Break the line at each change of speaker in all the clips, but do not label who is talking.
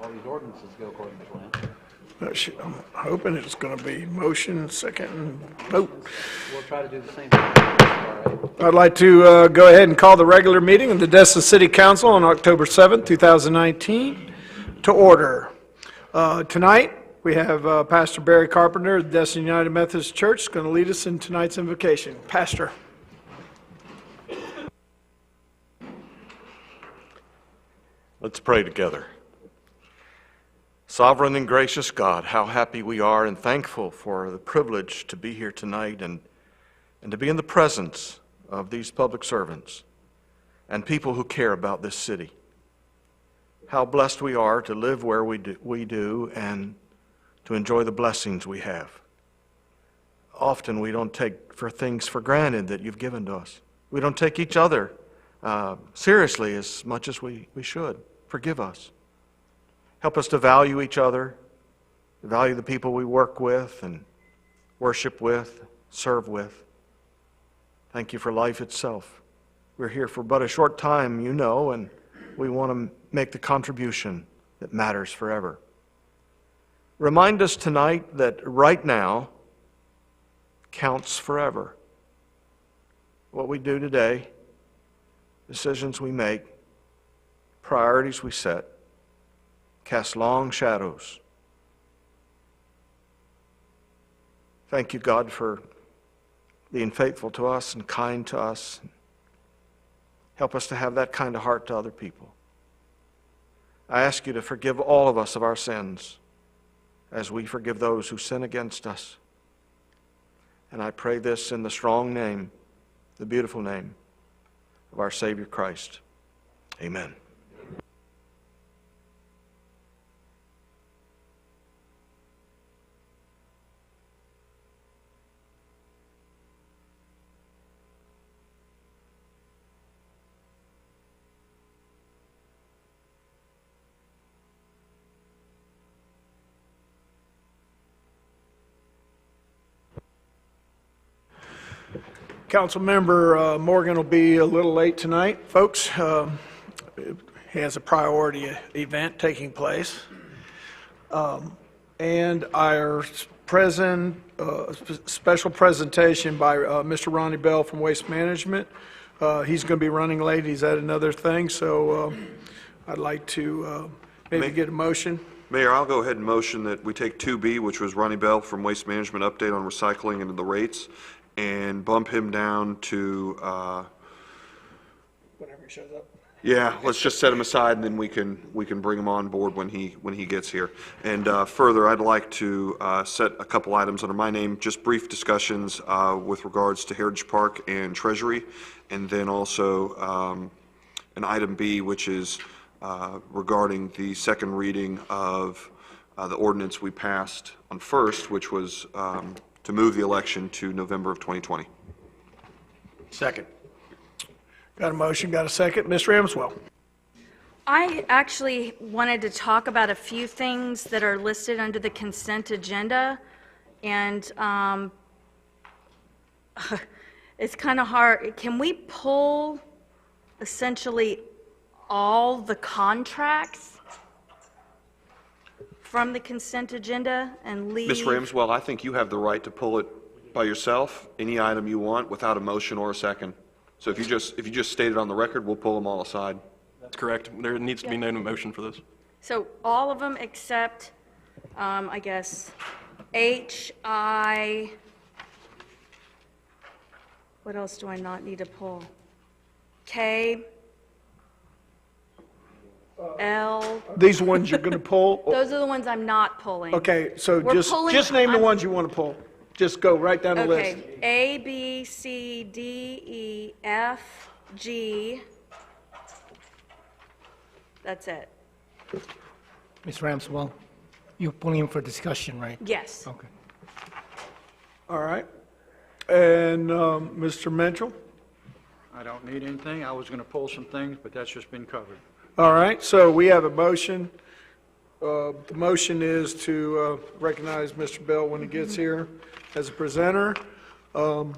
all these ordinances go according to plan.
I'm hoping it's going to be motion, second, and vote.
We'll try to do the same thing. All right.
I'd like to go ahead and call the regular meeting of the Destin City Council on October 7th, 2019 to order. Tonight, we have Pastor Barry Carpenter of the Destin United Methodist Church is going to lead us in tonight's invocation. Pastor.
Let's pray together. Sovereign and gracious God, how happy we are and thankful for the privilege to be here tonight and to be in the presence of these public servants and people who care about this city. How blessed we are to live where we do and to enjoy the blessings we have. Often we don't take things for granted that you've given to us. We don't take each other seriously as much as we should. Forgive us. Help us to value each other, value the people we work with and worship with, serve with. Thank you for life itself. We're here for but a short time, you know, and we want to make the contribution that matters forever. Remind us tonight that right now counts forever. What we do today, decisions we make, priorities we set, cast long shadows. Thank you, God, for being faithful to us and kind to us. Help us to have that kind of heart to other people. I ask you to forgive all of us of our sins as we forgive those who sin against us. And I pray this in the strong name, the beautiful name of our Savior Christ. Amen.
Councilmember Morgan will be a little late tonight, folks. He has a priority event taking place. And our special presentation by Mr. Ronnie Bell from Waste Management. He's going to be running late. He's at another thing, so I'd like to maybe get a motion.
Mayor, I'll go ahead and motion that we take 2B, which was Ronnie Bell from Waste Management, update on recycling and the rates, and bump him down to,
Whenever he shows up.
yeah, let's just set him aside, and then we can bring him on board when he gets here. And further, I'd like to set a couple items under my name, just brief discussions with regards to Heritage Park and Treasury, and then also an item B, which is regarding the second reading of the ordinance we passed on first, which was to move the election to November of 2020.
Second. Got a motion, got a second. Ms. Ramswell.
I actually wanted to talk about a few things that are listed under the consent agenda, and it's kind of hard. Can we pull essentially all the contracts from the consent agenda and leave?
Ms. Ramswell, I think you have the right to pull it by yourself, any item you want, without a motion or a second. So if you just state it on the record, we'll pull them all aside.
That's correct. There needs to be no motion for this.
So all of them except, I guess, H, I, what else do I not need to pull? K, L.
These ones you're going to pull?
Those are the ones I'm not pulling.
Okay, so
We're pulling-
just name the
I'm-
ones you want to pull. Just go right down the list.
Okay, A, B, C, D, E, F, G. That's it.
Ms. Ramswell, you're pulling for discussion, right?
Yes.
Okay.
All right. And Mr. Mitchell?
I don't need anything. I was going to pull some things, but that's just been covered.
All right, so we have a motion. The motion is to recognize Mr. Bell when he gets here as a presenter.
And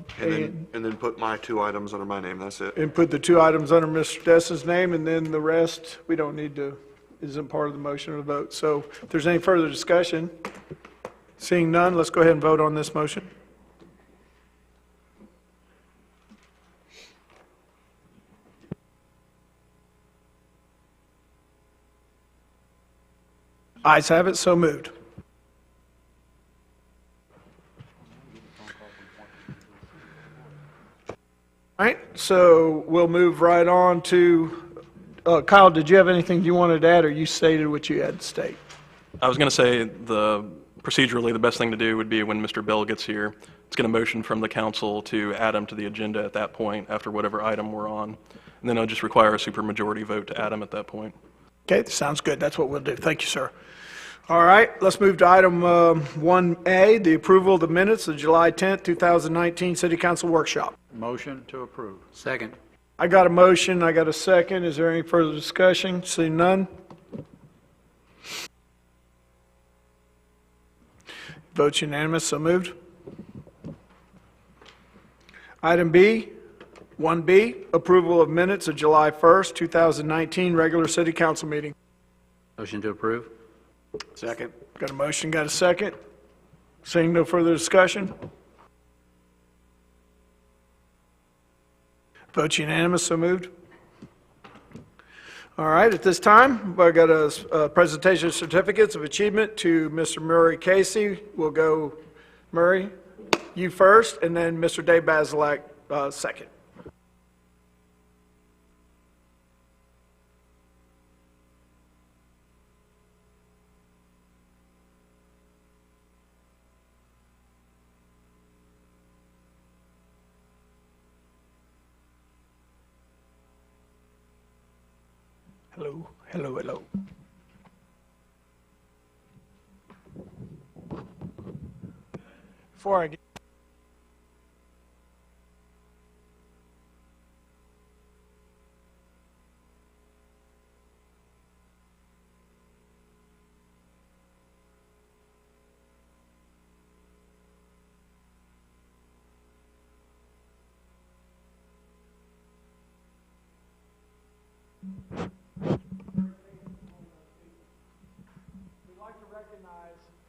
then put my two items under my name, that's it.
And put the two items under Mr. Destin's name, and then the rest, we don't need to isn't part of the motion or the vote. So if there's any further discussion, seeing none, let's go ahead and vote on this motion. Ayes have it, so moved. All right, so we'll move right on to, Kyle, did you have anything you wanted to add, or you stated what you had to state?
I was going to say procedurally, the best thing to do would be when Mr. Bell gets here, let's get a motion from the council to add him to the agenda at that point after whatever item we're on. And then it'll just require a supermajority vote to add him at that point.
Okay, sounds good. That's what we'll do. Thank you, sir. All right, let's move to item 1A, the approval of the minutes of July 10th, 2019 City Council Workshop.
Motion to approve.
Second.
I got a motion, I got a second. Is there any further discussion? Seeing none? Votes unanimous, so moved. Item B, 1B, approval of minutes of July 1st, 2019 regular City Council meeting.
Motion to approve. Second.
Got a motion, got a second. Seeing no further discussion? Votes unanimous, so moved. All right, at this time, I got a presentation of certificates of achievement to Mr. Murray Casey. We'll go, Murray, you first, and then Mr. Dave Basilak second. Hello, hello, hello. Before I get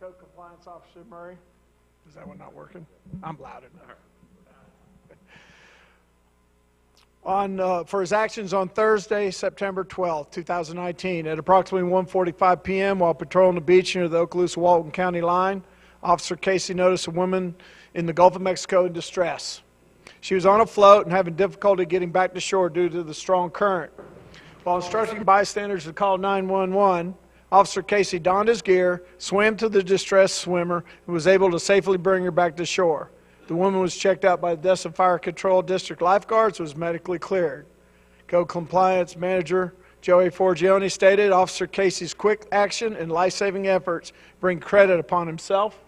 Code Compliance Officer Murray. Is that one not working? I'm loud enough. For his actions on Thursday, September 12th, 2019, at approximately 1:45 p.m. while patrolling the beach near the Okaloosa-Walton County line, Officer Casey noticed a woman in the Gulf of Mexico in distress. She was on a float and having difficulty getting back to shore due to the strong current. While instructing bystanders to call 911, Officer Casey donned his gear, swam to the distressed swimmer, and was able to safely bring her back to shore. The woman was checked out by the Destin Fire Control District lifeguards and was medically cleared. Code Compliance Manager Joey Forgione stated, Officer Casey's quick action and life-saving efforts bring credit upon himself,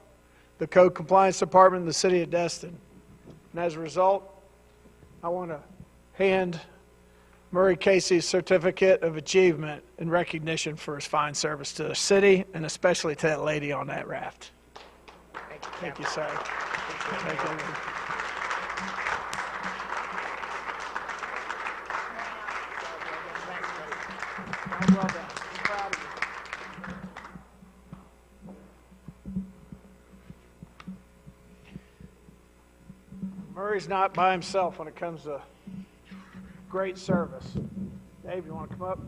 the Code Compliance Department, and the City of Destin. And as a result, I want to hand Murray Casey's Certificate of Achievement in recognition for his fine service to the city, and especially to that lady on that raft. Thank you, sir. Thank you. Well done. I'm proud of you. Murray's not by himself when it comes to great service. Dave, you want to come up?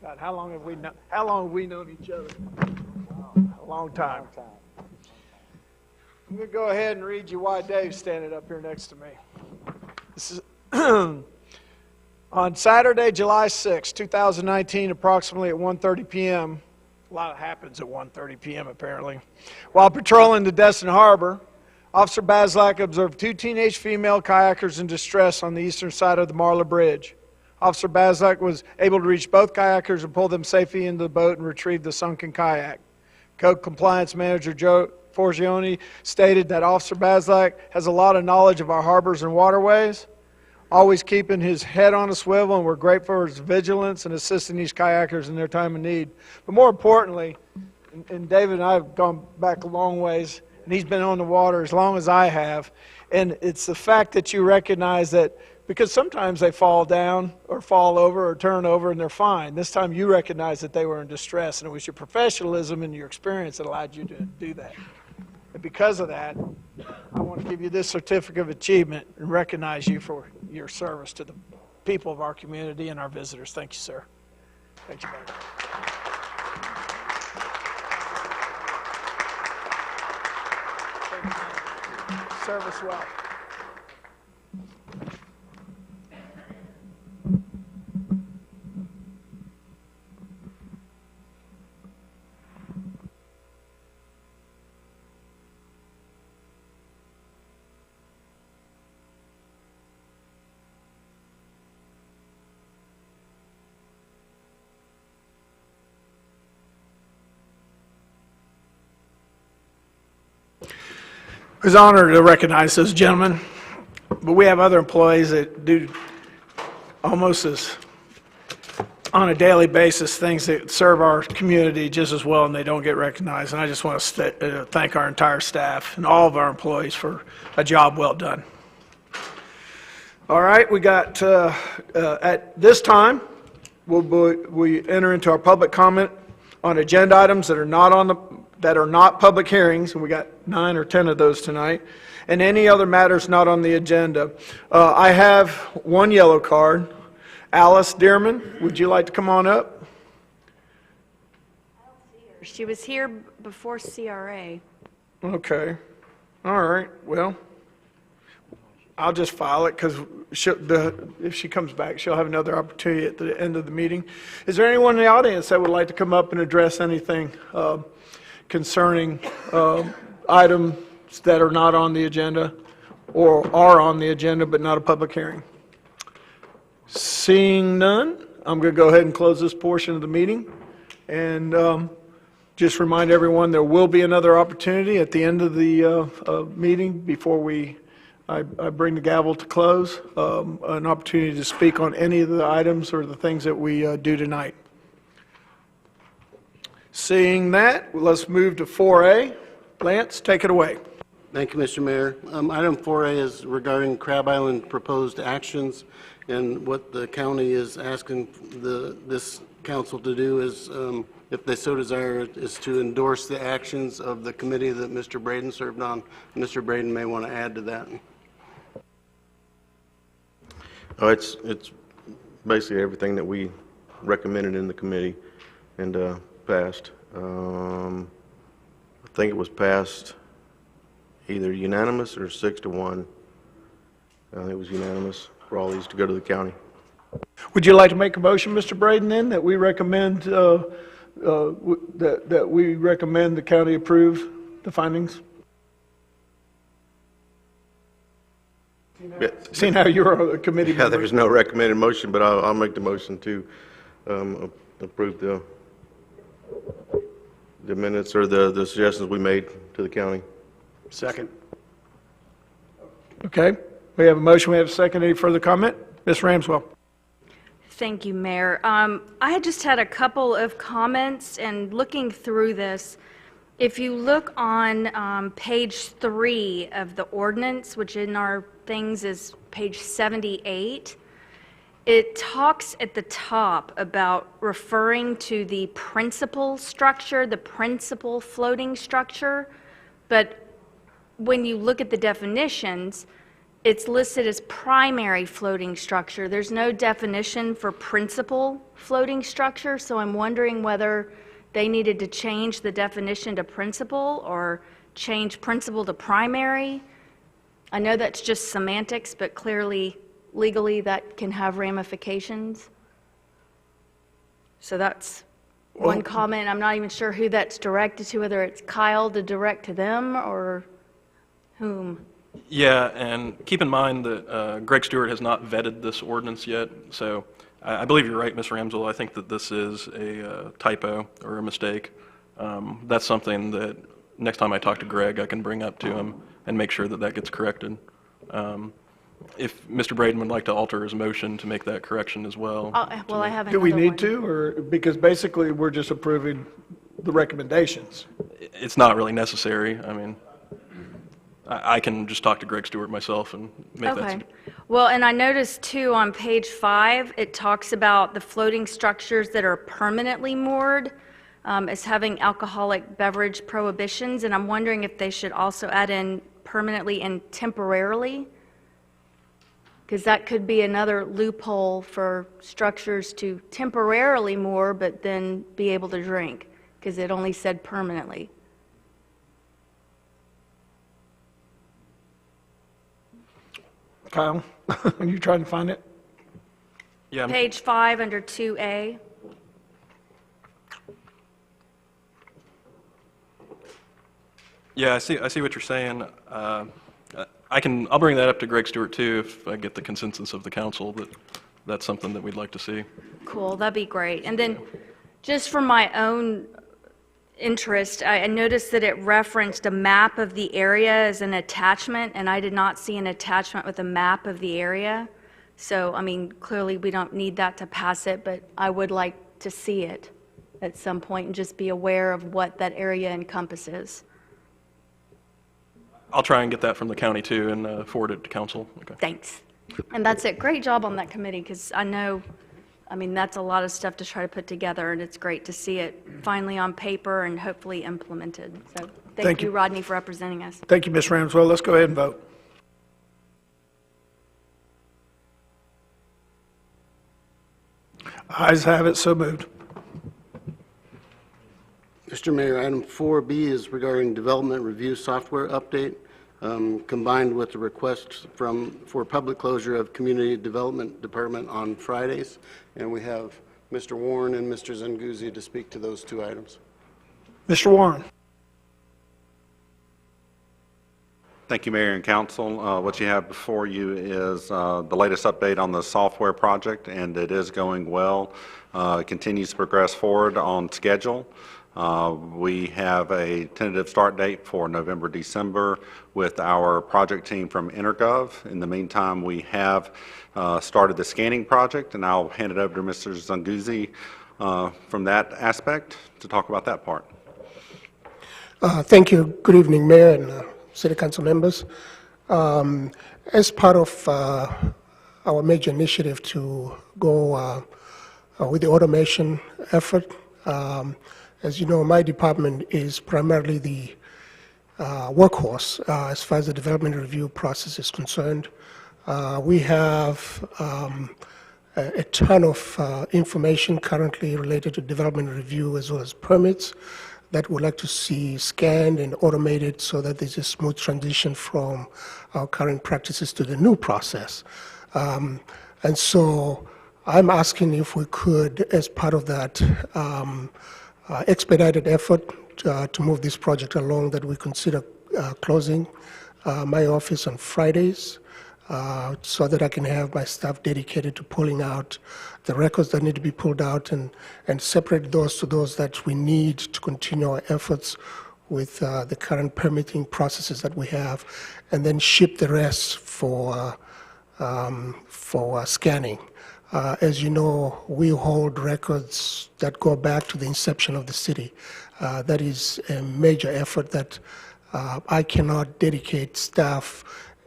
God, how long have we known each other? A long time. I'm going to go ahead and read you why Dave's standing up here next to me. This is on Saturday, July 6, 2019, approximately at 1:30 p.m. A lot happens at 1:30 p.m. apparently. While patrolling the Destin Harbor, Officer Basilak observed two teenage female kayakers in distress on the eastern side of the Marla Bridge. Officer Basilak was able to reach both kayakers and pull them safely into the boat and retrieve the sunken kayak. Code Compliance Manager Joe Forgione stated that Officer Basilak has a lot of knowledge of our harbors and waterways, always keeping his head on a swivel, and we're grateful for his vigilance and assisting these kayakers in their time of need. But more importantly, and David and I have gone back a long ways, and he's been on the water as long as I have, and it's the fact that you recognize that because sometimes they fall down or fall over or turn over and they're fine. This time you recognized that they were in distress, and it was your professionalism and your experience that allowed you to do that. And because of that, I want to give you this certificate of achievement and recognize you for your service to the people of our community and our visitors. Thank you, sir. Thank you, Mayor. Serve us well. I was honored to recognize those gentlemen, but we have other employees that do almost as, on a daily basis, things that serve our community just as well, and they don't get recognized. And I just want to thank our entire staff and all of our employees for a job well done. All right, we got, at this time, we enter into our public comment on agenda items that are not public hearings, and we got 9 or 10 of those tonight, and any other matters not on the agenda. I have one yellow card. Alice Dearman, would you like to come on up?
She was here before CRA.
Okay. All right, well, I'll just file it, because if she comes back, she'll have another opportunity at the end of the meeting. Is there anyone in the audience that would like to come up and address anything concerning items that are not on the agenda or are on the agenda but not a public hearing? Seeing none, I'm going to go ahead and close this portion of the meeting, and just remind everyone there will be another opportunity at the end of the meeting before I bring the gavel to close, an opportunity to speak on any of the items or the things that we do tonight. Seeing that, let's move to 4A. Lance, take it away.
Thank you, Mr. Mayor. Item 4A is regarding Crab Island proposed actions, and what the county is asking this council to do is, if they so desire, is to endorse the actions of the committee that Mr. Braden served on. Mr. Braden may want to add to that.
Oh, it's basically everything that we recommended in the committee and passed. I think it was passed either unanimous or 6-1. I think it was unanimous for all these to go to the county.
Would you like to make a motion, Mr. Braden, then, that we recommend that we recommend the county approve the findings?
Yeah.
Seeing how you're a committee
Yeah,
member.
there's no recommended motion, but I'll make the motion to approve the minutes or the suggestions we made to the county.
Second.
Okay, we have a motion, we have a second. Any further comment? Ms. Ramswell.
Thank you, Mayor. I just had a couple of comments, and looking through this, if you look on page 3 of the ordinance, which in our things is page 78, it talks at the top about referring to the principal structure, the principal floating structure, but when you look at the definitions, it's listed as primary floating structure. There's no definition for principal floating structure, so I'm wondering whether they needed to change the definition to principal or change principal to primary. I know that's just semantics, but clearly, legally, that can have ramifications. So that's one comment. I'm not even sure who that's directed to, whether it's Kyle to direct to them or whom.
Yeah, and keep in mind that Greg Stewart has not vetted this ordinance yet, so I believe you're right, Ms. Ramsel. I think that this is a typo or a mistake. That's something that next time I talk to Greg, I can bring up to him and make sure that that gets corrected. If Mr. Braden would like to alter his motion to make that correction as well.
Well, I have
Do
another
we need
one.
to, or, because basically we're just approving the recommendations?
It's not really necessary. I mean, I can just talk to Greg Stewart myself and make that.
Okay. Well, and I noticed too, on page 5, it talks about the floating structures that are permanently moored as having alcoholic beverage prohibitions, and I'm wondering if they should also add in permanently and temporarily, because that could be another loophole for structures to temporarily moor, but then be able to drink, because it only said permanently.
Kyle, are you trying to find it?
Yeah, I'm-
Page 5 under 2A.
yeah, I see what you're saying. I'll bring that up to Greg Stewart too, if I get the consensus of the council that that's something that we'd like to see.
Cool, that'd be great. And then, just for my own interest, I noticed that it referenced a map of the area as an attachment, and I did not see an attachment with a map of the area. So, I mean, clearly we don't need that to pass it, but I would like to see it at some point and just be aware of what that area encompasses.
I'll try and get that from the county too and forward it to council. Okay.
Thanks. And that's it. Great job on that committee, because I know, I mean, that's a lot of stuff to try to put together, and it's great to see it finally on paper and hopefully implemented. So thank you, Rodney, for representing us.
Thank you, Ms. Ramswell. Let's go ahead and vote. Ayes have it, so moved.
Mr. Mayor, item 4B is regarding development review software update, combined with the request for public closure of Community Development Department on Fridays. And we have Mr. Warren and Mr. Zanguzzi to speak to those two items.
Mr. Warren.
Thank you, Mayor and Council. What you have before you is the latest update on the software project, and it is going well. It continues to progress forward on schedule. We have a tentative start date for November, December with our project team from Intergov. In the meantime, we have started the scanning project, and I'll hand it over to Mr. Zanguzzi from that aspect to talk about that part.
Thank you. Good evening, Mayor and City Council members. As part of our major initiative to go with the automation effort, as you know, my department is primarily the workhorse as far as the development review process is concerned. We have a ton of information currently related to development review as well as permits that we'd like to see scanned and automated so that there's a smooth transition from our current practices to the new process. And so I'm asking if we could, as part of that expedited effort to move this project along, that we consider closing my office on Fridays so that I can have my staff dedicated to pulling out the records that need to be pulled out and separate those to those that we need to continue our efforts with the current permitting processes that we have, and then ship the rest for scanning. As you know, we hold records that go back to the inception of the city. That is a major effort that I cannot dedicate staff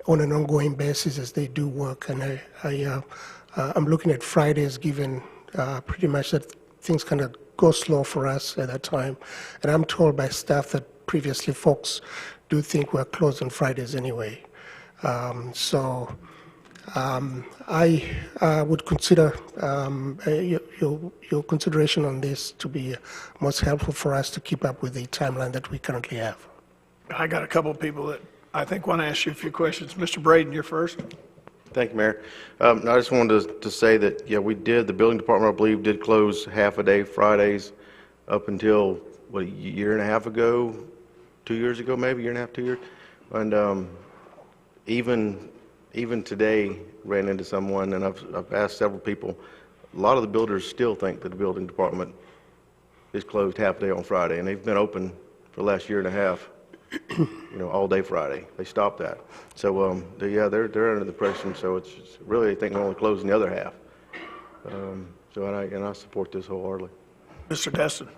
on an ongoing basis as they do work. And I'm looking at Fridays, given pretty much that things kind of go slow for us at that time. And I'm told by staff that previously folks do think we're closed on Fridays anyway. I would consider your consideration on this to be most helpful for us to keep up with the timeline that we currently have.
I got a couple of people that I think want to ask you a few questions. Mr. Braden, you're first.
Thank you, Mayor. I just wanted to say that, yeah, we did, the building department, I believe, did close half a day Fridays up until, what, a year and a half ago, 2 years ago, maybe, year and a half, 2 years. And even today, ran into someone, and I've asked several people, a lot of the builders still think that the building department is closed half a day on Friday, and they've been open for the last year and a half, all day Friday. They stopped that. So, they're under the impression, so it's really, I think they're only closing the other half. And I support this wholeheartedly.
Mr. Destin.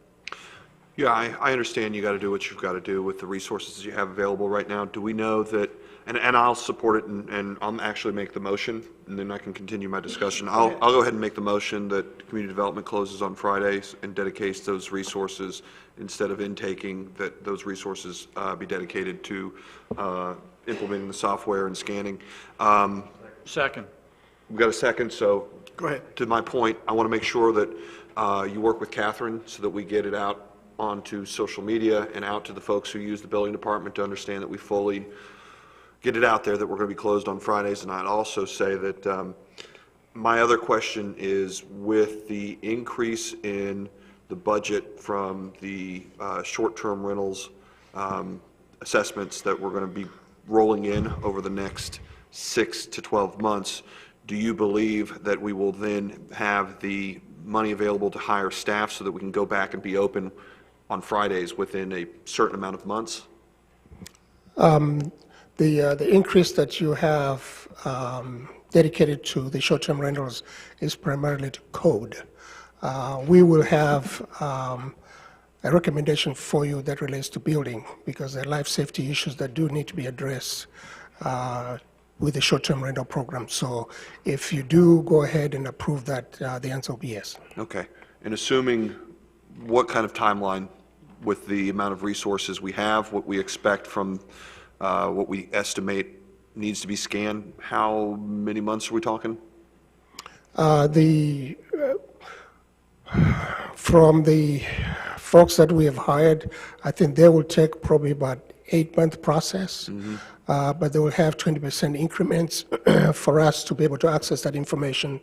Yeah, I understand you got to do what you've got to do with the resources you have available right now. Do we know that and I'll support it, and I'll actually make the motion, and then I can continue my discussion. I'll go ahead and make the motion that community development closes on Fridays and dedicates those resources, instead of intaking, that those resources be dedicated to implementing the software and scanning.
Second.
We've got a second, so.
Go ahead.
To my point, I want to make sure that you work with Catherine so that we get it out onto social media and out to the folks who use the building department to understand that we fully get it out there that we're going to be closed on Fridays. And I'd also say that my other question is, with the increase in the budget from the short-term rentals assessments that we're going to be rolling in over the next 6 to 12 months, do you believe that we will then have the money available to hire staff so that we can go back and be open on Fridays within a certain amount of months?
The increase that you have dedicated to the short-term rentals is primarily to code. We will have a recommendation for you that relates to building, because there are life safety issues that do need to be addressed with the short-term rental program. So if you do go ahead and approve that, the answer will be yes.
Okay. And assuming, what kind of timeline with the amount of resources we have, what we expect from what we estimate needs to be scanned, how many months are we talking?
From the folks that we have hired, I think they will take probably about 8-month process, but they will have 20% increments for us to be able to access that information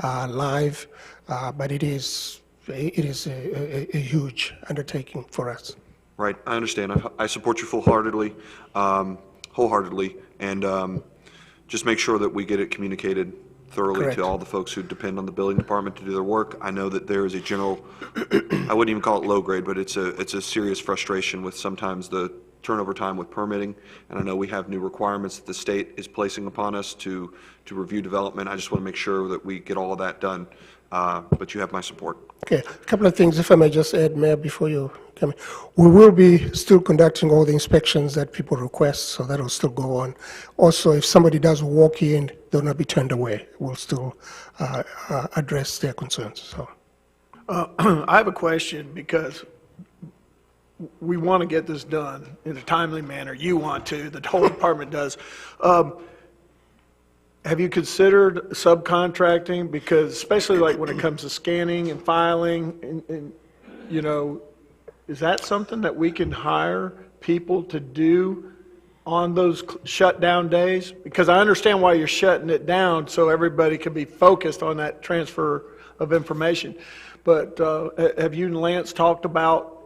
live. But it is a huge undertaking for us.
Right, I understand. I support you wholeheartedly, and just make sure that we get it communicated thoroughly
Correct.
to all the folks who depend on the building department to do their work. I know that there is a general, I wouldn't even call it low grade, but it's a serious frustration with sometimes the turnover time with permitting, and I know we have new requirements that the state is placing upon us to review development. I just want to make sure that we get all of that done, but you have my support.
Okay, a couple of things, if I may just add, Mayor, before you come in. We will be still conducting all the inspections that people request, so that will still go on. Also, if somebody does walk in, they'll not be turned away. We'll still address their concerns, so.
I have a question, because we want to get this done in a timely manner. You want to, the whole department does. Have you considered subcontracting? Because especially like when it comes to scanning and filing, and you know, is that something that we can hire people to do on those shutdown days? Because I understand why you're shutting it down, so everybody can be focused on that transfer of information. But have you and Lance talked about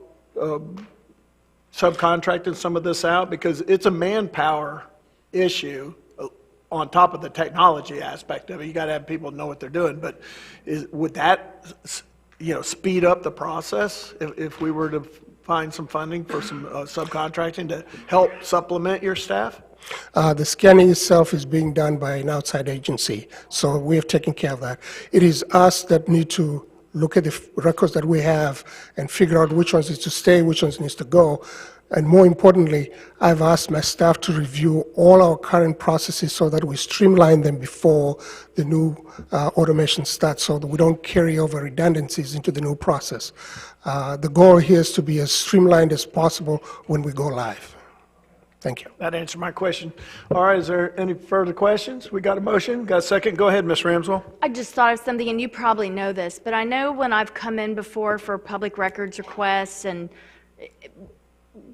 subcontracting some of this out? Because it's a manpower issue on top of the technology aspect of it. You got to have people know what they're doing. But would that, speed up the process if we were to find some funding for some subcontracting to help supplement your staff?
The scanning itself is being done by an outside agency, so we have taken care of that. It is us that need to look at the records that we have and figure out which ones need to stay, which ones needs to go. And more importantly, I've asked my staff to review all our current processes so that we streamline them before the new automation starts, so that we don't carry over redundancies into the new process. The goal here is to be as streamlined as possible when we go live. Thank you.
That answered my question. All right, is there any further questions? We got a motion, got a second? Go ahead, Ms. Ramswell.
I just thought of something, and you probably know this, but I know when I've come in before for public records requests, and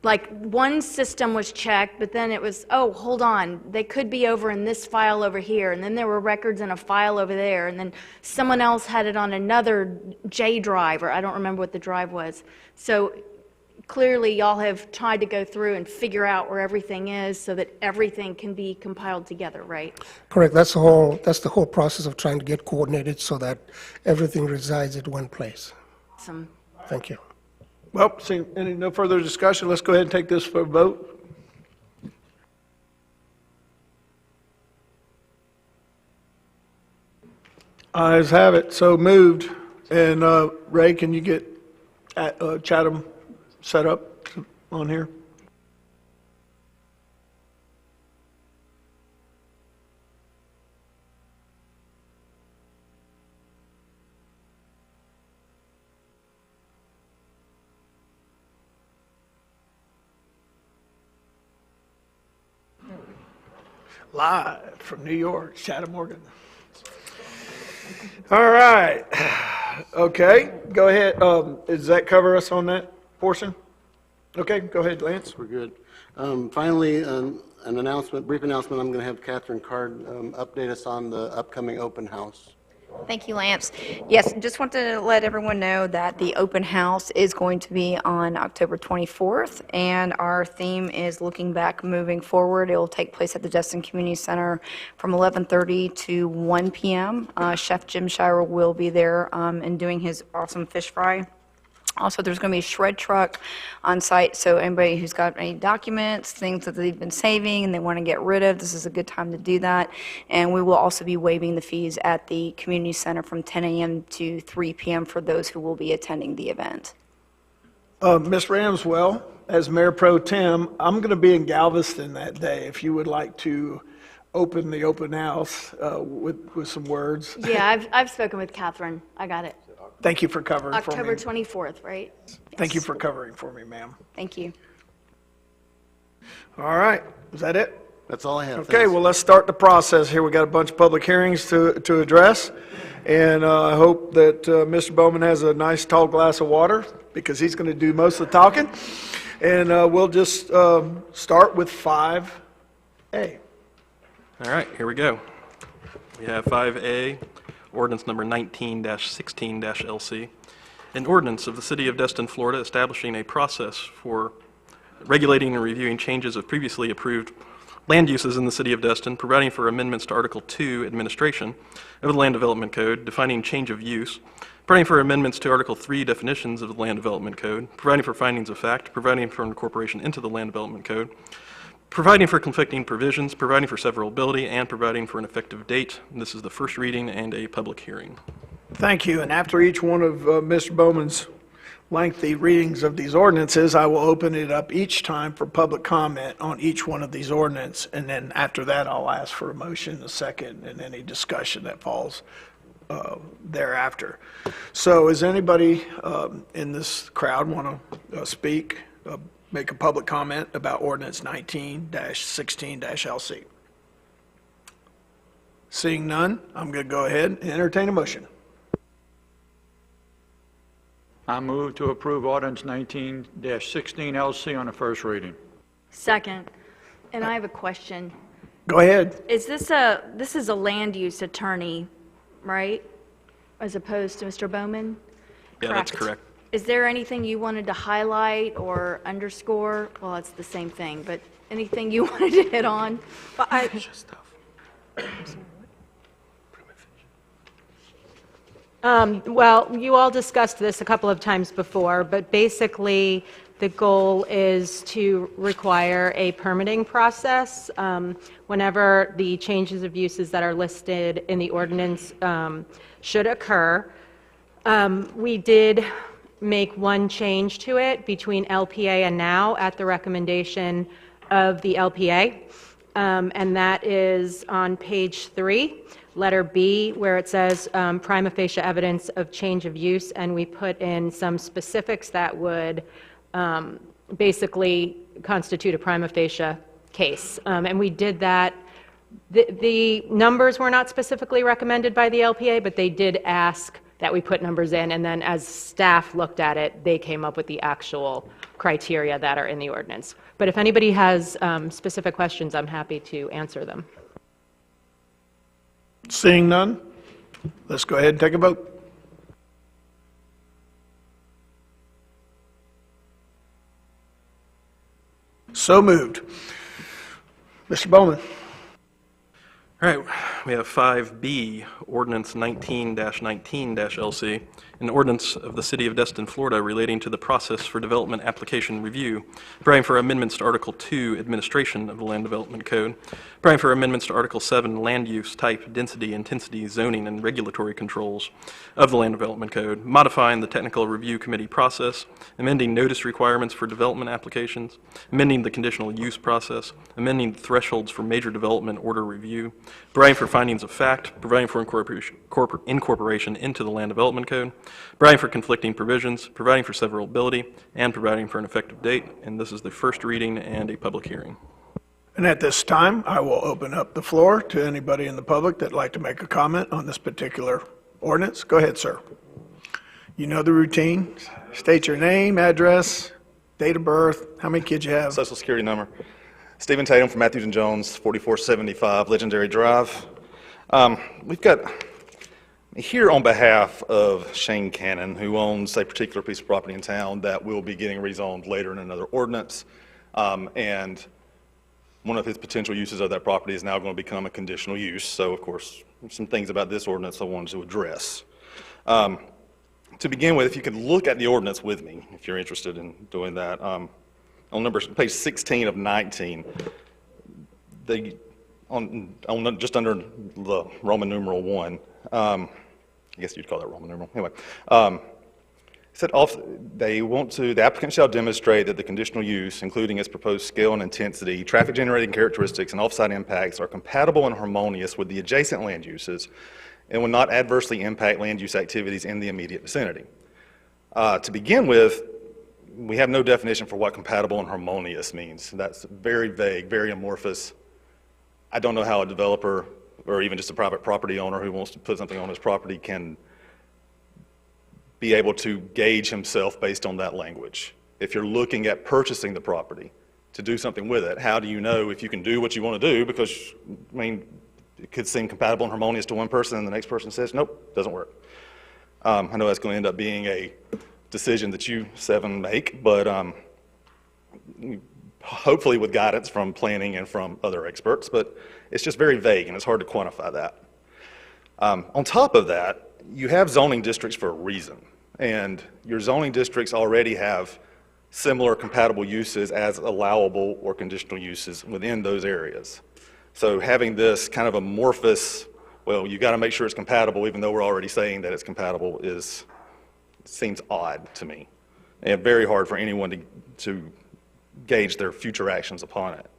like one system was checked, but then it was, oh, hold on, they could be over in this file over here, and then there were records in a file over there, and then someone else had it on another J drive, or I don't remember what the drive was. So clearly y'all have tried to go through and figure out where everything is so that everything can be compiled together, right?
Correct. That's the whole process of trying to get coordinated so that everything resides at one place.
Awesome.
Thank you.
Well, seeing no further discussion, let's go ahead and take this for a vote. Ayes have it, so moved. And Ray, can you get Chatham set up on here? live from New York, Chatham, Morgan. All right. Okay, go ahead. Does that cover us on that portion? Okay, go ahead, Lance.
We're good. Finally, an announcement, brief announcement, I'm going to have Catherine Card update us on the upcoming open house.
Thank you, Lance. Yes, just want to let everyone know that the open house is going to be on October 24th, and our theme is looking back, moving forward. It will take place at the Destin Community Center from 11:30 to 1 p.m. Chef Jim Shire will be there and doing his awesome fish fry. Also, there's going to be a shred truck on site, so anybody who's got any documents, things that they've been saving and they want to get rid of, this is a good time to do that. And we will also be waiving the fees at the community center from 10 a.m. to 3 p.m. for those who will be attending the event.
Ms. Ramswell, as Mayor Pro Tem, I'm going to be in Galveston that day. If you would like to open the open house with some words.
Yeah, I've spoken with Catherine. I got it.
Thank you for covering for me.
October 24th, right?
Thank you for covering for me, ma'am.
Thank you.
All right, is that it?
That's all I have.
Okay,
Thanks.
well, let's start the process here. We got a bunch of public hearings to address, and I hope that Mr. Bowman has a nice tall glass of water, because he's going to do most of the talking. And we'll just start with 5A.
All right, here we go. We have 5A, ordinance number 19-16-LC, an ordinance of the City of Destin, Florida, establishing a process for regulating and reviewing changes of previously approved land uses in the City of Destin, providing for amendments to Article 2, Administration of the Land Development Code, defining change of use, providing for amendments to Article 3, Definitions of the Land Development Code, providing for findings of fact, providing for incorporation into the Land Development Code, providing for conflicting provisions, providing for severability, and providing for an effective date. This is the first reading and a public hearing.
Thank you. And after each one of Mr. Bowman's lengthy readings of these ordinances, I will open it up each time for public comment on each one of these ordinances. And then after that, I'll ask for a motion, a second, and any discussion that falls thereafter. So is anybody in this crowd want to speak, make a public comment about ordinance 19-16-LC? Seeing none, I'm going to go ahead and entertain a motion.
I move to approve ordinance 19-16LC on the first reading.
Second. And I have a question.
Go ahead.
Is this is a land use attorney, right? As opposed to Mr. Bowman?
Yeah, that's correct.
Is there anything you wanted to highlight or underscore? Well, it's the same thing, but anything you wanted to hit on?
Well, you all discussed this a couple of times before, but basically the goal is to require a permitting process whenever the changes of uses that are listed in the ordinance should occur. We did make one change to it between LPA and now at the recommendation of the LPA, and that is on page 3. Letter B, where it says prima facie evidence of change of use, and we put in some specifics that would basically constitute a prima facie case. And we did that. The numbers were not specifically recommended by the LPA, but they did ask that we put numbers in, and then as staff looked at it, they came up with the actual criteria that are in the ordinance. But if anybody has specific questions, I'm happy to answer them.
Seeing none, let's go ahead and take a vote. So moved. Mr. Bowman.
All right, we have 5B, ordinance 19-19-LC, an ordinance of the City of Destin, Florida, relating to the process for development application review, providing for amendments to Article 2, Administration of the Land Development Code, providing for amendments to Article 7, Land Use, Type, Density, Intensity, Zoning, and Regulatory Controls of the Land Development Code, modifying the Technical Review Committee process, amending notice requirements for development applications, amending the conditional use process, amending the thresholds for major development order review, providing for findings of fact, providing for incorporation into the Land Development Code, providing for conflicting provisions, providing for severability, and providing for an effective date. And this is the first reading and a public hearing.
And at this time, I will open up the floor to anybody in the public that'd like to make a comment on this particular ordinance. Go ahead, sir. You know the routine. State your name, address, date of birth, how many kids you have.
Social Security number. Stephen Tatum from Matthews and Jones, 4475 Legendary Drive. We've got here on behalf of Shane Cannon, who owns a particular piece of property in town that will be getting rezoned later in another ordinance. And one of his potential uses of that property is now going to become a conditional use. So, of course, some things about this ordinance I wanted to address. To begin with, if you could look at the ordinance with me, if you're interested in doing that. On page 16 of 19, just under the Roman numeral 1, I guess you'd call that Roman numeral. Anyway, it said the applicant shall demonstrate that the conditional use, including its proposed scale and intensity, traffic generating characteristics, and off-site impacts are compatible and harmonious with the adjacent land uses and will not adversely impact land use activities in the immediate vicinity. To begin with, we have no definition for what compatible and harmonious means. That's very vague, very amorphous. I don't know how a developer or even just a private property owner who wants to put something on his property can be able to gauge himself based on that language. If you're looking at purchasing the property to do something with it, how do you know if you can do what you want to do? Because, I mean, it could seem compatible and harmonious to one person and the next person says, nope, doesn't work. I know that's going to end up being a decision that you seven make, but hopefully with guidance from planning and from other experts, but it's just very vague and it's hard to quantify that. On top of that, you have zoning districts for a reason, and your zoning districts already have similar compatible uses as allowable or conditional uses within those areas. So having this kind of amorphous, well, you got to make sure it's compatible even though we're already saying that it's compatible seems odd to me, and very hard for anyone to gauge their future actions upon it.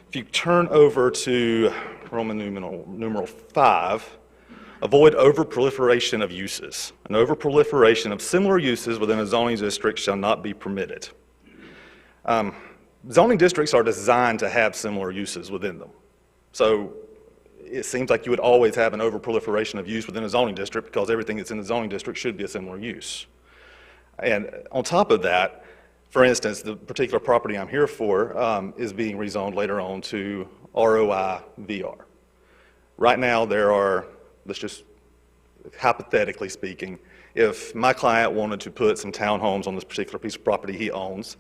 If you turn over to Roman numeral 5, avoid overproliferation of uses. An overproliferation of similar uses within a zoning district shall not be permitted. Zoning districts are designed to have similar uses within them. So it seems like you would always have an overproliferation of use within a zoning district because everything that's in the zoning district should be a similar use. And on top of that, for instance, the particular property I'm here for is being rezoned later on to ROI VR. Right now there are, let's just hypothetically speaking, if my client wanted to put some townhomes on this particular piece of property he owns,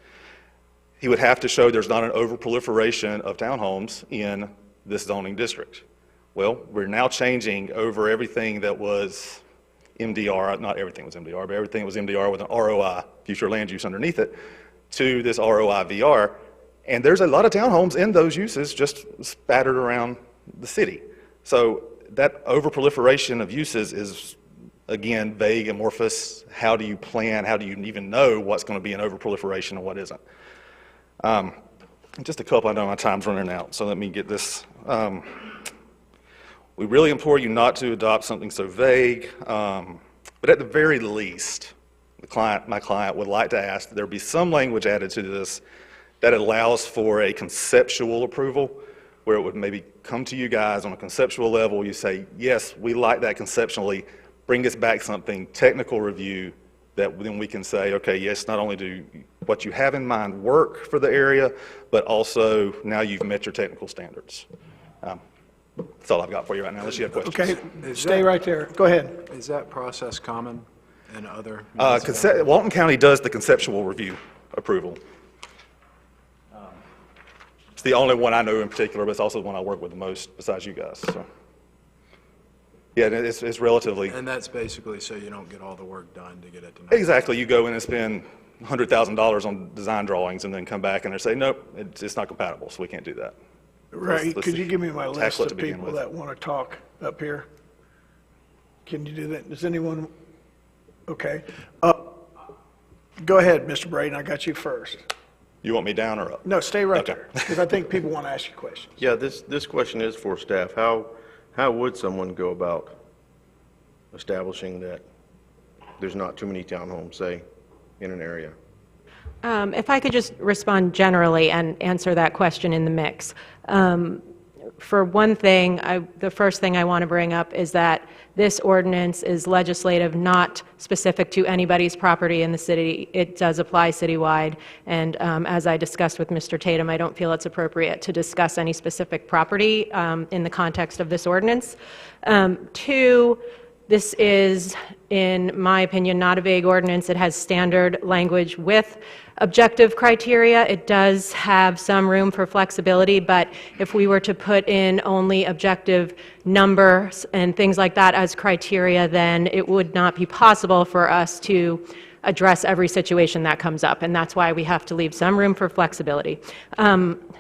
he would have to show there's not an overproliferation of townhomes in this zoning district. Well, we're now changing over everything that was MDR, not everything was MDR, but everything was MDR with an ROI, future land use underneath it, to this ROI VR. And there's a lot of townhomes in those uses just spattered around the city. So that overproliferation of uses is, again, vague, amorphous. How do you plan? How do you even know what's going to be an overproliferation and what isn't? Just a couple, I know my time's running out, so let me get this. We really implore you not to adopt something so vague, but at the very least, my client would like to ask that there be some language added to this that allows for a conceptual approval, where it would maybe come to you guys on a conceptual level. You say, yes, we like that conceptually, bring us back something, technical review, that then we can say, okay, yes, not only do what you have in mind work for the area, but also now you've met your technical standards. That's all I've got for you right now, unless you have questions.
Okay, stay right there. Go ahead.
Is that process common in other?
Walton County does the conceptual review approval. It's the only one I know in particular, but it's also the one I work with the most besides you guys. So. Yeah, it's relatively.
And that's basically so you don't get all the work done to get it to.
Exactly. You go in and spend $100,000 on design drawings and then come back and they say, nope, it's not compatible, so we can't do that.
Right. Could you give me my list of people that want to talk up here? Can you do that? Does anyone? Okay. Go ahead, Mr. Braden. I got you first.
You want me down or up?
No, stay right there, because I think people want to ask you questions.
Yeah, this question is for staff. How would someone go about establishing that there's not too many townhomes, say, in an area?
If I could just respond generally and answer that question in the mix. For one thing, the first thing I want to bring up is that this ordinance is legislative, not specific to anybody's property in the city. It does apply citywide, and as I discussed with Mr. Tatum, I don't feel it's appropriate to discuss any specific property in the context of this ordinance. Two, this is, in my opinion, not a vague ordinance. It has standard language with objective criteria. It does have some room for flexibility, but if we were to put in only objective numbers and things like that as criteria, then it would not be possible for us to address every situation that comes up, and that's why we have to leave some room for flexibility.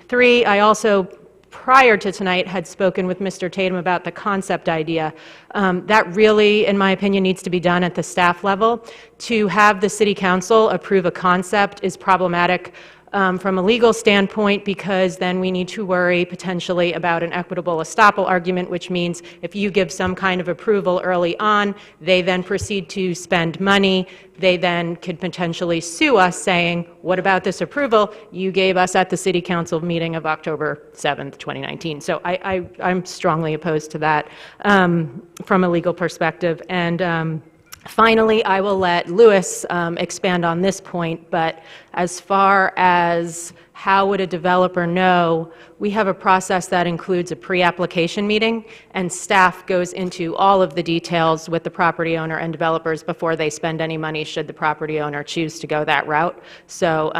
Three, I also, prior to tonight, had spoken with Mr. Tatum about the concept idea. That really, in my opinion, needs to be done at the staff level. To have the City Council approve a concept is problematic from a legal standpoint, because then we need to worry potentially about an equitable estoppel argument, which means if you give some kind of approval early on, they then proceed to spend money, they then could potentially sue us saying, what about this approval you gave us at the City Council meeting of October 7th, 2019. So I'm strongly opposed to that from a legal perspective. And finally, I will let Louis expand on this point, but as far as how would a developer know, we have a process that includes a pre-application meeting, and staff goes into all of the details with the property owner and developers before they spend any money, should the property owner choose to go that route. So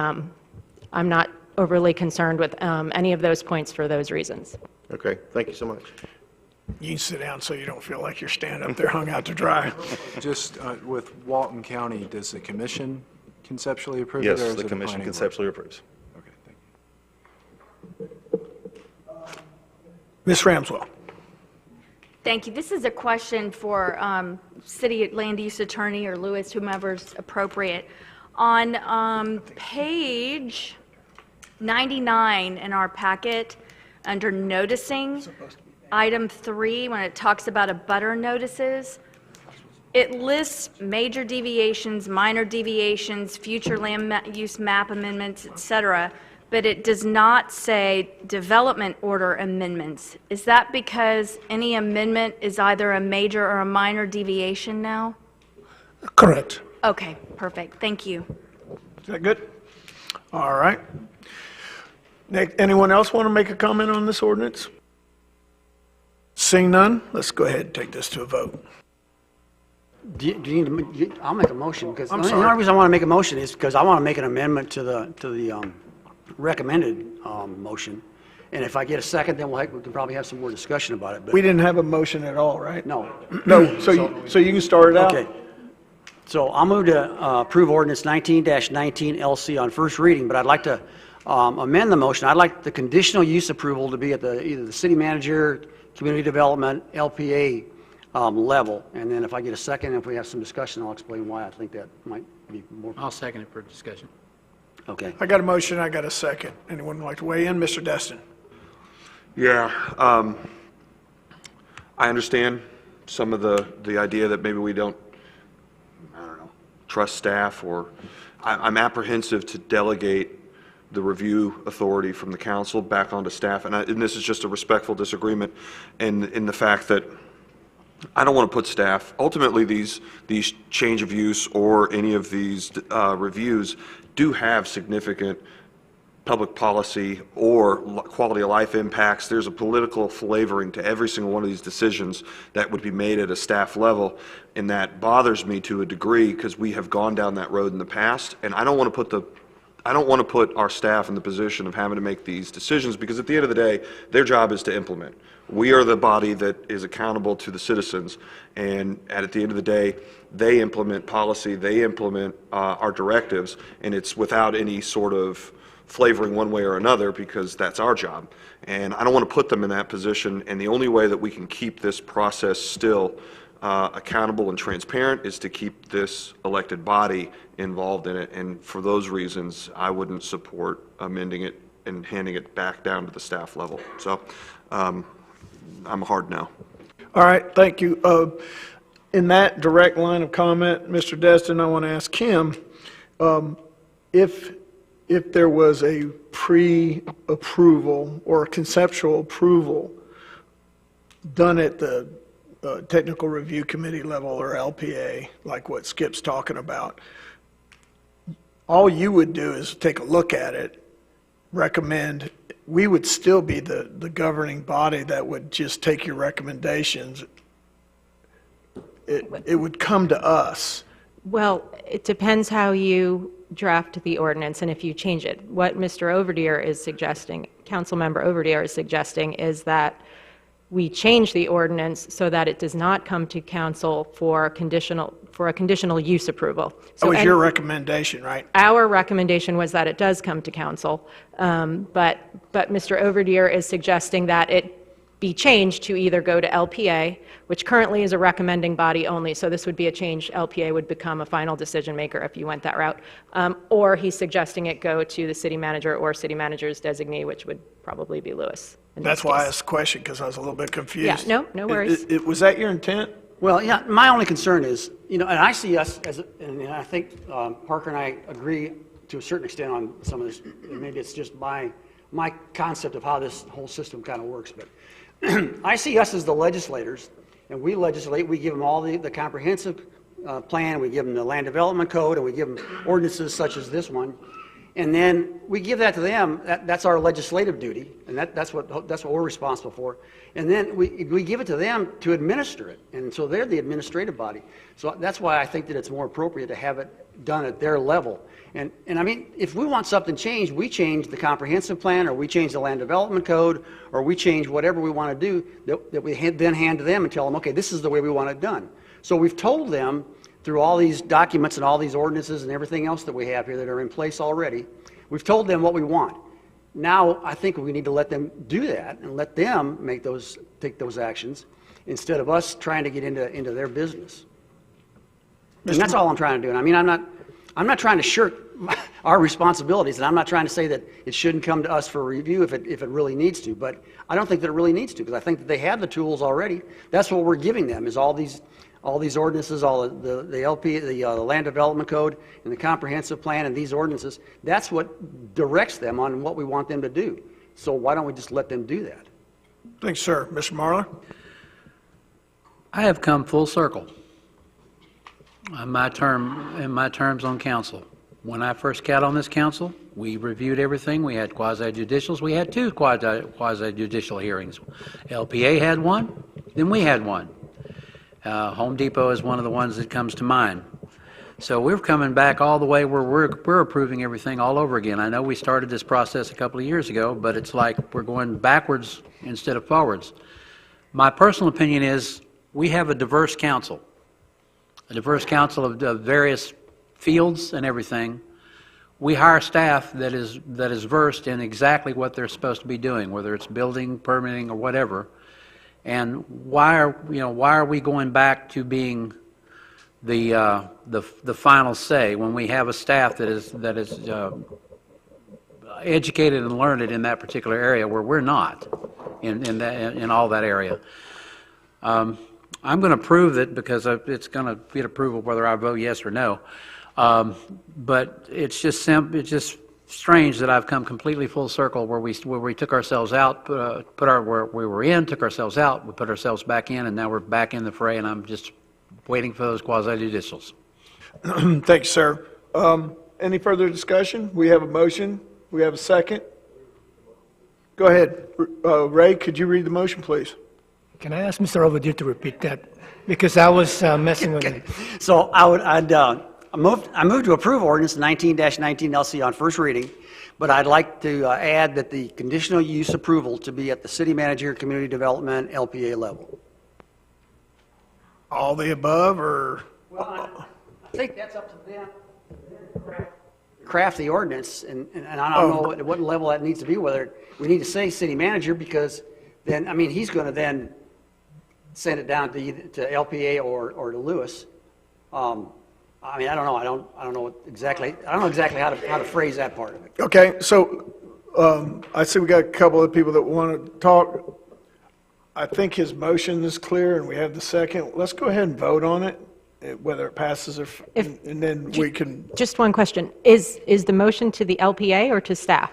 I'm not overly concerned with any of those points for those reasons.
Okay, thank you so much.
You can sit down so you don't feel like you're standing up there hung out to dry.
Just with Walton County, does the commission conceptually approve it?
Yes,
or is
the
it
commission
planning board?
conceptually approves.
Okay, thank you.
Ms. Ramswell.
Thank you. This is a question for city land use attorney or Louis, whomever's appropriate. On page 99 in our packet, under noticing, item 3, when it talks about abutter notices, it lists major deviations, minor deviations, future land use map amendments, etc., but it does not say development order amendments. Is that because any amendment is either a major or a minor deviation now?
Correct.
Okay, perfect. Thank you.
Is that good? All right. Anyone else want to make a comment on this ordinance? Seeing none, let's go ahead and take this to a vote.
Do you need to, I'll make a motion, because the
I'm
only
sorry.
reason I want to make a motion is because I want to make an amendment to the recommended motion. And if I get a second, then we can probably have some more discussion about it. But
We didn't have a motion at all, right?
no.
No, so you can start it out?
Okay. So I'll move to approve ordinance 19-19 LC on first reading, but I'd like to amend the motion. I'd like the conditional use approval to be at either the city manager, community development, LPA level. And then if I get a second, if we have some discussion, I'll explain why I think that might be more.
I'll second it for discussion.
Okay.
I got a motion, I got a second. Anyone like to weigh in? Mr. Destin?
Yeah, I understand some of the idea that maybe we don't, I don't know, trust staff, or I'm apprehensive to delegate the review authority from the council back onto staff, and this is just a respectful disagreement in the fact that I don't want to put staff, ultimately these change of use or any of these reviews do have significant public policy or quality of life impacts. There's a political flavoring to every single one of these decisions that would be made at a staff level, and that bothers me to a degree because we have gone down that road in the past, and I don't want to put our staff in the position of having to make these decisions, because at the end of the day, their job is to implement. We are the body that is accountable to the citizens, and at the end of the day, they implement policy, they implement our directives, and it's without any sort of flavoring one way or another, because that's our job. And I don't want to put them in that position, and the only way that we can keep this process still accountable and transparent is to keep this elected body involved in it, and for those reasons, I wouldn't support amending it and handing it back down to the staff level. So I'm a hard no.
All right, thank you. In that direct line of comment, Mr. Destin, I want to ask Kim, if there was a pre-approval or a conceptual approval done at the Technical Review Committee level or LPA, like what Skip's talking about, all you would do is take a look at it, recommend, we would still be the governing body that would just take your recommendations. It would come to us.
Well, it depends how you draft the ordinance and if you change it. What Mr. Overdeer is suggesting, Councilmember Overdeer is suggesting, is that we change the ordinance so that it does not come to council for a conditional use approval.
That was your recommendation, right?
Our recommendation was that it does come to council, but Mr. Overdeer is suggesting that it be changed to either go to LPA, which currently is a recommending body only, so this would be a change. LPA would become a final decision maker if you went that route, or he's suggesting it go to the city manager or city manager's designee, which would probably be Lewis.
That's why I asked the question, because I was a little bit confused.
Yeah, no worries.
Was that your intent?
Well, yeah, my only concern is, and I see us as, and I think Parker and I agree to a certain extent on some of this, and maybe it's just my concept of how this whole system kind of works, but I see us as the legislators, and we legislate, we give them all the comprehensive plan, we give them the land development code, and we give them ordinances such as this one, and then we give that to them. That's our legislative duty, and that's what we're responsible for. And then we give it to them to administer it, and so they're the administrative body. So that's why I think that it's more appropriate to have it done at their level. And I mean, if we want something changed, we change the comprehensive plan, or we change the land development code, or we change whatever we want to do that we then hand to them and tell them, okay, this is the way we want it done. So we've told them through all these documents and all these ordinances and everything else that we have here that are in place already, we've told them what we want. Now, I think we need to let them do that and let them take those actions instead of us trying to get into their business. And that's all I'm trying to do. And I mean, I'm not trying to shirk our responsibilities, and I'm not trying to say that it shouldn't come to us for review if it really needs to, but I don't think that it really needs to, because I think that they have the tools already. That's what we're giving them, is all these ordinances, all the LP, the land development code, and the comprehensive plan, and these ordinances. That's what directs them on what we want them to do. So why don't we just let them do that?
Thanks, sir. Mr. Marler?
I have come full circle in my terms on council. When I first got on this council, we reviewed everything. We had quasi-judicials. We had 2 quasi-judicial hearings. LPA had one, then we had one. Home Depot is one of the ones that comes to mind. So we're coming back all the way where we're approving everything all over again. I know we started this process a couple of years ago, but it's like we're going backwards instead of forwards. My personal opinion is we have a diverse council of various fields and everything. We hire staff that is versed in exactly what they're supposed to be doing, whether it's building, permitting, or whatever. And why are we going back to being the final say when we have a staff that is educated and learned in that particular area where we're not in all that area? I'm going to prove it because it's going to get approval whether I vote yes or no. But it's just strange that I've come completely full circle where we took ourselves out, where we were in, took ourselves out, we put ourselves back in, and now we're back in the fray, and I'm just waiting for those quasi-judicials.
Thanks, sir. Any further discussion? We have a motion. We have a second. Go ahead. Ray, could you read the motion, please?
Can I ask Mr. Overdeer to repeat that? Because I was messing with it.
So I move to approve ordinance 19-19 LC on first reading, but I'd like to add that the conditional use approval to be at the city manager, community development, LPA level.
All the above, or?
Well, I think that's up to them to craft the ordinance, and I don't know at what level that needs to be, whether we need to say city manager, because then, I mean, he's going to then send it down to LPA or to Lewis. I mean, I don't know. I don't know exactly how to phrase that part of it.
Okay, so I see we got a couple of people that want to talk. I think his motion is clear, and we have the second. Let's go ahead and vote on it, whether it passes or, and then we can,
Just one question. Is the motion to the LPA or to staff?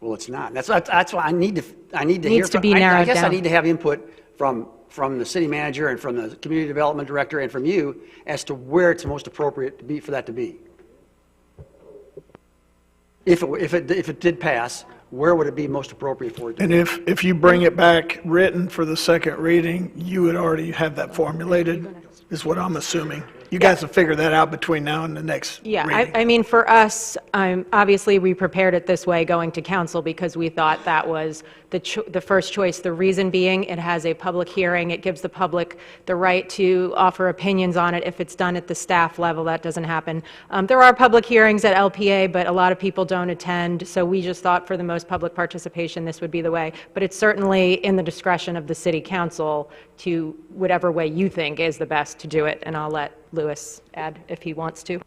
Well, it's not. That's why I need to hear.
Needs to
from-
be
I
narrowed
guess I
down.
need to have input from the city manager and from the community development director and from you as to where it's most appropriate to be, for that to be. If it did pass, where would it be most appropriate for it to
and
be?
if you bring it back written for the second reading, you would already have that formulated, is what I'm assuming. You guys will figure that out between now and the next
Yeah,
reading.
I mean, for us, obviously, we prepared it this way going to council because we thought that was the first choice. The reason being, it has a public hearing. It gives the public the right to offer opinions on it. If it's done at the staff level, that doesn't happen. There are public hearings at LPA, but a lot of people don't attend, so we just thought for the most public participation, this would be the way. But it's certainly in the discretion of the city council to whatever way you think is the best to do it, and I'll let Louis add if he wants to.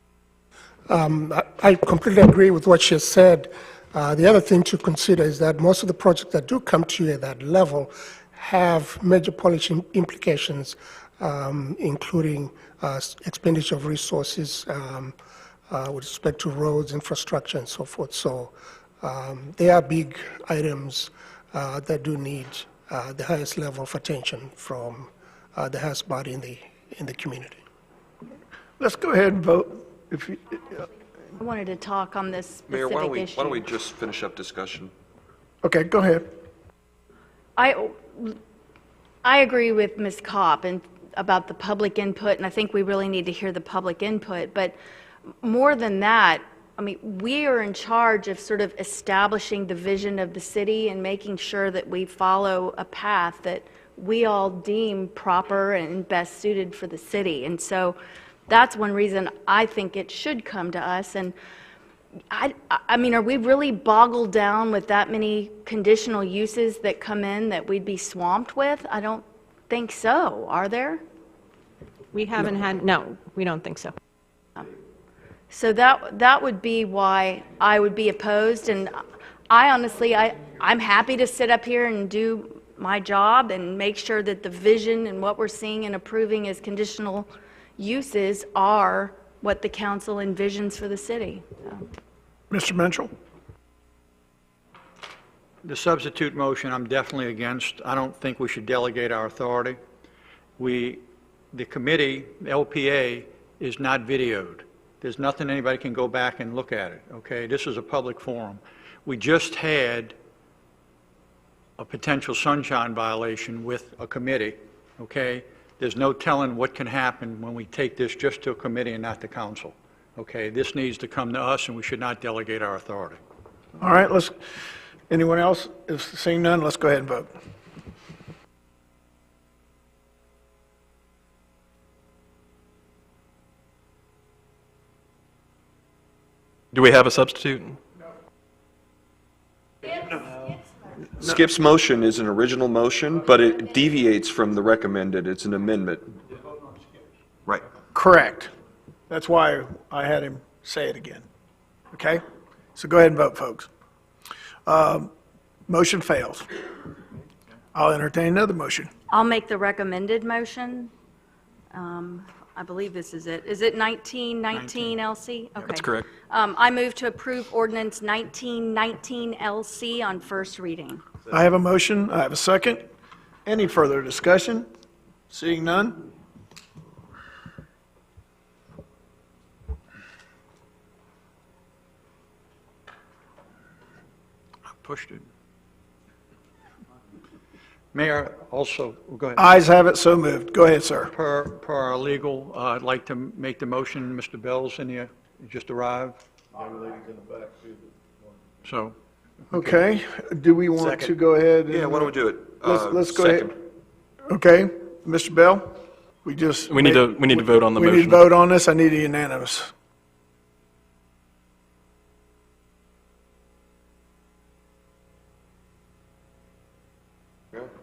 I completely agree with what she said. The other thing to consider is that most of the projects that do come to you at that level have major policy implications, including expenditure of resources with respect to roads, infrastructure, and so forth. So they are big items that do need the highest level of attention from the highest body in the community.
Let's go ahead and vote. If you,
I wanted to talk on this
Mayor, why
specific
don't we
issue.
just finish up discussion?
okay, go ahead.
I agree with Ms. Kopp and about the public input, and I think we really need to hear the public input. But more than that, I mean, we are in charge of sort of establishing the vision of the city and making sure that we follow a path that we all deem proper and best suited for the city. And so that's one reason I think it should come to us. And I mean, are we really boggled down with that many conditional uses that come in that we'd be swamped with? I don't think so. Are there?
We haven't had, no, we don't think so.
So that would be why I would be opposed. And I honestly, I'm happy to sit up here and do my job and make sure that the vision and what we're seeing and approving as conditional uses are what the council envisions for the city.
Mr. Mitchell?
The substitute motion, I'm definitely against. I don't think we should delegate our authority. The committee, the LPA, is not videoed. There's nothing anybody can go back and look at it, okay? This is a public forum. We just had a potential sunshine violation with a committee, okay? There's no telling what can happen when we take this just to a committee and not the council, okay? This needs to come to us, and we should not delegate our authority.
All right, anyone else? If seeing none, let's go ahead and vote.
Do we have a substitute?
Skip's motion is an original motion, but it deviates from the recommended. It's an amendment. Right.
Correct. That's why I had him say it again. Okay? So go ahead and vote, folks. Motion fails. I'll entertain another motion.
I'll make the recommended motion. I believe this is it. Is it 1919 LC? Okay.
That's correct.
I move to approve ordinance 1919 LC on first reading.
I have a motion. I have a second. Any further discussion? Seeing none?
I pushed it. Mayor, also, go ahead.
Ayes have it, so moved. Go ahead, sir.
Per our legal, I'd like to make the motion. Mr. Bell's in here, he just arrived. So,
Okay. Do we want to go ahead? and-
Yeah, why don't we do it?
Let's go ahead. Okay. Mr. Bell? We
We need to vote on the
We need to
motion.
vote on this. I need a unanimous.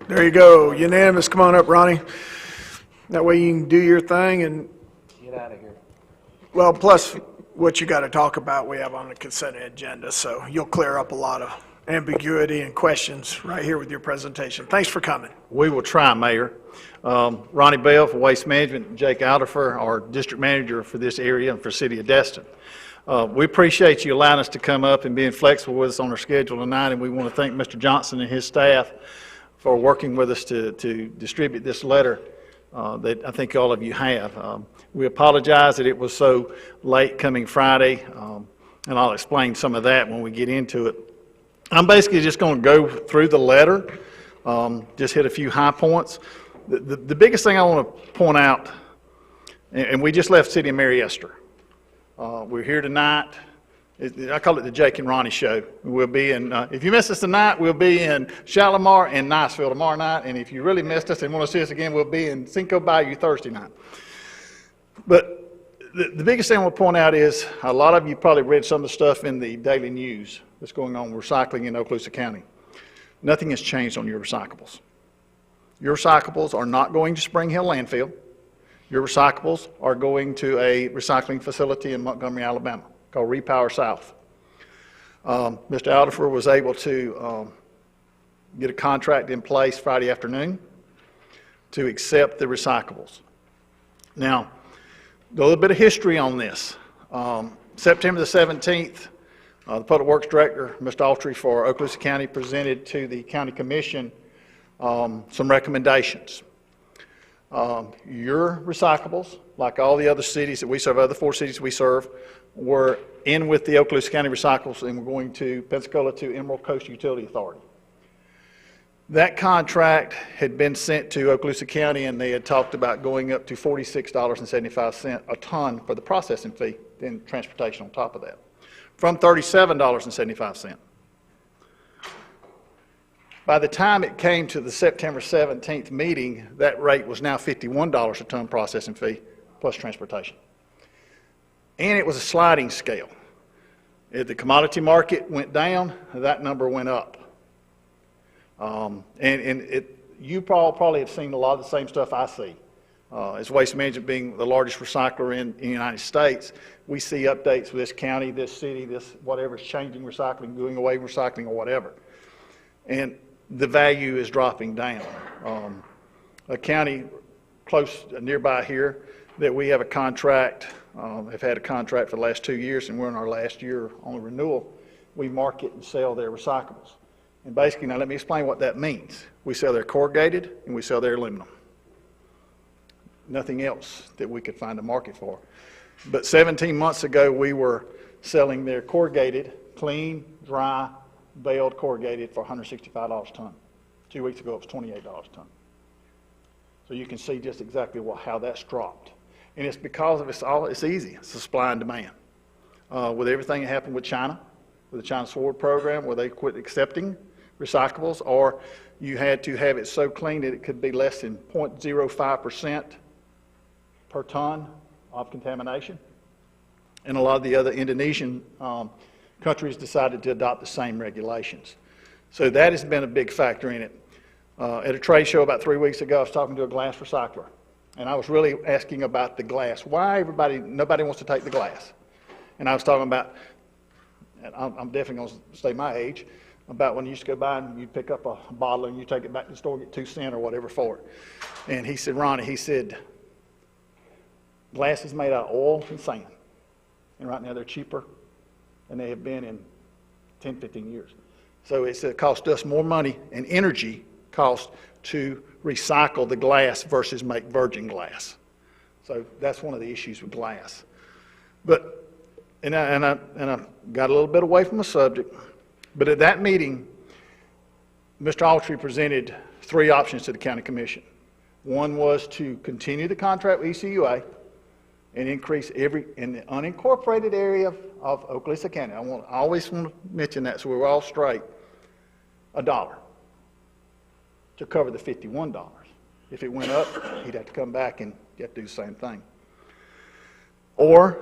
There you go. Unanimous. Come on up, Ronnie. That way you can do your thing and,
Get out of here.
well, plus what you got to talk about, we have on the consent agenda, so you'll clear up a lot of ambiguity and questions right here with your presentation. Thanks for coming.
We will try, Mayor. Ronnie Bell for Waste Management, Jake Alderfer, our district manager for this area and for City of Destin. We appreciate you allowing us to come up and being flexible with us on our schedule tonight, and we want to thank Mr. Johnson and his staff for working with us to distribute this letter that I think all of you have. We apologize that it was so late coming Friday, and I'll explain some of that when we get into it. I'm basically just going to go through the letter, just hit a few high points. The biggest thing I want to point out, and we just left City of Mary Esther. We're here tonight. I call it the Jake and Ronnie show. We'll be in, if you miss us tonight, we'll be in Shalimar and Niceville tomorrow night. And if you really missed us and want to see us again, we'll be in Cinco Bayou Thursday night. But the biggest thing I want to point out is a lot of you probably read some of the stuff in the daily news that's going on with recycling in Okaloosa County. Nothing has changed on your recyclables. Your recyclables are not going to Spring Hill landfill. Your recyclables are going to a recycling facility in Montgomery, Alabama, called Repower South. Mr. Alderfer was able to get a contract in place Friday afternoon to accept the recyclables. Now, a little bit of history on this. September the 17th, the Public Works Director, Mr. Autry for Okaloosa County, presented to the County Commission some recommendations. Your recyclables, like all the other cities that we serve, other 4 cities we serve, were in with the Okaloosa County Recyclables and we're going to Pensacola to Emerald Coast Utility Authority. That contract had been sent to Okaloosa County and they had talked about going up to $46.75 a ton for the processing fee, then transportation on top of that, from $37.75. By the time it came to the September 17th meeting, that rate was now $51 a ton processing fee plus transportation. And it was a sliding scale. If the commodity market went down, that number went up. You probably have seen a lot of the same stuff I see. As Waste Management being the largest recycler in the United States, we see updates with this county, this city, this whatever's changing recycling, doing away with recycling or whatever. And the value is dropping down. A county close, nearby here, that we have a contract, have had a contract for the last 2 years, and we're in our last year on the renewal. We market and sell their recyclables. And basically, now let me explain what that means. We sell their corrugated and we sell their aluminum. Nothing else that we could find a market for. But 17 months ago, we were selling their corrugated, clean, dry, baled corrugated for $165 a ton. 2 weeks ago, it was $28 a ton. So you can see just exactly how that's dropped. And it's because of it's easy. It's the supply and demand. With everything that happened with China, with the China Sword program, where they quit accepting recyclables, or you had to have it so clean that it could be less than 0.05% per ton of contamination. And a lot of the other Indonesian countries decided to adopt the same regulations. So that has been a big factor in it. At a trade show about 3 weeks ago, I was talking to a glass recycler, and I was really asking about the glass. Why nobody wants to take the glass? And I was talking about, and I'm definitely going to stay my age, about when you used to go by and you'd pick up a bottle and you take it back to the store, get 2 cents or whatever for it. And he said, Ronnie, he said, glass is made out of oil and sand. And right now they're cheaper than they have been in 10, 15 years. So it cost us more money and energy cost to recycle the glass versus make virgin glass. So that's one of the issues with glass. But, and I got a little bit away from the subject, but at that meeting, Mr. Autry presented 3 options to the County Commission. One was to continue the contract with ECUA and increase in the unincorporated area of Okaloosa County. I always want to mention that so we're all straight. $1 to cover the $51. If it went up, he'd have to come back and you have to do the same thing. Or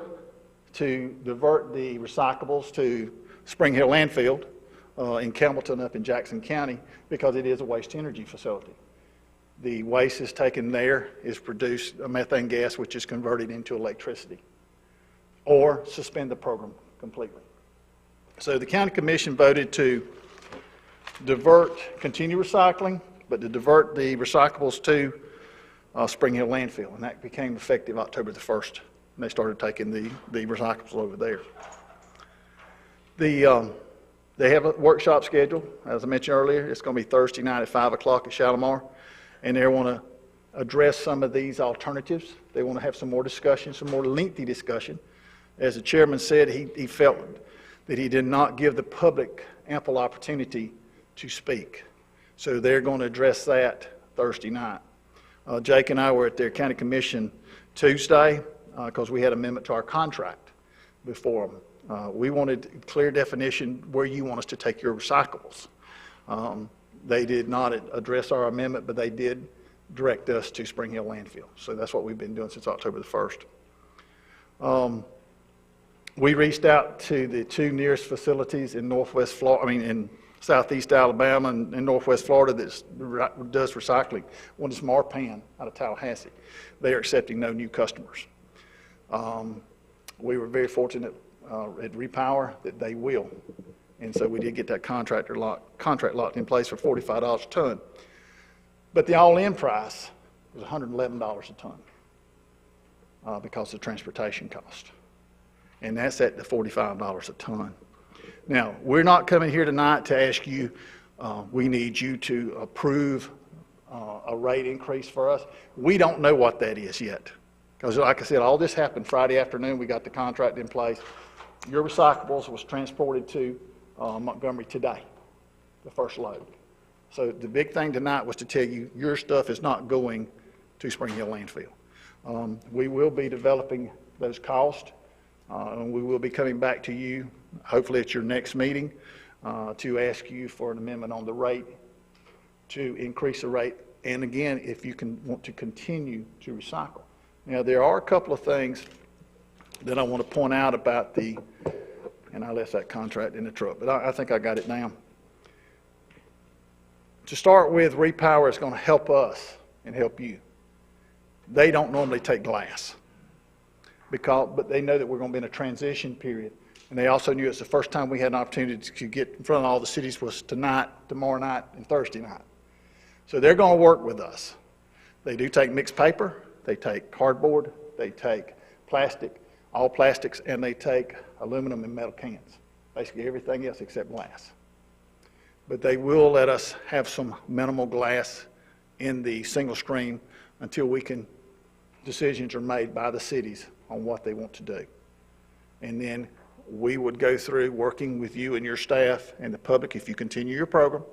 to divert the recyclables to Spring Hill Landfill in Campbellton up in Jackson County because it is a waste energy facility. The waste is taken there, is produced a methane gas which is converted into electricity. Or suspend the program completely. So the County Commission voted to
continue recycling, but to divert the recyclables to Spring Hill landfill, and that became effective October the 1st, and they started taking the recyclables over there. They have a workshop scheduled, as I mentioned earlier. It's going to be Thursday night at 5 o'clock at Shalimar, and they want to address some of these alternatives. They want to have some more discussion, some more lengthy discussion. As the chairman said, he felt that he did not give the public ample opportunity to speak. So they're going to address that Thursday night. Jake and I were at their county commission Tuesday because we had an amendment to our contract before them. We wanted clear definition where you want us to take your recyclables. They did not address our amendment, but they did direct us to Spring Hill landfill. So that's what we've been doing since October the 1st. We reached out to the two nearest facilities in Northwest Florida, in Southeast Alabama and Northwest Florida that does recycling. One is Marpan out of Tallahassee. They are accepting no new customers. We were very fortunate at Repower that they will. And so we did get that contract locked in place for $45 a ton. But the all-in price was $111 a ton because of transportation cost. And that's at the $45 a ton. Now, we're not coming here tonight to ask you, we need you to approve a rate increase for us. We don't know what that is yet. Because like I said, all this happened Friday afternoon. We got the contract in place. Your recyclables was transported to Montgomery today, the first load. So the big thing tonight was to tell you your stuff is not going to Spring Hill landfill. We will be developing those costs, and we will be coming back to you, hopefully at your next meeting, to ask you for an amendment on the rate to increase the rate. And again, if you want to continue to recycle. Now, there are a couple of things that I want to point out about and I left that contract in the truck, but I think I got it down. To start with, Repower is going to help us and help you. They don't normally take glass, but they know that we're going to be in a transition period. And they also knew it's the first time we had an opportunity to get in front of all the cities was tonight, tomorrow night, and Thursday night. So they're going to work with us. They do take mixed paper, they take cardboard, they take plastic, all plastics, and they take aluminum and metal cans. Basically everything else except glass. But they will let us have some minimal glass in the single stream until decisions are made by the cities on what they want to do. And then we would go through working with you and your staff and the public if you continue your program,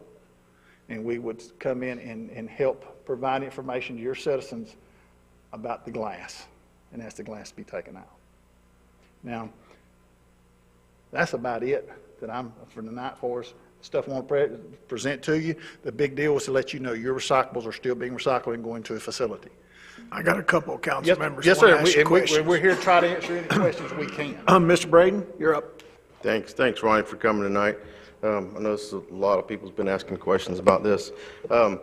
and we would come in and help provide information to your citizens about the glass and ask the glass to be taken out. Now, that's about it that I'm for tonight for us. Stuff I want to present to you. The big deal was to let you know your recyclables are still being recycled and going to a facility. I got a couple of council members. Yes, want sir. to ask you questions. We're here to try to answer any questions we can. Mr. Braden, you're up.
Thanks, Ryan, for coming tonight. I know a lot of people's been asking questions about this. My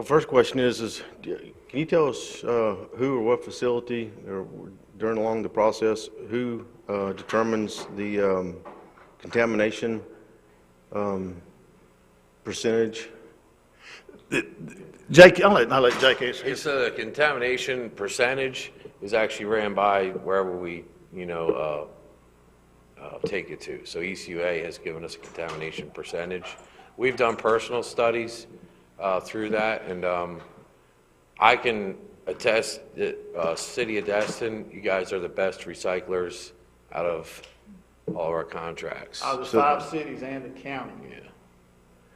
first question is can you tell us who or what facility or during along the process, who determines the contamination percentage?
Jake, I'll let Jake answer.
It's the contamination percentage is actually ran by wherever we, take it to. So ECUA has given us a contamination percentage. We've done personal studies through that, and I can attest that City of Destin, you guys are the best recyclers out of all of our contracts.
Out of the 5 cities and the county.
Yeah.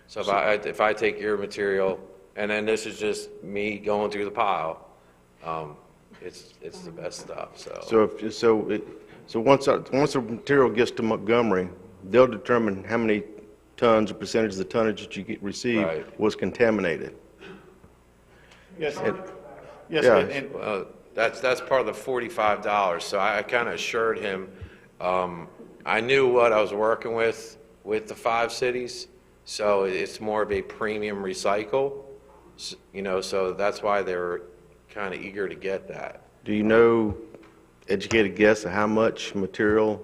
So if I take your material, and then this is just me going through the pile, it's the best stuff.
So once the material gets to Montgomery, they'll determine how many tons or percentage of the tonnage that you received was contaminated.
Yes, sir.
Yes,
and that's part of the $45. So I kind of assured him I knew what I was working with the 5 cities. So it's more of a premium recycle, so that's why they were kind of eager to get that.
Do you know, educated guess of how much material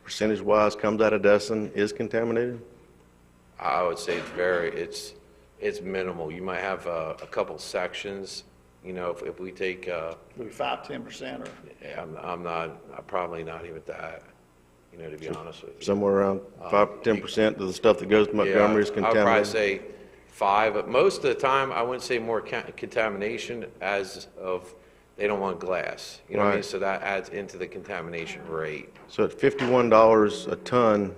percentage-wise comes out of Destin is contaminated?
I would say it's minimal. You might have a couple sections, you know, if we take,
Maybe 5-10% or?
I'm probably not even that, you know, to be honest with you.
Somewhere around 5-10% of the stuff that goes to Montgomery is
I would probably
contaminated.
say 5, but most of the time, I wouldn't say more contamination as of, they don't want glass, you know what I mean?
Right.
So that adds into the contamination rate.
So at $51 a ton,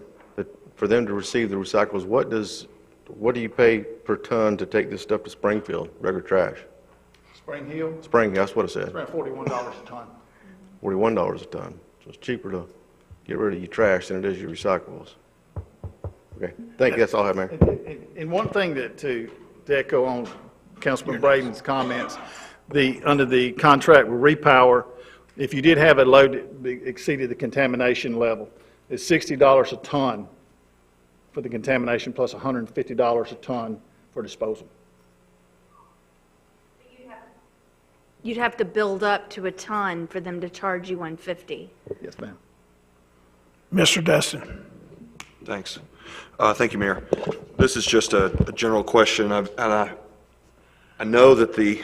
for them to receive the recyclables, what do you pay per ton to take this stuff to Springfield, regular trash?
Spring Hill?
That's what it said.
It's around $41 a ton.
$41 a ton. So it's cheaper to get rid of your trash than it is your recyclables. Okay, thank you, that's all I have, Mayor.
And one thing to echo on Councilman Braden's comments, under the contract with Repower, if you did have a load that exceeded the contamination level, it's $60 a ton for the contamination plus $150 a ton for disposal.
You'd have to build up to a ton for them to charge you $150.
Yes, ma'am.
Mr. Destin.
Thanks. Thank you, Mayor. This is just a general question, and I know that the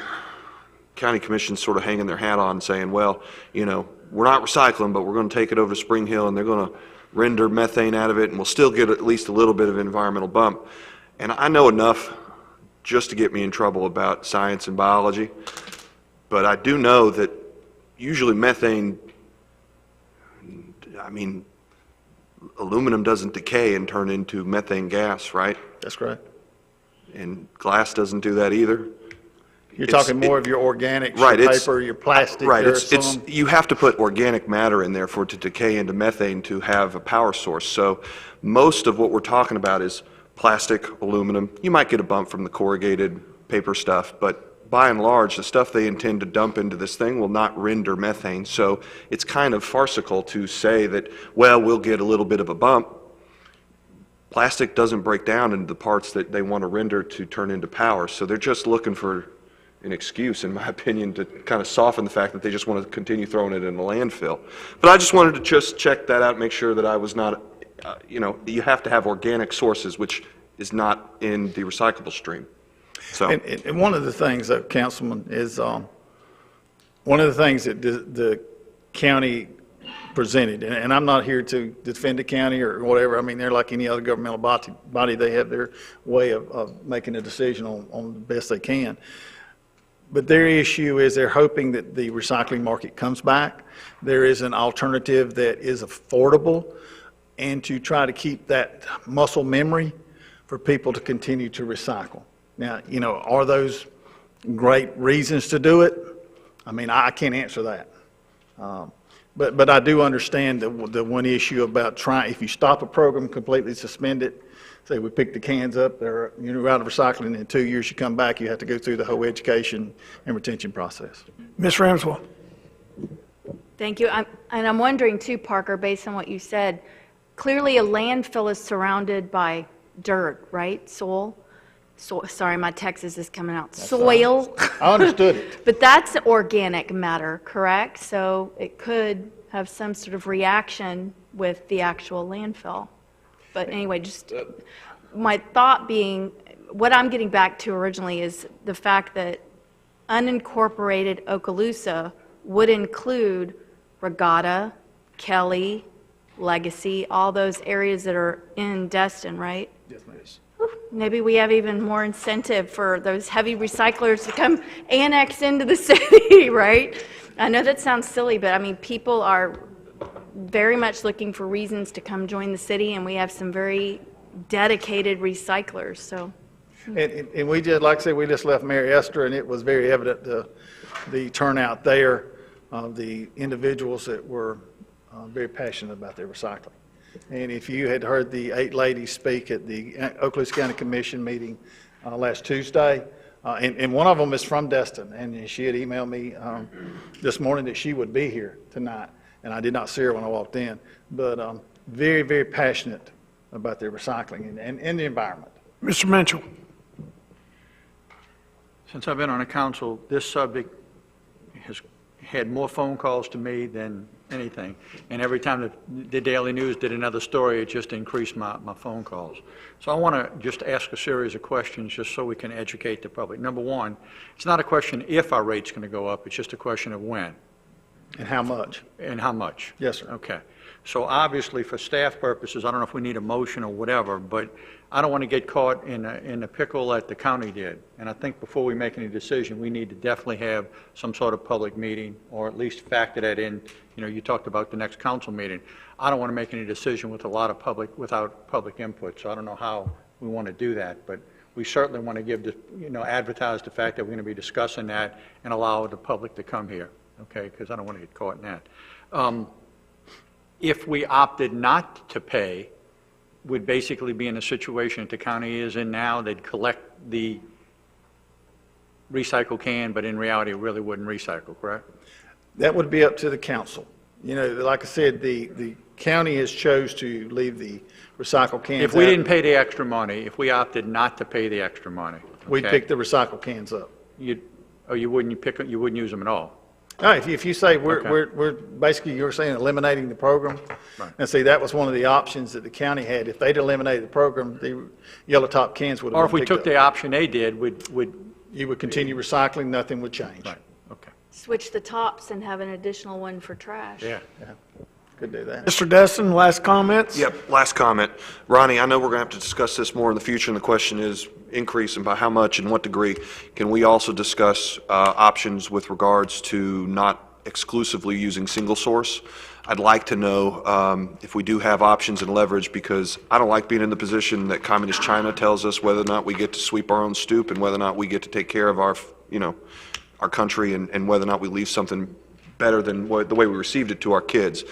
county commission's sort of hanging their hat on saying, well, you know, we're not recycling, but we're going to take it over to Spring Hill, and they're going to render methane out of it, and we'll still get at least a little bit of environmental bump. And I know enough just to get me in trouble about science and biology, but I do know that usually methane, I mean, aluminum doesn't decay and turn into methane gas, right?
That's correct.
And glass doesn't do that either.
You're talking more of your organics,
right,
your paper, your plastic.
Right,
it's
you have to put organic matter in there for it to decay into methane to have a power source. So most of what we're talking about is plastic, aluminum. You might get a bump from the corrugated paper stuff, but by and large, the stuff they intend to dump into this thing will not render methane. So it's kind of farcical to say that, well, we'll get a little bit of a bump. Plastic doesn't break down into the parts that they want to render to turn into power. So they're just looking for an excuse, in my opinion, to kind of soften the fact that they just want to continue throwing it in the landfill. But I just wanted to just check that out, make sure that I was not, you know, you have to have organic sources, which is not in the recyclable stream. So.
And one of the things, though, Councilman, is one of the things that the county presented, and I'm not here to defend the county or whatever. I mean, they're like any other governmental body. They have their way of making a decision on the best they can. But their issue is they're hoping that the recycling market comes back. There is an alternative that is affordable, and to try to keep that muscle memory for people to continue to recycle. Now, you know, are those great reasons to do it? I mean, I can't answer that. But I do understand the one issue about if you stop a program, completely suspend it, say we pick the cans up, you're out of recycling, in 2 years you come back, you have to go through the whole education and retention process.
Ms. Ramswell.
Thank you. I'm wondering too, Parker, based on what you said, clearly a landfill is surrounded by dirt, right? Soil? Sorry, my Texas is coming out. Soil.
I understood it.
But that's organic matter, correct? So it could have some sort of reaction with the actual landfill. But anyway, just my thought being, what I'm getting back to originally is the fact that unincorporated Okaloosa would include Regatta, Kelly, Legacy, all those areas that are in Destin, right?
Yes, ma'am.
Maybe we have even more incentive for those heavy recyclers to come annex into the city, right? I know that sounds silly, but I mean, people are very much looking for reasons to come join the city, and we have some very dedicated recyclers, so.
And we just, like I said, we just left Mary Esther, and it was very evident the turnout there of the individuals that were very passionate about their recycling. And if you had heard the 8 ladies speak at the Okaloosa County Commission meeting last Tuesday, and one of them is from Destin, and she had emailed me this morning that she would be here tonight, and I did not see her when I walked in, but very, very passionate about their recycling and the environment.
Mr. Mitchell.
Since I've been on the council, this subject has had more phone calls to me than anything. And every time the Daily News did another story, it just increased my phone calls. So I want to just ask a series of questions just so we can educate the public. Number one, it's not a question if our rate's going to go up, it's just a question of when.
And how much?
And how much?
Yes, sir.
Okay. So obviously, for staff purposes, I don't know if we need a motion or whatever, but I don't want to get caught in the pickle that the county did. And I think before we make any decision, we need to definitely have some sort of public meeting, or at least factor that in. You know, you talked about the next council meeting. I don't want to make any decision with a lot of without public input, so I don't know how we want to do that. But we certainly want to give advertise the fact that we're going to be discussing that and allow the public to come here, okay? Because I don't want to get caught in that. If we opted not to pay, would basically be in a situation that the county is in now. They'd collect the recycle can, but in reality, it really wouldn't recycle, correct?
That would be up to the council. You know, like I said, the county has chose to leave the recycle cans
If we
out.
didn't pay the extra money, if we opted not to pay the extra money,
We'd
okay,
pick the recycle cans up.
you wouldn't use them at all?
No, if you say
Okay.
we're basically, you're saying eliminating the program.
Right.
And see, that was one of the options that the county had. If they'd eliminated the program, the yellow top cans would have
Or
been
if we
picked
took
up.
the option they did, would
You would continue recycling, nothing would change.
Right, okay.
Switch the tops and have an additional one for trash.
Yeah.
Could do that. Mr. Destin, last comments?
Yep, last comment. Ronnie, I know we're going to have to discuss this more in the future, and the question is increase, and by how much and what degree. Can we also discuss options with regards to not exclusively using single source? I'd like to know if we do have options and leverage, because I don't like being in the position that Communist China tells us whether or not we get to sweep our own stoop and whether or not we get to take care of our country, and whether or not we leave something better than the way we received it to our kids.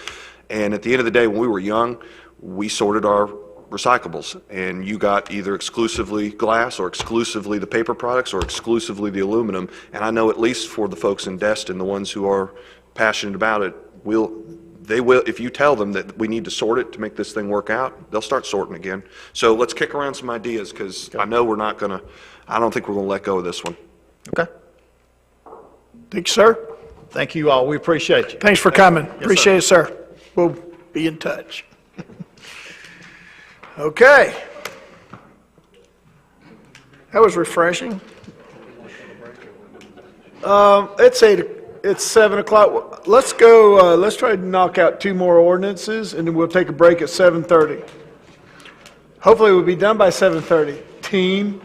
And at the end of the day, when we were young, we sorted our recyclables, and you got either exclusively glass or exclusively the paper products or exclusively the aluminum. And I know at least for the folks in Destin, the ones who are passionate about it, they will, if you tell them that we need to sort it to make this thing work out, they'll start sorting again. So let's kick around some ideas, because I know I don't think we're going to let go of this one.
Okay. Thank you, sir. Thank you all. We appreciate you. Thanks for coming. Appreciate it, sir. We'll be in touch. Okay. That was refreshing. It's 7 o'clock. Let's go, let's try to knock out 2 more ordinances, and then we'll take a break at 7:30. Hopefully we'll be done by 7:30. Team.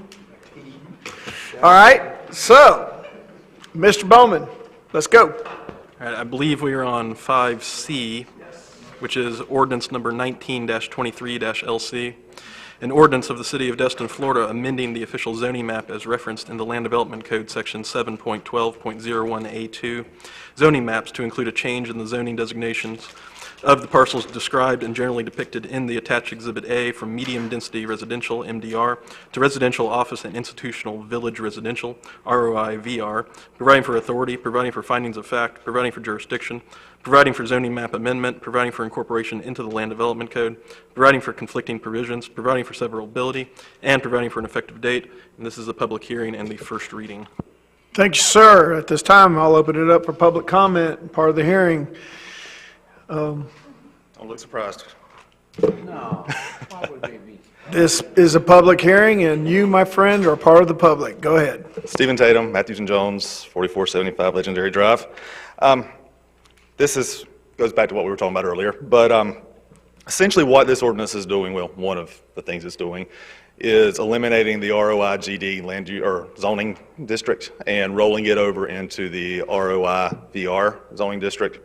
All right, so, Mr. Bowman, let's go.
All right, I believe we are on 5C, which is ordinance number 19-23-LC, an ordinance of the City of Destin, Florida, amending the official zoning map as referenced in the Land Development Code, Section 7.12.01A2, zoning maps to include a change in the zoning designations of the parcels described and generally depicted in the attached Exhibit A from medium-density residential, MDR, to residential office and institutional village residential, ROI-VR, providing for authority, providing for findings of fact, providing for jurisdiction, providing for zoning map amendment, providing for incorporation into the Land Development Code, providing for conflicting provisions, providing for severability, and providing for an effective date. And this is a public hearing and the first reading.
Thank you, sir. At this time, I'll open it up for public comment, part of the hearing.
Don't look surprised.
No, why would they be?
This is a public hearing, and you, my friend, are part of the public. Go ahead.
Stephen Tatum, Matthews and Jones, 4475 Legendary Drive. This goes back to what we were talking about earlier, but essentially what this ordinance is doing, well, one of the things it's doing, is eliminating the ROI-GD land or zoning district and rolling it over into the ROI-VR zoning district.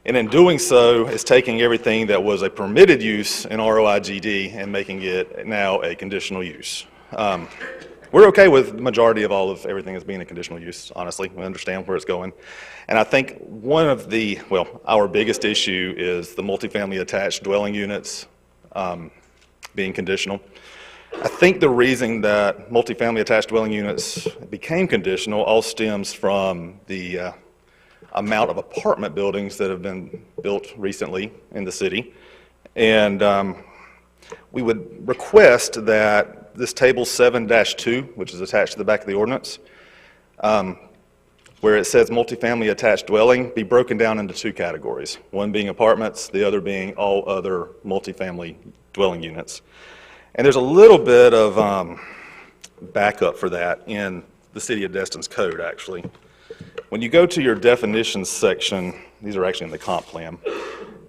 And in doing so, it's taking everything that was a permitted use in ROI-GD and making it now a conditional use. We're okay with the majority of everything as being a conditional use, honestly. We understand where it's going. And I think one of our biggest issue is the multifamily attached dwelling units being conditional. I think the reason that multifamily attached dwelling units became conditional all stems from the amount of apartment buildings that have been built recently in the city. And we would request that this table 7-2, which is attached to the back of the ordinance, where it says multifamily attached dwelling be broken down into two categories, one being apartments, the other being all other multifamily dwelling units. And there's a little bit of backup for that in the City of Destin's code, actually. When you go to your definitions section, these are actually in the comp plan,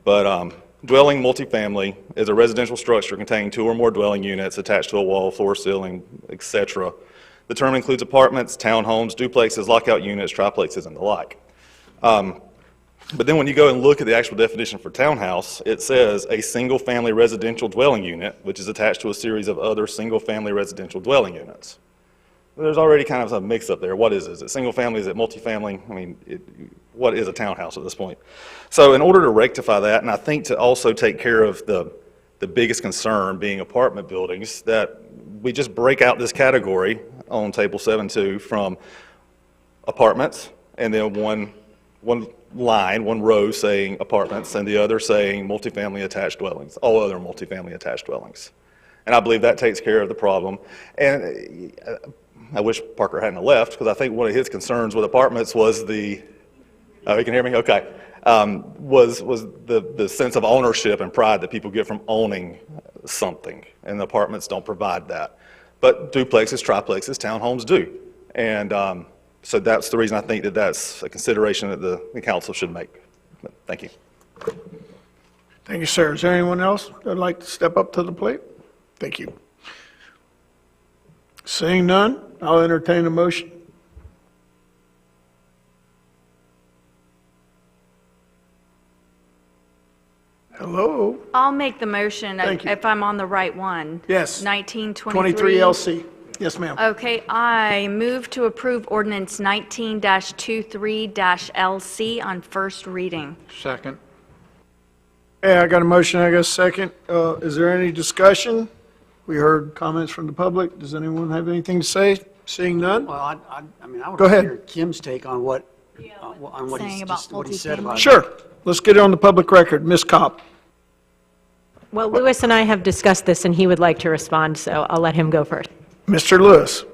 but dwelling multifamily is a residential structure containing 2 or more dwelling units attached to a wall, floor, ceiling, etc. The term includes apartments, townhomes, duplexes, lockout units, triplexes, and the like. But then when you go and look at the actual definition for townhouse, it says a single-family residential dwelling unit, which is attached to a series of other single-family residential dwelling units. There's already kind of a mix-up there. What is it? Is it single-family? Is it multifamily? I mean, what is a townhouse at this point? So in order to rectify that, and I think to also take care of the biggest concern being apartment buildings, that we just break out this category on Table 7.2 from apartments, and then one line, one row saying apartments, and the other saying multifamily attached dwellings, all other multifamily attached dwellings. And I believe that takes care of the problem. And I wish Parker hadn't left, because I think one of his concerns with apartments was the, oh, you can hear me? Okay. Was the sense of ownership and pride that people get from owning something, and the apartments don't provide that. But duplexes, triplexes, townhomes do. And so that's the reason I think that that's a consideration that the council should make. Thank you.
Thank you, sir. Is there anyone else that would like to step up to the plate? Thank you. Seeing none, I'll entertain a motion. Hello?
I'll make the motion
Thank you.
if I'm on the right one.
Yes.
1923.
23 LC. Yes, ma'am.
Okay, I move to approve ordinance 19-23-LC on first reading.
Second.
Yeah, I got a motion, I got a second. Is there any discussion? We heard comments from the public. Does anyone have anything to say? Seeing none?
Well, I mean, I would
Go
like to
ahead.
hear Kim's take on what
Saying about
what he said about it.
Sure. Let's get it on the public record. Ms. Kopp.
Well, Louis and I have discussed this, and he would like to respond, so I'll let him go first.
Mr. Lewis.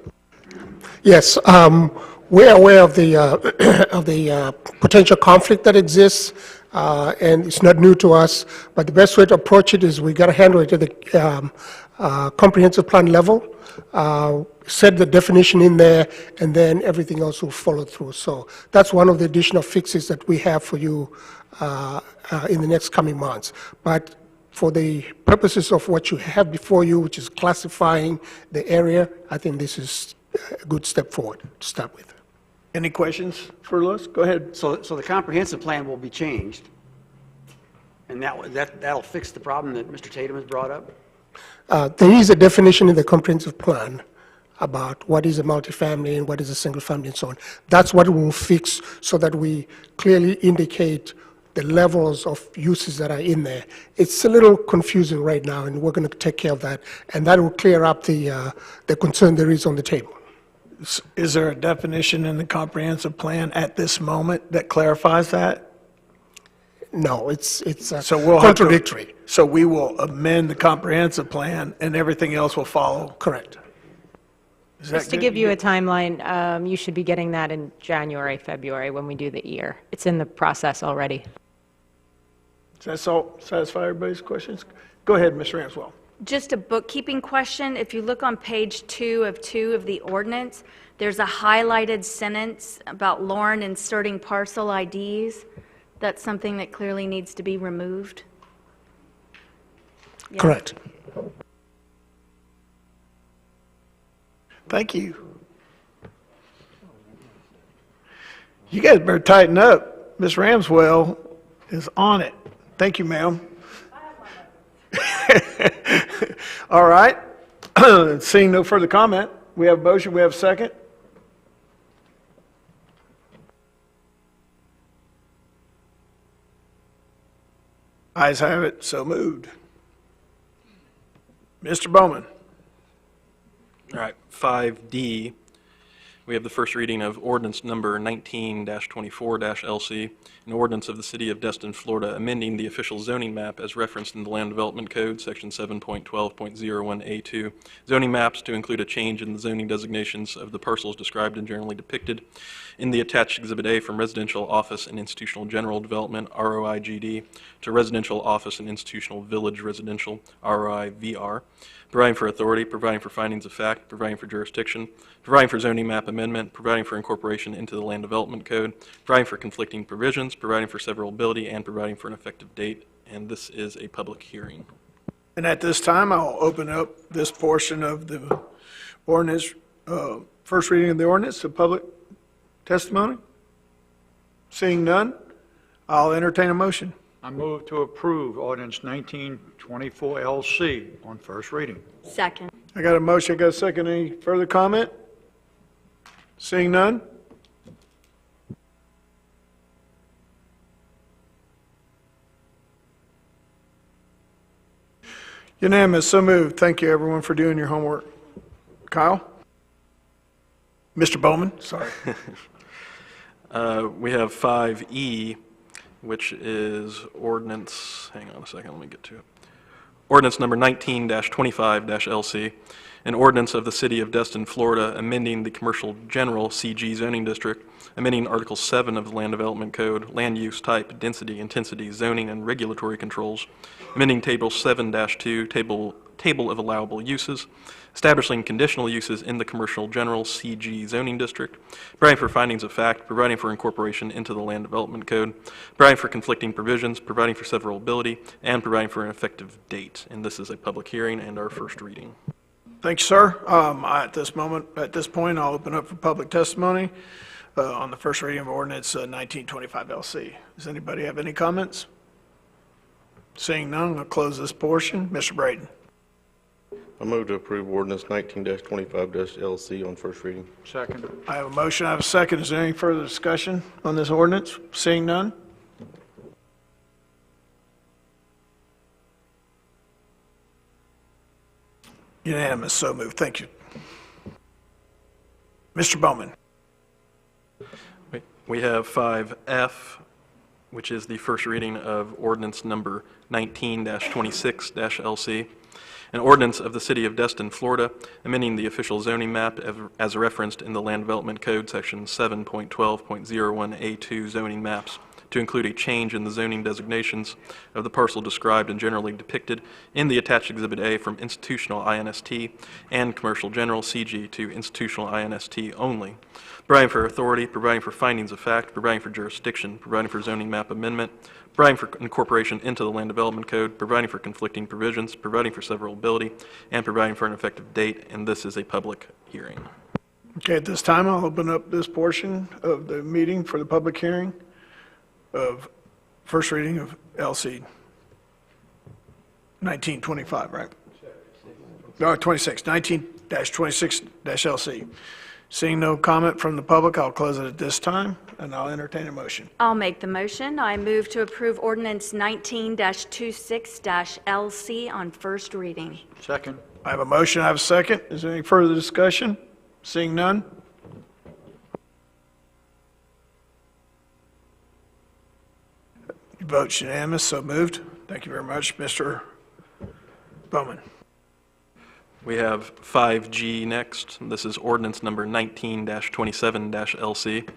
Yes, we're aware of the potential conflict that exists, and it's not new to us, but the best way to approach it is we got to handle it at the comprehensive plan level, set the definition in there, and then everything else will follow through. So that's one of the additional fixes that we have for you in the next coming months. But for the purposes of what you have before you, which is classifying the area, I think this is a good step forward to start with.
Any questions for Lewis? Go ahead.
So the comprehensive plan will be changed, and that'll fix the problem that Mr. Tatum has brought up?
There is a definition in the comprehensive plan about what is a multifamily and what is a single family and so on. That's what we will fix so that we clearly indicate the levels of uses that are in there. It's a little confusing right now, and we're going to take care of that, and that will clear up the concern there is on the table.
Is there a definition in the comprehensive plan at this moment that clarifies that?
No, it's
So we'll have to-
contradictory.
So we will amend the comprehensive plan, and everything else will follow?
Correct.
Is that
Just to
good?
give you a timeline, you should be getting that in January, February, when we do the year. It's in the process already.
Does that satisfy everybody's questions? Go ahead, Ms. Ramswell.
Just a bookkeeping question. If you look on page 2 of the ordinance, there's a highlighted sentence about Lauren inserting parcel IDs. That's something that clearly needs to be removed. Yeah.
Correct.
Thank you. You guys better tighten up. Ms. Ramswell is on it. Thank you, ma'am. All right. Seeing no further comment, we have a motion, we have a second. Ayes have it, so moved. Mr. Bowman.
All right, 5D, We have the first reading of ordinance number 19-24-LC, an ordinance of the City of Destin, Florida, amending the official zoning map as referenced in the Land Development Code, Section 7.12.01A2, zoning maps to include a change in the zoning designations of the parcels described and generally depicted in the attached Exhibit A from residential office and institutional general development, ROIGD, to residential office and institutional village residential, ROIVR, providing for authority, providing for findings of fact, providing for jurisdiction, providing for zoning map amendment, providing for incorporation into the Land Development Code, providing for conflicting provisions, providing for severability, and providing for an effective date. And this is a public hearing.
And at this time, I'll open up this portion of the ordinance, first reading of the ordinance to public testimony. Seeing none, I'll entertain a motion.
I move to approve ordinance 1924LC on first reading.
Second.
I got a motion, I got a second. Any further comment? Seeing none? Unanimous, so moved. Thank you, everyone, for doing your homework. Kyle? Mr. Bowman, sorry.
We have 5E, which is ordinance, hang on a second, let me get to it. Ordinance number 19-25-LC, an ordinance of the City of Destin, Florida, amending the Commercial General CG zoning district, amending Article 7 of the Land Development Code, land use, type, density, intensity, zoning, and regulatory controls, amending Table 7-2, Table of Allowable Uses, establishing conditional uses in the Commercial General CG zoning district, providing for findings of fact, providing for incorporation into the Land Development Code, providing for conflicting provisions, providing for severability, and providing for an effective date. And this is a public hearing and our first reading.
Thank you, sir. At this point, I'll open up for public testimony on the first reading of ordinance 1925LC. Does anybody have any comments? Seeing none, I'll close this portion. Mr. Braden.
I move to approve ordinance 19-25-LC on first reading.
Second.
I have a motion, I have a second. Is there any further discussion on this ordinance? Seeing none? Unanimous, so moved. Thank you. Mr. Bowman.
We have 5F, which is the first reading of ordinance number 19-26-LC, an ordinance of the City of Destin, Florida, amending the official zoning map as referenced in the Land Development Code, Section 7.12.01A2 zoning maps, to include a change in the zoning designations of the parcel described and generally depicted in the attached Exhibit A from institutional INST and commercial general CG to institutional INST only, providing for authority, providing for findings of fact, providing for jurisdiction, providing for zoning map amendment, providing for incorporation into the Land Development Code, providing for conflicting provisions, providing for severability, and providing for an effective date, and this is a public hearing.
Okay, at this time, I'll open up this portion of the meeting for the public hearing of first reading of LC 1925, right? No, 19-26-LC. Seeing no comment from the public, I'll close it at this time, and I'll entertain a motion.
I'll make the motion. I move to approve ordinance 19-26-LC on first reading.
Second.
I have a motion, I have a second. Is there any further discussion? Seeing none? Your vote's unanimous, so moved. Thank you very much, Mr. Bowman.
We have 5G next. This is ordinance number 19-27-LC,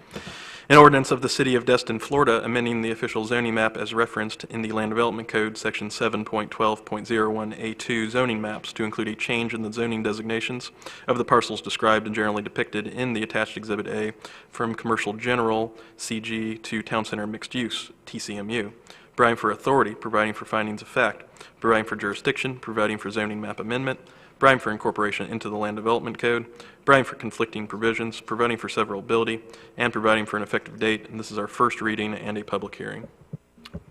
an ordinance of the City of Destin, Florida, amending the official zoning map as referenced in the Land Development Code, Section 7.12.01A2 zoning maps to include a change in the zoning designations of the parcels described and generally depicted in the attached Exhibit A from Commercial General CG to Town Center Mixed Use TCMU, providing for authority, providing for findings of fact, providing for jurisdiction, providing for zoning map amendment, providing for incorporation into the Land Development Code, providing for conflicting provisions, providing for severability, and providing for an effective date. And this is our first reading and a public hearing.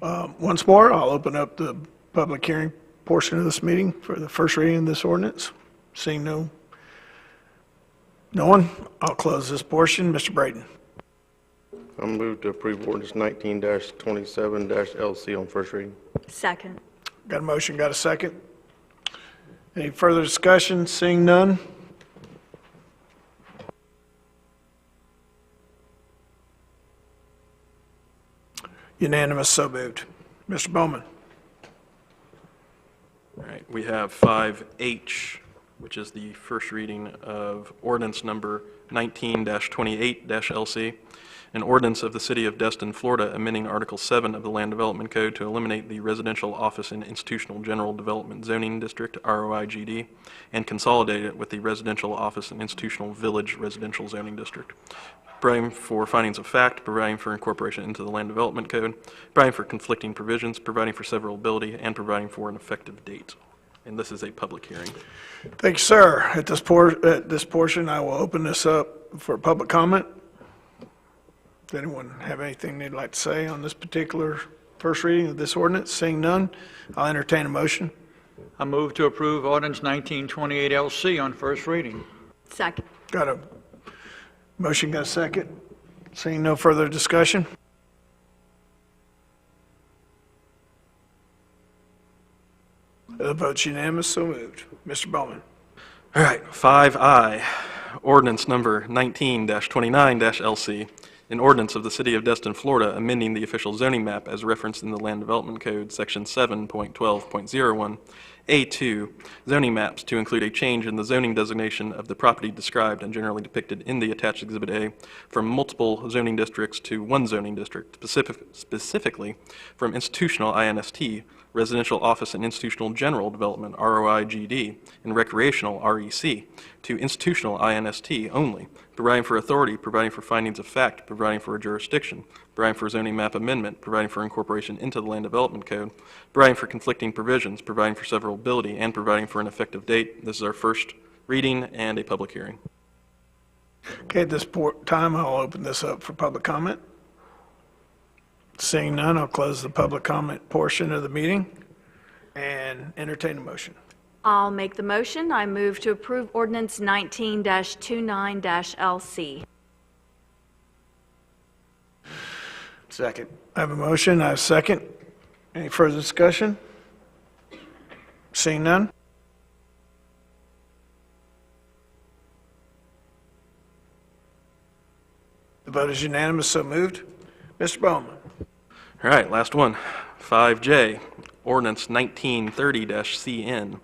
Once more, I'll open up the public hearing portion of this meeting for the first reading of this ordinance. Seeing no one, I'll close this portion. Mr. Braden.
I move to approve ordinance 19-27-LC on first reading.
Second.
Got a motion, got a second. Any further discussion? Seeing none? Unanimous, so moved. Mr. Bowman.
All right, we have 5H, which is the first reading of ordinance number 19-28-LC, an ordinance of the City of Destin, Florida, amending Article 7 of the Land Development Code to eliminate the Residential Office and Institutional General Development Zoning District, ROIGD, and consolidate it with the Residential Office and Institutional Village Residential Zoning District. Providing for findings of fact, providing for incorporation into the Land Development Code, providing for conflicting provisions, providing for severability, and providing for an effective date. And this is a public hearing.
Thank you, sir. At this portion, I will open this up for public comment. Does anyone have anything they'd like to say on this particular first reading of this ordinance? Seeing none, I'll entertain a motion.
I move to approve ordinance 1928 LC on first reading.
Second.
Got a motion, got a second? Seeing no further discussion? The vote's unanimous, so moved. Mr. Bowman.
All right, 5I, ordinance number 19-29-LC, an ordinance of the City of Destin, Florida, amending the official zoning map as referenced in the Land Development Code, Section 7.12.01, A2, zoning maps to include a change in the zoning designation of the property described and generally depicted in the attached Exhibit A from multiple zoning districts to one zoning district, specifically from institutional INST, residential office and institutional general development, ROIGD, and recreational, REC, to institutional INST only, providing for authority, providing for findings of fact, providing for a jurisdiction, providing for zoning map amendment, providing for incorporation into the Land Development Code, providing for conflicting provisions, providing for severability, and providing for an effective date. This is our first reading and a public hearing.
Okay, at this time, I'll open this up for public comment. Seeing none, I'll close the public comment portion of the meeting and entertain a motion.
I'll make the motion. I move to approve ordinance 19-29-LC.
Second.
I have a motion, I have a second. Any further discussion? Seeing none? The vote is unanimous, so moved. Mr. Bowman.
All right, last one. 5J, ordinance 1930-CN,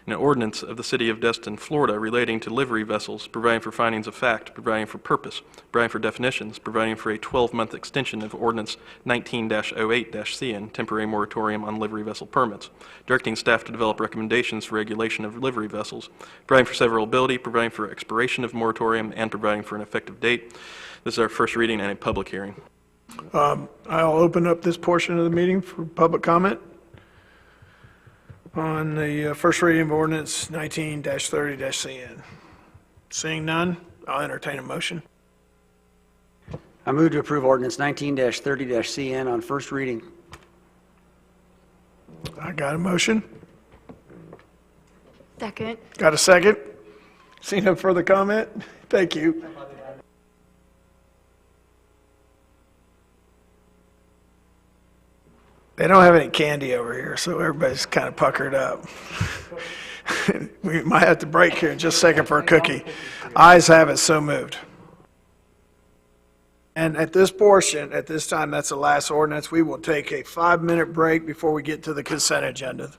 an ordinance of the City of Destin, Florida, relating to livery vessels, providing for findings of fact, providing for purpose, providing for definitions, providing for a 12-month extension of ordinance 19-08-CN, temporary moratorium on livery vessel permits, directing staff to develop recommendations for regulation of livery vessels, providing for severability, providing for expiration of moratorium, and providing for an effective date. This is our first reading and a public hearing.
I'll open up this portion of the meeting for public comment on the first reading of ordinance 19-30-CN. Seeing none, I'll entertain a motion.
I move to approve ordinance 19-30-CN on first reading.
I got a motion.
Second.
Got a second? See no further comment? Thank you. They don't have any candy over here, so everybody's kind of puckered up. We might have to break here in just a second for a cookie. Ayes have it, so moved. And at this portion, at this time, that's the last ordinance. We will take a 5-minute break before we get to the consent agenda.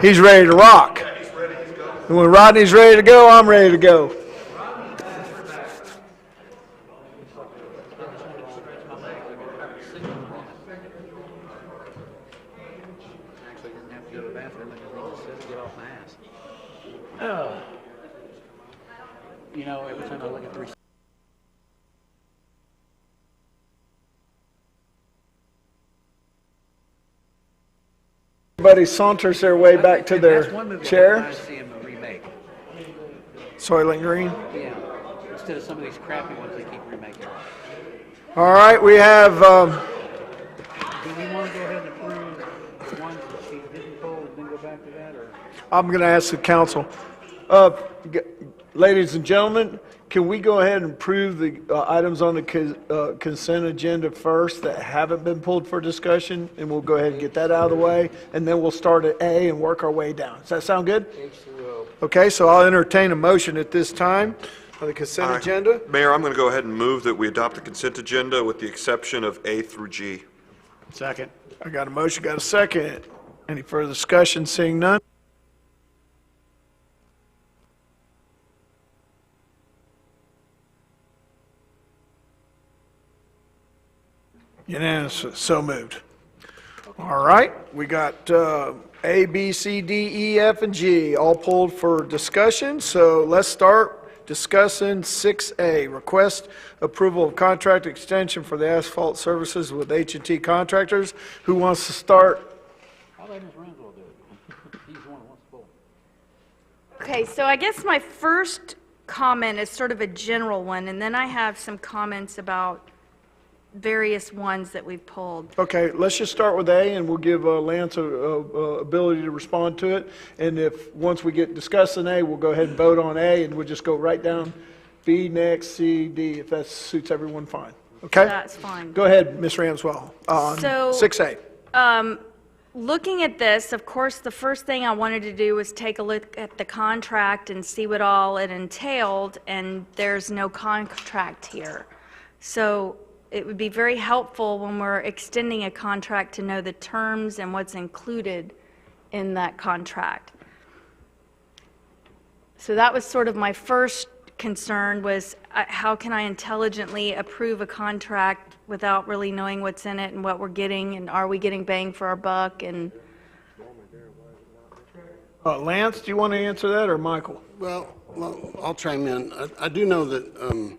He's ready to rock. And when Rodney's ready to go, I'm ready to go.
Actually, didn't have to go to the bathroom, I just need to sit and get off my ass. You know, every time I look at 3.
Everybody saunters their way back to their chair.
I see him remake.
Soylent Green.
Yeah, instead of some of these crappy ones they keep remaking.
All right, we have,
Do we want to go ahead and approve the ones that she didn't pull and then go back to that, or?
I'm going to ask the council. Ladies and gentlemen, can we go ahead and approve the items on the consent agenda first that haven't been pulled for discussion? And we'll go ahead and get that out of the way, and then we'll start at A and work our way down. Does that sound good? Okay, so I'll entertain a motion at this time on the consent agenda.
Mayor, I'm going to go ahead and move that we adopt the consent agenda with the exception of A through G.
Second. I got a motion, got a second. Any further discussion? Seeing none? Unanimous, so moved. All right, we got A, B, C, D, E, F, and G, all pulled for discussion. So let's start discussing 6A, request approval of contract extension for the asphalt services with H&T Contractors. Who wants to start?
I'll let Ms. Renzo do it. He's the one who wants to pull.
Okay, so I guess my first comment is sort of a general one, and then I have some comments about various ones that we've pulled.
Okay, let's just start with A, and we'll give Lance a ability to respond to it. And if, once we get discussing A, we'll go ahead and vote on A, and we'll just go right down B, next, C, D, if that suits everyone, fine. Okay?
That's fine.
Go ahead, Ms. Ramswell, on
So,
6A.
Looking at this, of course, the first thing I wanted to do was take a look at the contract and see what all it entailed, and there's no contract here. So it would be very helpful when we're extending a contract to know the terms and what's included in that contract. So that was sort of my first concern, was how can I intelligently approve a contract without really knowing what's in it and what we're getting, and are we getting bang for our buck? And
Lance, do you want to answer that, or Michael?
Well, I'll chime in. I do know that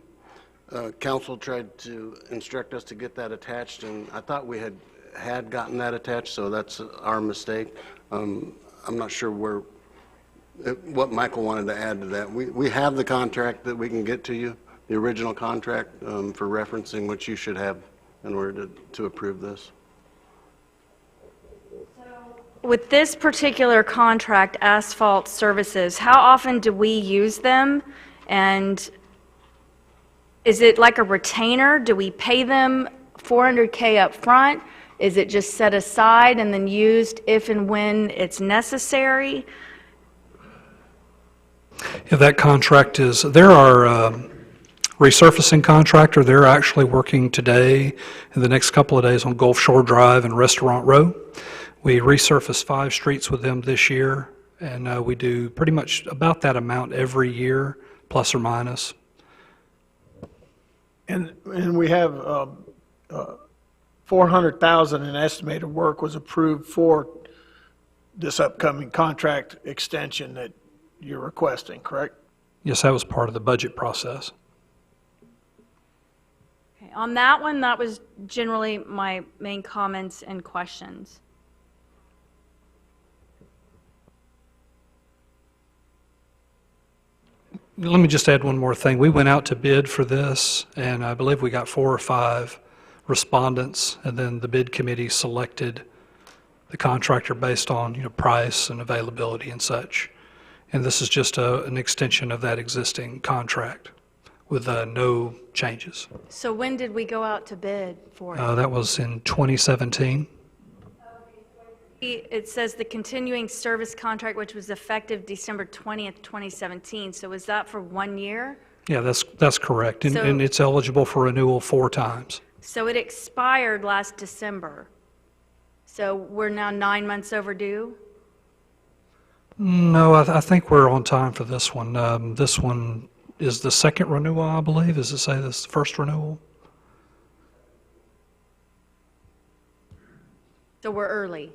council tried to instruct us to get that attached, and I thought we had gotten that attached, so that's our mistake. I'm not sure what Michael wanted to add to that. We have the contract that we can get to you, the original contract for referencing, which you should have in order to approve this.
with this particular contract, asphalt services, how often do we use them? And is it like a retainer? Do we pay them $400K up front? Is it just set aside and then used if and when it's necessary?
Yeah, that contract is, they're our resurfacing contractor. They're actually working today and the next couple of days on Gulf Shore Drive and Restaurant Row. We resurfaced 5 streets with them this year, and we do pretty much about that amount every year, plus or minus.
And we have $400,000 in estimated work was approved for this upcoming contract extension that you're requesting, correct?
Yes, that was part of the budget process.
Okay, on that one, that was generally my main comments and questions.
Let me just add one more thing. We went out to bid for this, and I believe we got 4 or 5 respondents, and then the bid committee selected the contractor based on, price and availability and such. And this is just an extension of that existing contract with no changes.
So when did we go out to bid for it?
That was in 2017.
It says the continuing service contract, which was effective December 20th, 2017. So was that for 1 year?
Yeah, that's correct. And it's eligible for renewal 4 times.
So it expired last December. So we're now 9 months overdue?
No, I think we're on time for this one. This one is the second renewal, I believe. Does it say this is the first renewal?
So we're early.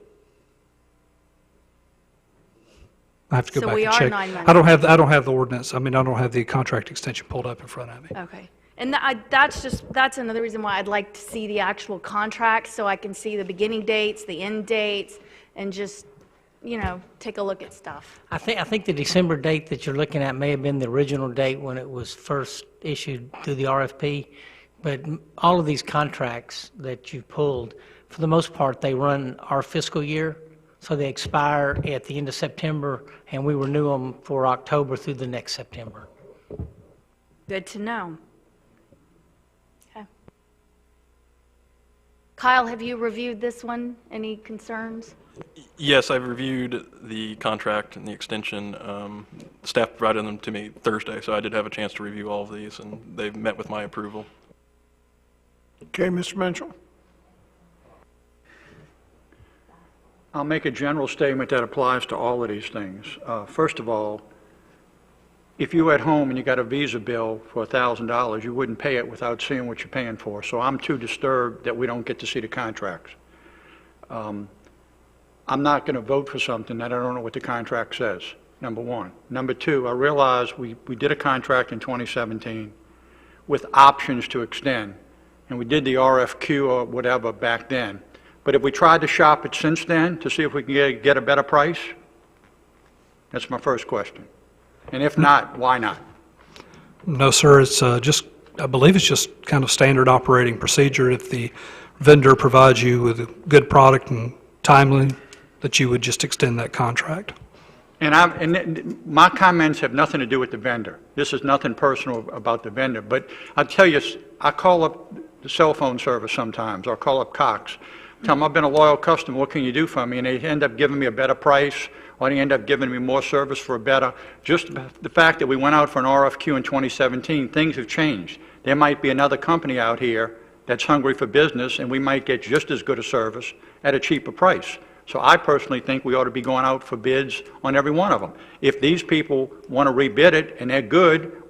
I have to go
So
back
we
and
are
check.
9 months.
I don't have the ordinance. I mean, I don't have the contract extension pulled up in front of me.
Okay. And that's another reason why I'd like to see the actual contract, so I can see the beginning dates, the end dates, and just, take a look at stuff.
I think the December date that you're looking at may have been the original date when it was first issued through the RFP, but all of these contracts that you've pulled, for the most part, they run our fiscal year, so they expire at the end of September, and we renew them for October through the next September.
Good to know. Okay. Kyle, have you reviewed this one? Any concerns?
Yes, I've reviewed the contract and the extension. Staff provided them to me Thursday, so I did have a chance to review all of these, and they've met with my approval.
Okay, Mr. Mitchell?
I'll make a general statement that applies to all of these things. First of all, if you at home and you got a Visa bill for $1,000, you wouldn't pay it without seeing what you're paying for. So I'm too disturbed that we don't get to see the contracts. I'm not going to vote for something that I don't know what the contract says, number one. Number two, I realize we did a contract in 2017 with options to extend, and we did the RFQ or whatever back then. But have we tried to shop it since then to see if we can get a better price? That's my first question. And if not, why not?
No, sir, it's I believe it's just kind of standard operating procedure. If the vendor provides you with a good product and timely, that you would just extend that contract.
And my comments have nothing to do with the vendor. This is nothing personal about the vendor. But I'll tell you, I call up the cell phone service sometimes, or call up Cox. Tell them I've been a loyal customer, what can you do for me? And they end up giving me a better price, or they end up giving me more service for a better. Just the fact that we went out for an RFQ in 2017, things have changed. There might be another company out here that's hungry for business, and we might get just as good a service at a cheaper price. So I personally think we ought to be going out for bids on every one of them. If these people want to rebid it and they're good,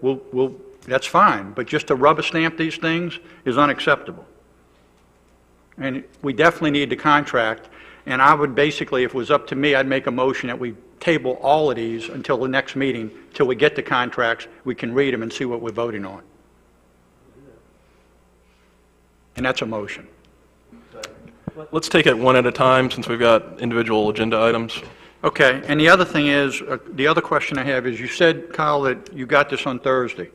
that's fine. But just to rubber stamp these things is unacceptable. And we definitely need the contract. And I would basically, if it was up to me, I'd make a motion that we table all of these until the next meeting, till we get the contracts, we can read them and see what we're voting on. And that's a motion.
Let's take it one at a time, since we've got individual agenda items.
Okay, and the other thing is, the other question I have is, you said, Kyle, that you got this on Thursday.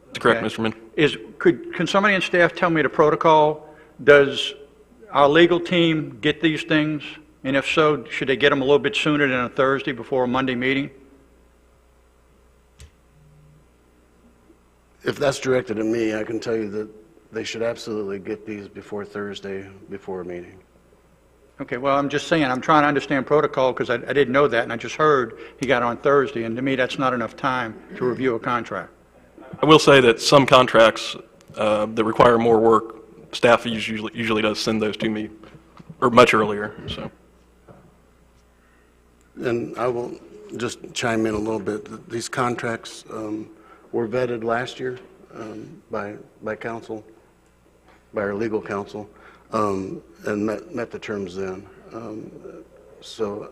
That's correct, Mr. Min.
Can somebody in staff tell me the protocol? Does our legal team get these things? And if so, should they get them a little bit sooner than a Thursday before a Monday meeting?
If that's directed at me, I can tell you that they should absolutely get these before Thursday, before a meeting.
Okay, well, I'm just saying, I'm trying to understand protocol, because I didn't know that, and I just heard he got on Thursday, and to me, that's not enough time to review a contract.
I will say that some contracts that require more work, staff usually does send those to me, or much earlier, so.
And I will just chime in a little bit. These contracts were vetted last year by council, by our legal counsel, and met the terms then. So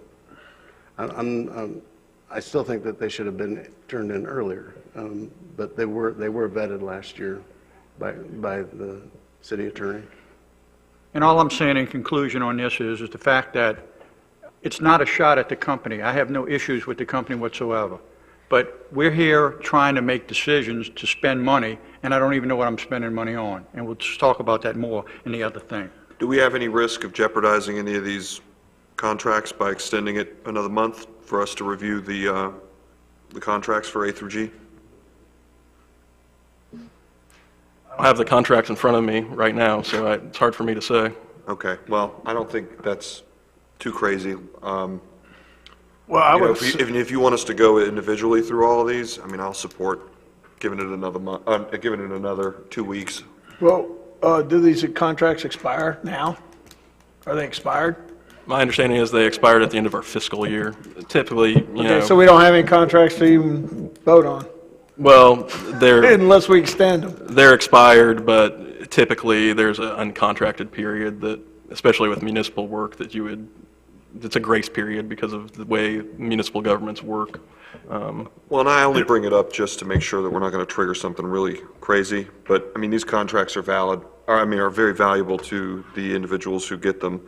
I still think that they should have been turned in earlier, but they were vetted last year by the city attorney.
And all I'm saying in conclusion on this is the fact that it's not a shot at the company. I have no issues with the company whatsoever. But we're here trying to make decisions to spend money, and I don't even know what I'm spending money on. And we'll just talk about that more in the other thing.
Do we have any risk of jeopardizing any of these contracts by extending it another month for us to review the contracts for A through G?
I have the contracts in front of me right now, so it's hard for me to say.
Okay, well, I don't think that's too crazy.
Well, I would.
If you want us to go individually through all of these, I mean, I'll support giving it another month, giving it another 2 weeks.
Well, do these contracts expire now? Are they expired?
My understanding is they expired at the end of our fiscal year. Typically, you know.
Okay, so we don't have any contracts to even vote on,
Well, they're,
unless we extend them.
they're expired, but typically there's an uncontracted period that, especially with municipal work, that you would, it's a grace period because of the way municipal governments work.
Well, and I only bring it up just to make sure that we're not going to trigger something really crazy. But, I mean, these contracts are valid, or, I mean, are very valuable to the individuals who get them.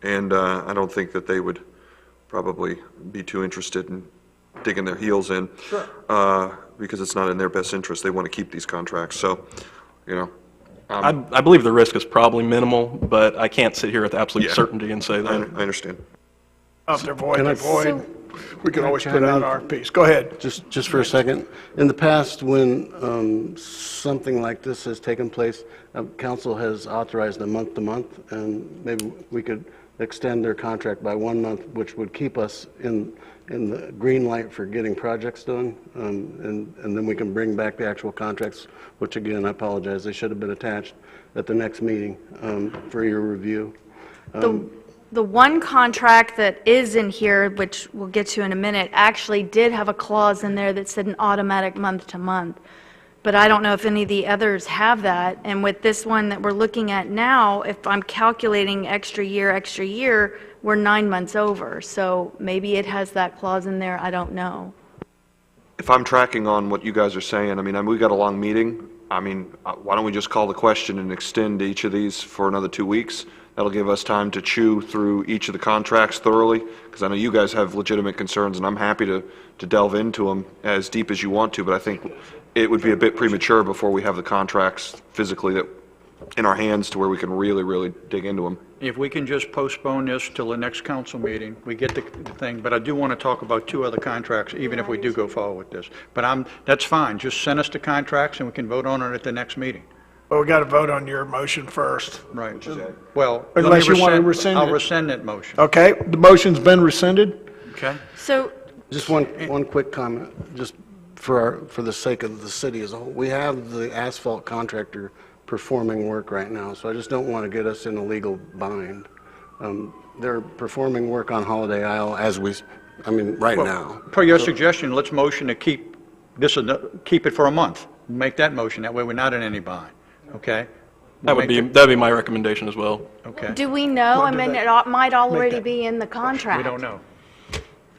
And I don't think that they would probably be too interested in digging their heels in. Because it's not in their best interest. They want to keep these contracts. So, you know.
I believe the risk is probably minimal, but I can't sit here with absolute certainty and say that.
I understand.
If they're void,
Can
they're
I-
void. We can always
Can
put
I
out
make-
RFPs. Go ahead.
Just for a second, in the past, when something like this has taken place, council has authorized a month-to-month, and maybe we could extend their contract by 1 month, which would keep us in the green light for getting projects done, and then we can bring back the actual contracts, which again, I apologize, they should have been attached at the next meeting for your review.
The one contract that is in here, which we'll get to in a minute, actually did have a clause in there that said an automatic month-to-month. But I don't know if any of the others have that. And with this one that we're looking at now, if I'm calculating extra year, we're 9 months over. So maybe it has that clause in there, I don't know.
If I'm tracking on what you guys are saying, I mean, we got a long meeting. I mean, why don't we just call the question and extend each of these for another 2 weeks? That'll give us time to chew through each of the contracts thoroughly, because I know you guys have legitimate concerns, and I'm happy to delve into them as deep as you want to, but I think it would be a bit premature before we have the contracts physically that in our hands to where we can really, really dig into them.
If we can just postpone this till the next council meeting, we get the thing, but I do want to talk about 2 other contracts, even if we do go forward with this. But that's fine, just send us the contracts and we can vote on it at the next meeting.
Well, we got to vote on your motion first.
Right. Well,
Unless you want to rescind it.
I'll rescind that motion.
Okay, the motion's been rescinded.
Okay?
So,
Just one quick comment, just for the sake of the city as a whole. We have the asphalt contractor performing work right now, so I just don't want to get us in a legal bind. They're performing work on Holiday Isle right now.
Per your suggestion, let's motion to keep it for a month. Make that motion, that way we're not in any bind, okay?
That'd be my recommendation as well.
Okay.
do we know? I mean, it might already be in the contract.
We don't know.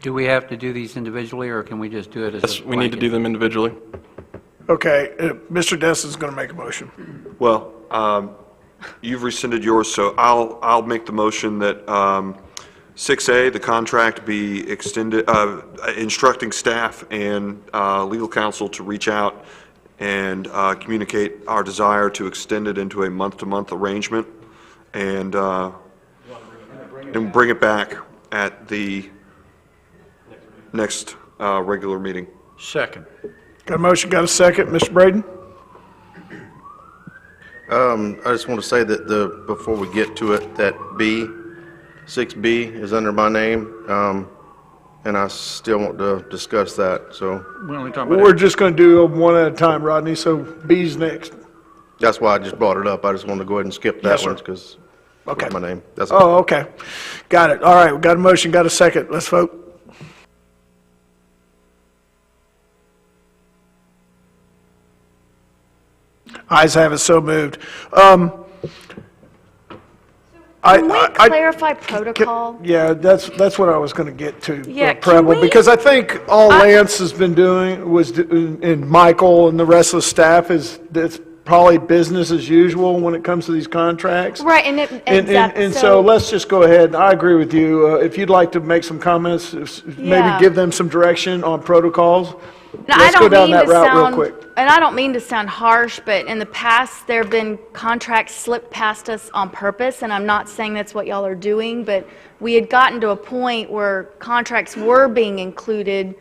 Do we have to do these individually, or can we just do it as a
Yes, we need to
blanket?
do them individually.
Okay, Mr. Dess is going to make a motion.
Well, you've rescinded yours, so I'll make the motion that 6A, the contract be extended, instructing staff and legal counsel to reach out and communicate our desire to extend it into a month-to-month arrangement and bring it back at the next regular meeting.
Second.
Got a motion, got a second. Mr. Braden?
I just want to say that before we get to it, that 6B is under my name, and I still want to discuss that, so
We're only talking about
We're just going to do them one at a time, Rodney, so B's next.
that's why I just brought it up. I just want to go ahead and skip that
Yes, sir.
one, because
Okay.
it's my name. That's all.
Oh, okay. Got it. All right, we got a motion, got a second. Let's vote. Ayes have it, so moved.
Can we clarify protocol?
Yeah, that's what I was going to get to,
Yeah, can
Preble,
we-
because I think all Lance has been doing and Michael and the rest of the staff it's probably business as usual when it comes to these contracts.
Right,
And so let's just go ahead. I agree with you. If you'd like to make some comments, maybe
Yeah.
give them some direction on protocols.
Now,
Let's go down that route real quick.
And I don't mean to sound harsh, but in the past, there have been contracts slipped past us on purpose, and I'm not saying that's what y'all are doing, but we had gotten to a point where contracts were being included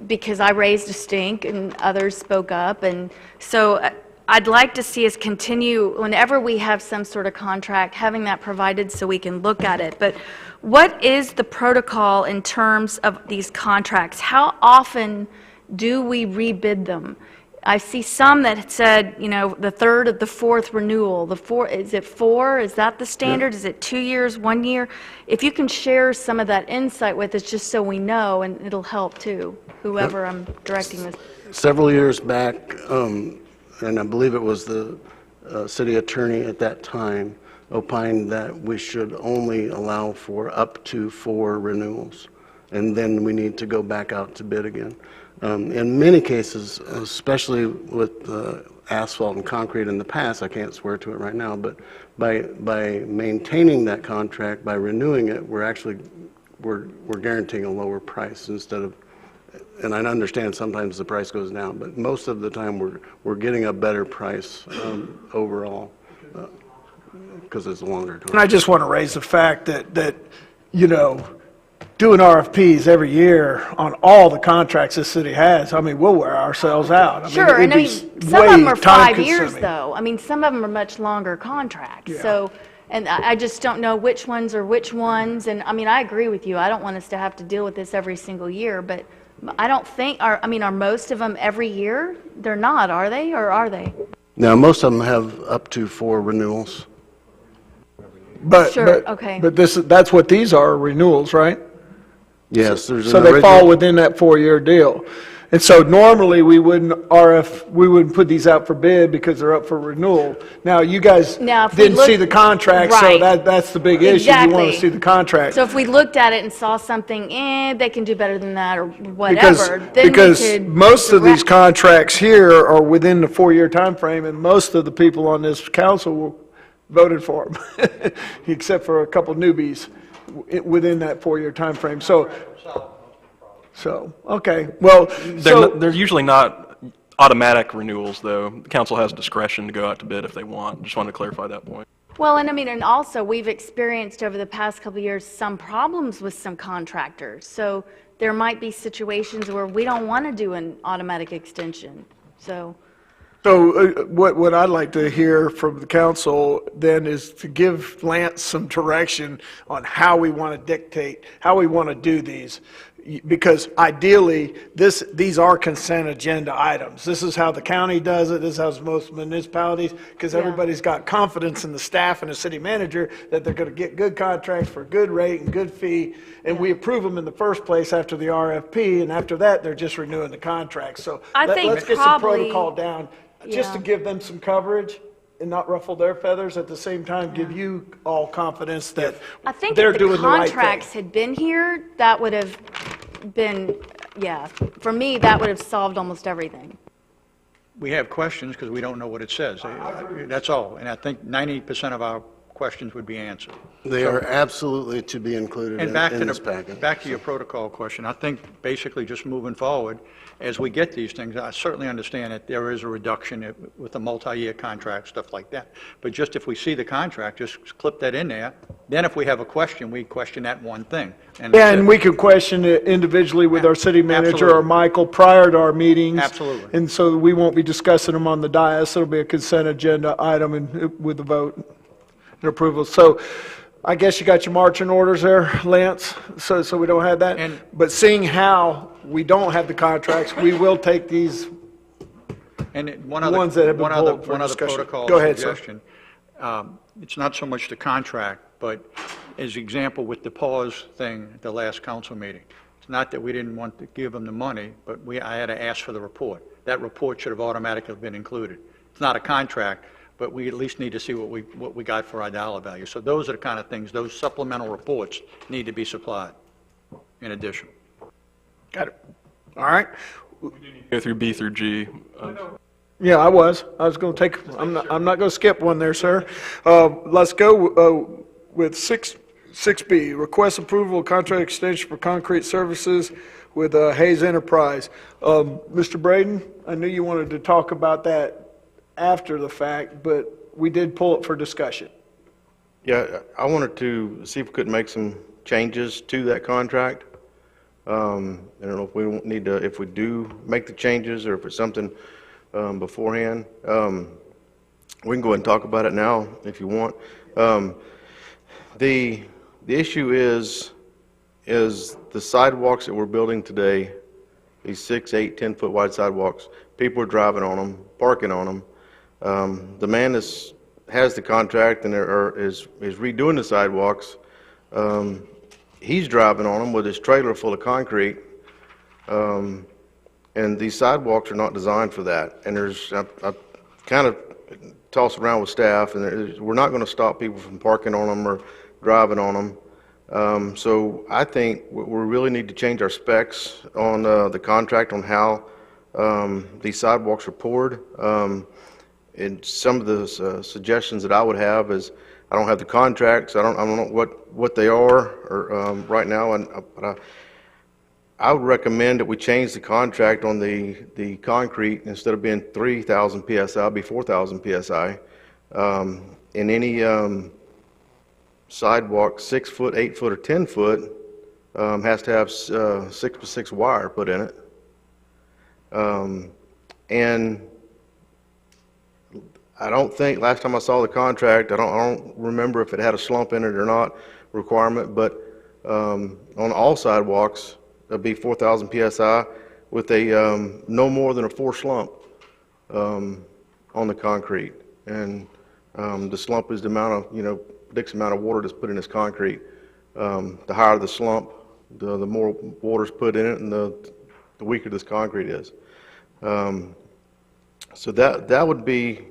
because I raised a stink and others spoke up, and so I'd like to see us continue, whenever we have some sort of contract, having that provided so we can look at it. But what is the protocol in terms of these contracts? How often do we rebid them? I see some that said, the third of the fourth renewal. Is it 4? Is that the standard? Is it 2 years, 1 year? If you can share some of that insight with us, just so we know, and it'll help too, whoever I'm directing this.
Several years back, and I believe it was the city attorney at that time, opined that we should only allow for up to 4 renewals, and then we need to go back out to bid again. In many cases, especially with asphalt and concrete in the past, I can't swear to it right now, but by maintaining that contract, by renewing it, we're guaranteeing a lower price instead of, and I understand sometimes the price goes down, but most of the time we're getting a better price overall because it's a longer term.
And I just want to raise the fact that doing RFPs every year on all the contracts this city has, we'll wear ourselves out.
Sure, and some of them are 5 years, though. Some of them are much longer contracts.
Yeah.
So, and I just don't know which ones are which ones. And I agree with you. I don't want us to have to deal with this every single year, but I don't think, are most of them every year? They're not, are they, or are they?
Now, most of them have up to 4 renewals.
But
okay.
But that's what these are, renewals, right?
Yes, there's
So they fall within that 4-year deal. And so normally we wouldn't put these out for bid because they're up for renewal. Now, you guys didn't see the contract, so that's the big issue. You want to see the contract.
So if we looked at it and saw something, they can do better than that or whatever, then
because
we could
most of these contracts here are within the 4-year time frame, and most of the people on this council voted for them, except for a couple newbies within that 4-year time frame. So okay. Well,
They're usually not automatic renewals, though. The council has discretion to go out to bid if they want. Just wanted to clarify that point.
Well, and also we've experienced over the past couple of years some problems with some contractors. So there might be situations where we don't want to do an automatic extension. So
what I'd like to hear from the council then is to give Lance some direction on how we want to dictate, how we want to do these. Because ideally, these are consent agenda items. This is how the county does it. This is how most municipalities, because everybody's got confidence in the staff and the city manager that they're going to get good contracts for a good rate and good fee, and we approve them in the first place after the RFP, and after that, they're just renewing the contract. So let's get some protocol down, just to give them some coverage and not ruffle their feathers, at the same time give you all confidence that
I think
they're
if
doing
the
the right thing.
contracts had been here, that would have been, for me, that would have solved almost everything.
We have questions because we don't know what it says. That's all. And I think 90% of our questions would be answered.
They are absolutely to be included in this package.
Back to your protocol question, I think basically just moving forward, as we get these things, I certainly understand that there is a reduction with a multi-year contract, stuff like that. But just if we see the contract, just clip that in there. Then if we have a question, we question that one thing.
And we could question it individually with our city manager or Michael prior to our meetings.
Absolutely.
And so we won't be discussing them on the dais. It'll be a consent agenda item and with the vote and approval. So I guess you got your marching orders there, Lance, so we don't have that. But seeing how we don't have the contracts, we will take these ones that have been pulled for discussion.
Protocol
Go ahead, sir.
suggestion. It's not so much the contract, but as example with the pause thing at the last council meeting. It's not that we didn't want to give them the money, but I had to ask for the report. That report should have automatically been included. It's not a contract, but we at least need to see what we got for our dollar value. So those are the kind of things, those supplemental reports need to be supplied in addition.
Got it. All right.
Go through B through G.
Yeah, I was going to take, I'm not going to skip one there, sir. Let's go with 6B, request approval of contract extension for concrete services with Hayes Enterprise. Mr. Braden, I knew you wanted to talk about that after the fact, but we did pull it for discussion.
Yeah, I wanted to see if we could make some changes to that contract. I don't know if we need to, if we do make the changes or if it's something beforehand. We can go ahead and talk about it now if you want. The issue is the sidewalks that we're building today these 6, 8, 10-foot wide sidewalks. People are driving on them, parking on them. The man has the contract and is redoing the sidewalks. He's driving on them with his trailer full of concrete. And these sidewalks are not designed for that. And I kind of toss around with staff, and we're not going to stop people from parking on them or driving on them. So I think we really need to change our specs on the contract on how these sidewalks are poured. And some of the suggestions that I would have is, I don't have the contracts, I don't know what they are or, right now, but I would recommend that we change the contract on the concrete. Instead of being 3,000 PSI, it'd be 4,000 PSI. In any sidewalk, 6 foot, 8 foot, or 10 foot, has to have 6x6 wire put in it. And I don't think, last time I saw the contract, I don't remember if it had a slump in it or not requirement, but on all sidewalks, it'll be 4,000 PSI with a no more than a 4 slump on the concrete. And the slump is the amount of, predicts the amount of water that's put in this concrete. The higher the slump, the more water's put in it, and the weaker this concrete is. So that would be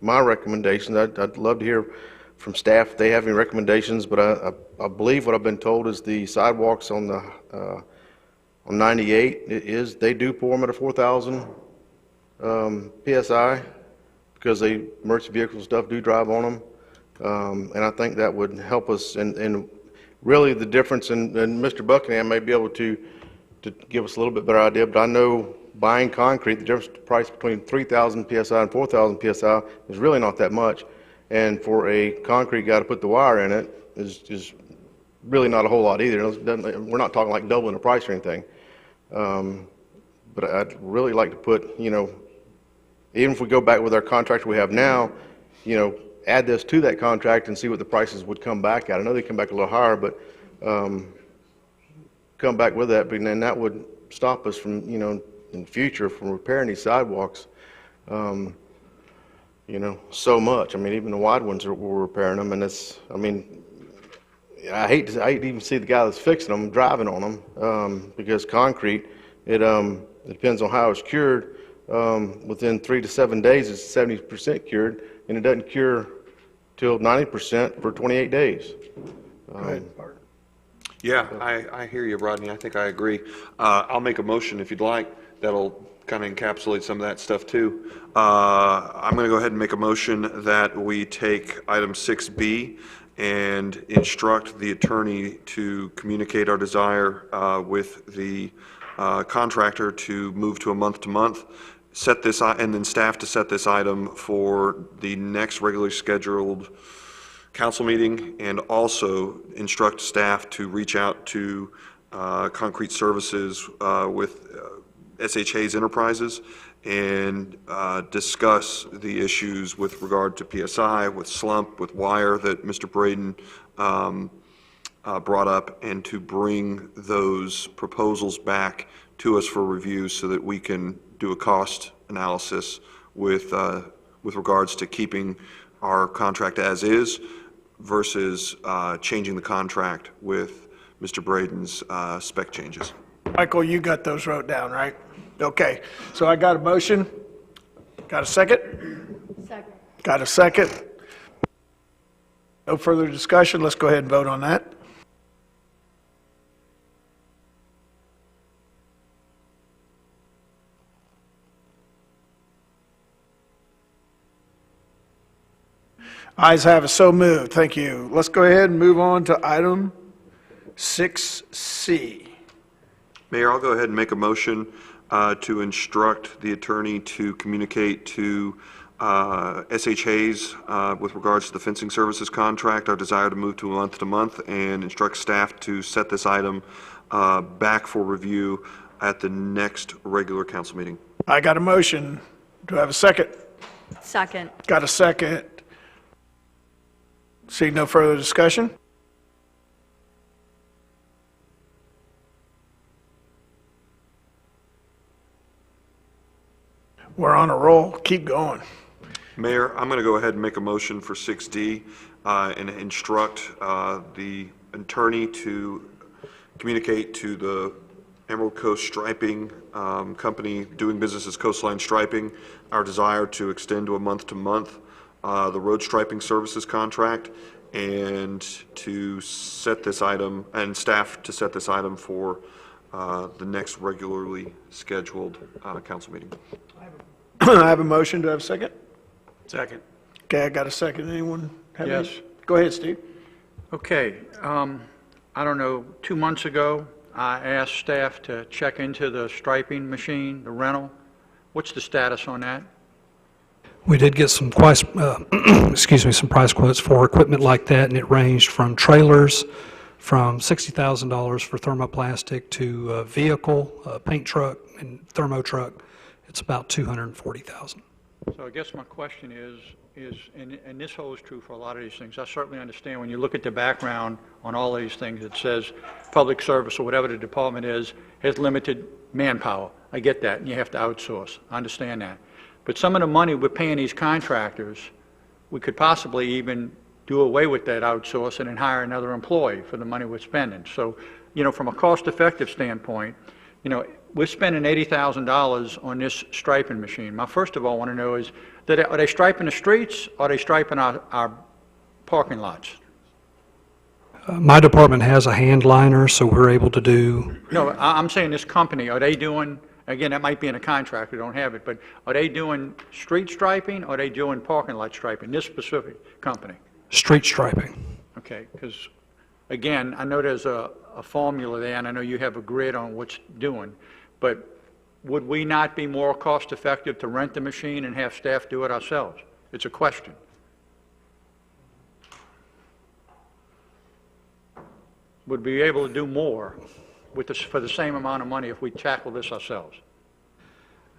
my recommendation. I'd love to hear from staff if they have any recommendations, but I believe what I've been told is the sidewalks on the on 98 they do pour them at a 4,000 PSI because emergency vehicles and stuff do drive on them, and I think that would help us. And really the difference, and Mr. Buckingham may be able to give us a little bit better idea, but I know buying concrete, the difference in price between 3,000 PSI and 4,000 PSI is really not that much. And for a concrete guy to put the wire in it is really not a whole lot either. We're not talking like doubling the price or anything. But I'd really like to put, even if we go back with our contract we have now, add this to that contract and see what the prices would come back at. I know they come back a little higher, but come back with that, but then that would stop us from, in the future from repairing these sidewalks, so much. I mean, even the wide ones we're repairing them, and I hate to even see the guy that's fixing them driving on them, because concrete, it depends on how it's cured. Within 3 to 7 days, it's 70% cured, and it doesn't cure till 90% for 28 days.
Go ahead, Bart.
Yeah, I hear you, Rodney. I think I agree. I'll make a motion if you'd like. That'll kind of encapsulate some of that stuff too. I'm going to go ahead and make a motion that we take item 6B and instruct the attorney to communicate our desire with the contractor to move to a month-to-month, set this, and then staff to set this item for the next regularly scheduled council meeting, and also instruct staff to reach out to Concrete Services with S.H. Hayes Enterprises and discuss the issues with regard to PSI, with slump, with wire that Mr. Braden brought up, and to bring those proposals back to us for review so that we can do a cost analysis with regards to keeping our contract as is versus changing the contract with Mr. Braden's spec changes.
Michael, you got those wrote down, right? Okay, so I got a motion. Got a second?
Second.
Got a second? No further discussion. Let's go ahead and vote on that. Ayes have it, so moved. Thank you. Let's go ahead and move on to item 6C.
Mayor, I'll go ahead and make a motion to instruct the attorney to communicate to S.H. Hayes with regards to the fencing services contract, our desire to move to month, and instruct staff to set this item back for review at the next regular council meeting.
I got a motion. Do I have a second?
Second.
Got a second. See no further discussion? We're on a roll. Keep going.
Mayor, I'm going to go ahead and make a motion for 6D and instruct the attorney to communicate to the Emerald Coast Striping Company doing business as Coastline Striping our desire to extend to a month-to-month the road striping services contract, and to set this item, and staff to set this item for the next regularly scheduled council meeting.
I have a motion. Do I have a second?
Second.
Okay, I got a second. Anyone have any?
Yes.
Go ahead, Steve.
Okay, I don't know, 2 months ago, I asked staff to check into the striping machine, the rental. What's the status on that?
We did get some price, some price quotes for equipment like that, and it ranged from trailers from $60,000 for thermoplastic to a vehicle, a paint truck, and thermo truck. It's about $240,000.
So I guess my question is, and this holds true for a lot of these things, I certainly understand when you look at the background on all of these things, it says public service or whatever the department is, has limited manpower. I get that, and you have to outsource. I understand that. But some of the money we're paying these contractors, we could possibly even do away with that outsourcing and hire another employee for the money we're spending. So, you know, from a cost-effective standpoint, you know, we're spending $80,000 on this striping machine. My first of all want to know is, are they striping the streets, or are they striping our parking lots?
My department has a hand liner, so we're able to do.
No, I'm saying this company, are they doing, again, that might be in a contract, we don't have it, but are they doing street striping, or are they doing parking lot striping, this specific company?
Street striping.
Okay, because, again, I know there's a formula there, and I know you have a grid on what's doing, but would we not be more cost-effective to rent the machine and have staff do it ourselves? It's a question. Would we be able to do more with this, for the same amount of money if we tackle this ourselves?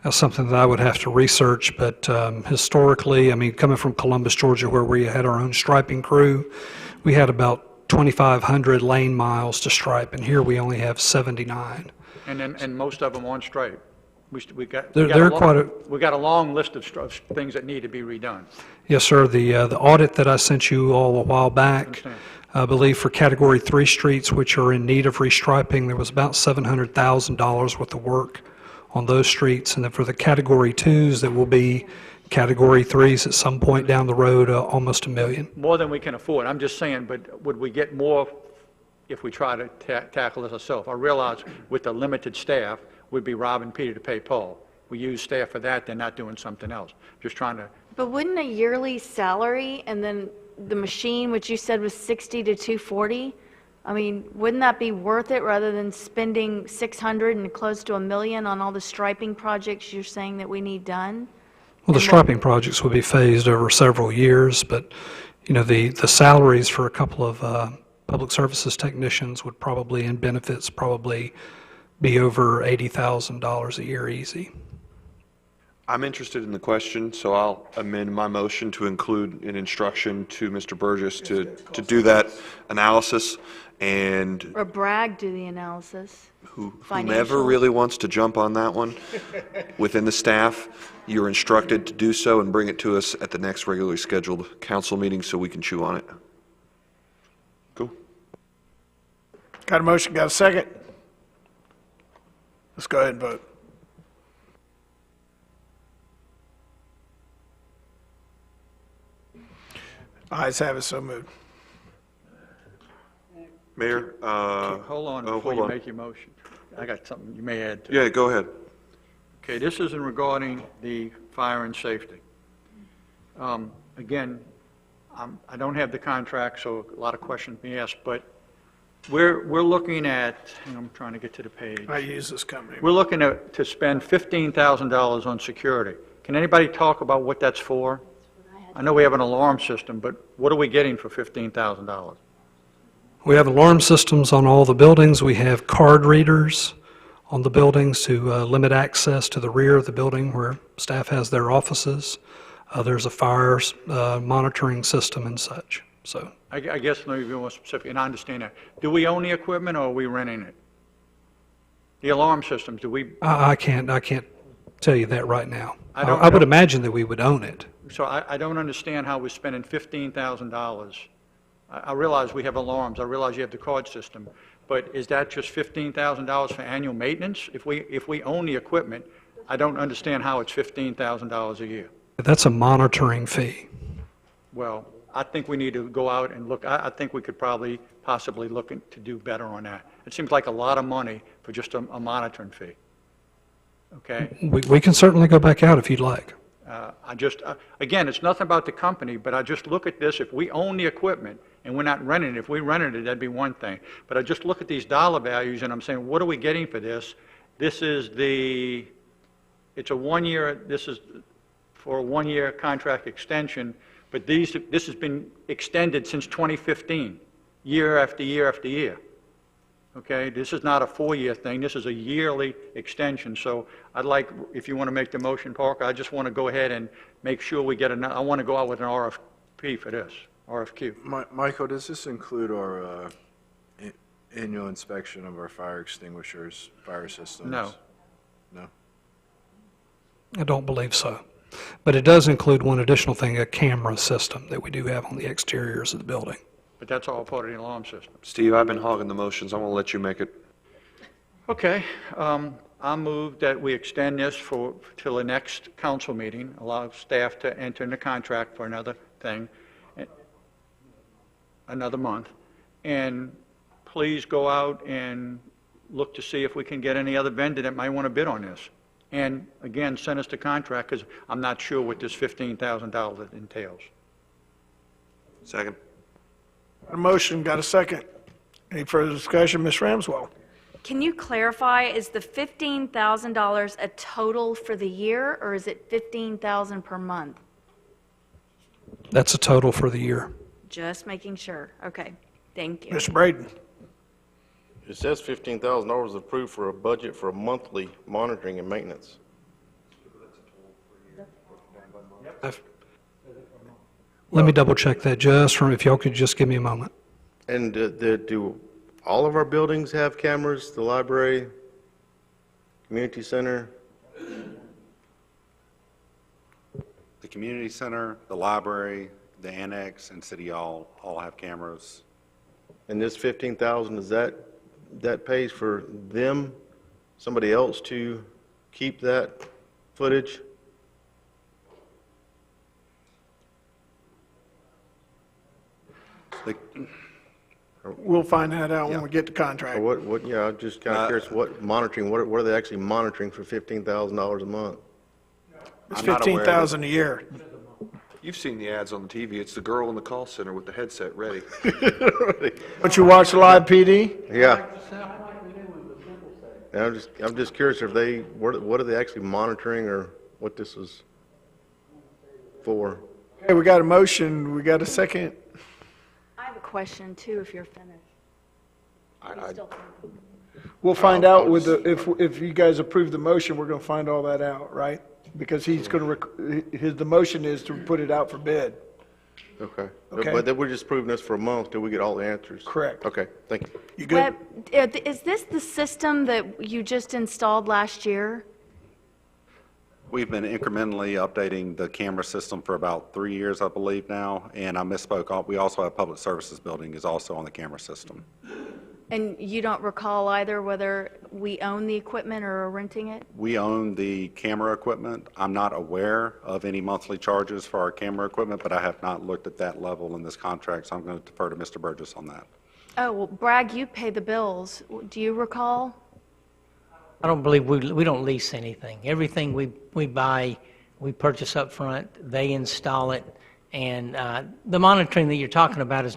That's something that I would have to research, but historically, I mean, coming from Columbus, Georgia, where we had our own striping crew, we had about 2,500 lane miles to stripe, and here we only have 79.
And most of them on stripe. We got a long list of things that need to be redone.
Yes, sir. The audit that I sent you all a while back, I believe for Category 3 streets, which are in need of restriping, there was about $700,000 worth of work on those streets. And then for the Category 2s that will be Category 3s at some point down the road, almost $1 million.
More than we can afford. I'm just saying, but would we get more if we try to tackle this ourselves? I realize with the limited staff, we'd be robbing Peter to pay Paul. We use staff for that, they're not doing something else. Just trying to.
But wouldn't a yearly salary and then the machine, which you said was 60 to 240, I mean, wouldn't that be worth it rather than spending 600 and close to $1 million on all the striping projects you're saying that we need done?
Well, the striping projects would be phased over several years, but, you know, the salaries for a couple of public services technicians would probably, and benefits probably, be over $80,000 a year easy.
I'm interested in the question, so I'll amend my motion to include an instruction to Mr. Burgess to do that analysis, and
Or Bragg do the analysis?
whomever really wants to jump on that one within the staff, you're instructed to do so and bring it to us at the next regularly scheduled council meeting so we can chew on it. Cool.
Got a motion, got a second? Let's go ahead and vote. Ayes have it, so moved.
Mayor?
Hold on before
hold
you
on.
make your motion. I got something you may add to.
Yeah, go ahead.
Okay, this isn't regarding the fire and safety. Again, I don't have the contract, so a lot of questions be asked, but we're looking at, and I'm trying to get to the page.
I use this company.
We're looking to spend $15,000 on security. Can anybody talk about what that's for? I know we have an alarm system, but what are we getting for $15,000?
We have alarm systems on all the buildings. We have card readers on the buildings to limit access to the rear of the building where staff has their offices. There's a fire monitoring system and such. So
I guess let me be more specific, and I understand that. Do we own the equipment, or are we renting it? The alarm systems, do we?
I can't tell you that right now.
I don't
I would
know.
imagine that we would own it.
So I don't understand how we're spending $15,000. I realize we have alarms, I realize you have the card system, but is that just $15,000 for annual maintenance? If we own the equipment, I don't understand how it's $15,000 a year.
That's a monitoring fee.
Well, I think we need to go out and look, I think we could possibly look to do better on that. It seems like a lot of money for just a monitoring fee. Okay?
We can certainly go back out if you'd like.
Again, it's nothing about the company, but I just look at this, if we own the equipment and we're not renting it, if we rented it, that'd be one thing. But I just look at these dollar values and I'm saying, what are we getting for this? This is it's a 1 year, this is for a 1 year contract extension, but this has been extended since 2015, year after year after year. Okay, this is not a 4-year thing, this is a yearly extension, so I'd like, if you want to make the motion, Parker, I just want to go ahead and make sure we get I want to go out with an RFP for this, RFQ.
Michael, does this include our annual inspection of our fire extinguishers, fire systems?
No.
No?
I don't believe so. But it does include one additional thing, a camera system that we do have on the exteriors of the building.
But that's all part of the alarm system.
Steve, I've been hogging the motions. I'm going to let you make it.
Okay, I move that we extend this till the next council meeting, allow staff to enter into contract for another thing, another month, and please go out and look to see if we can get any other vendor that might want to bid on this. And again, send us the contract, because I'm not sure what this $15,000 entails.
Second.
Got a motion, got a second. Any further discussion, Ms. Ramswell?
Can you clarify, is the $15,000 a total for the year, or is it $15,000 per month?
That's a total for the year.
Just making sure. Okay, thank you.
Mr. Braden?
It says $15,000 approved for a budget for a monthly monitoring and maintenance.
Let me double check that just from, if y'all could just give me a moment.
And do all of our buildings have cameras? The library, community center?
The community center, the library, the annex, and city hall all have cameras.
And this $15,000, is that pays for them, somebody else to keep that footage?
We'll find that out when we get the contract.
Yeah, I'm just kind of curious, what monitoring, what are they actually monitoring for $15,000 a month?
It's
I'm not aware of it.
$15,000 a year.
You've seen the ads on the TV. It's the girl in the call center with the headset ready.
Don't you watch Live PD?
Yeah. And I'm just curious if what are they actually monitoring, or what this is for?
Okay, we got a motion, we got a second.
I have a question too, if you're finished.
We'll find out with if you guys approve the motion, we're going to find all that out, right? Because he's going to, the motion is to put it out for bid.
Okay.
Okay.
But then we're just proving this for a month till we get all the answers?
Correct.
Okay, thank you.
You good?
Is this the system that you just installed last year?
We've been incrementally updating the camera system for about 3 years, I believe now, and I misspoke. We also have Public Services Building is also on the camera system.
And you don't recall either whether we own the equipment or are renting it?
We own the camera equipment. I'm not aware of any monthly charges for our camera equipment, but I have not looked at that level in this contract, so I'm going to defer to Mr. Burgess on that.
Oh, well, Bragg, you pay the bills. Do you recall?
I don't believe we don't lease anything. Everything we buy, we purchase up front, they install it, and the monitoring that you're talking about is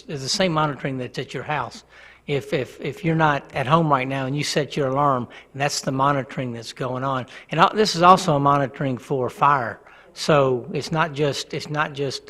the same monitoring that's at your house. If you're not at home right now and you set your alarm, and that's the monitoring that's going on. And this is also a monitoring for fire. So it's not just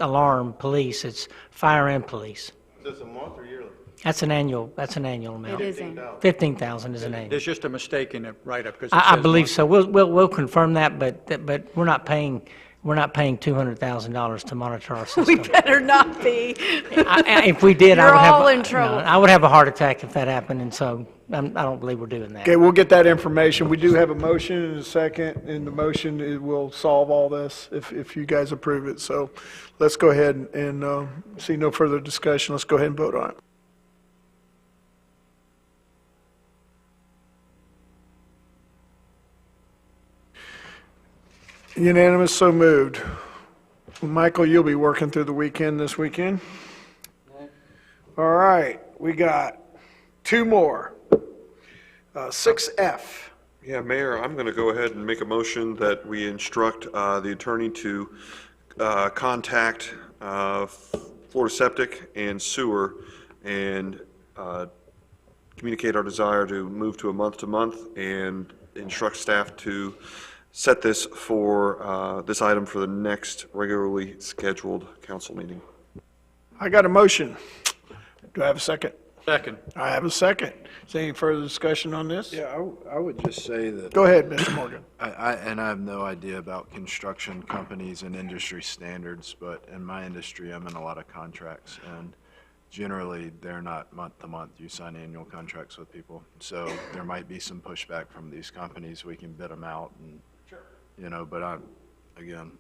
alarm police, it's fire and police.
Is this a month or yearly?
That's an annual amount.
It is.
15,000 is an annual.
There's just a mistake in the write-up. 'Cause it
I
says
believe
month.
so. We'll confirm that, but we're not paying $200,000 to monitor our system.
We better not be.
If we did,
You're all in trouble.
I would have a heart attack if that happened, and so I don't believe we're doing that.
Okay, we'll get that information. We do have a motion and a second, and the motion will solve all this if you guys approve it. So let's go ahead and see no further discussion. Let's go ahead and vote on it. Unanimous, so moved. Michael, you'll be working through the weekend this weekend? All right, we got two more. 6F.
Yeah, Mayor, I'm going to go ahead and make a motion that we instruct the attorney to contact Florida Septic and Sewer and communicate our desire to move to a month-to-month and instruct staff to set this for this item for the next regularly scheduled council meeting.
I got a motion. Do I have a second?
Second.
I have a second. Is there any further discussion on this?
Yeah, I would just say that.
Go ahead, Mr. Morgan.
I have no idea about construction companies and industry standards, but in my industry, I'm in a lot of contracts, and generally, they're not month to month. You sign annual contracts with people. So there might be some pushback from these companies. We can bid them out and, but again.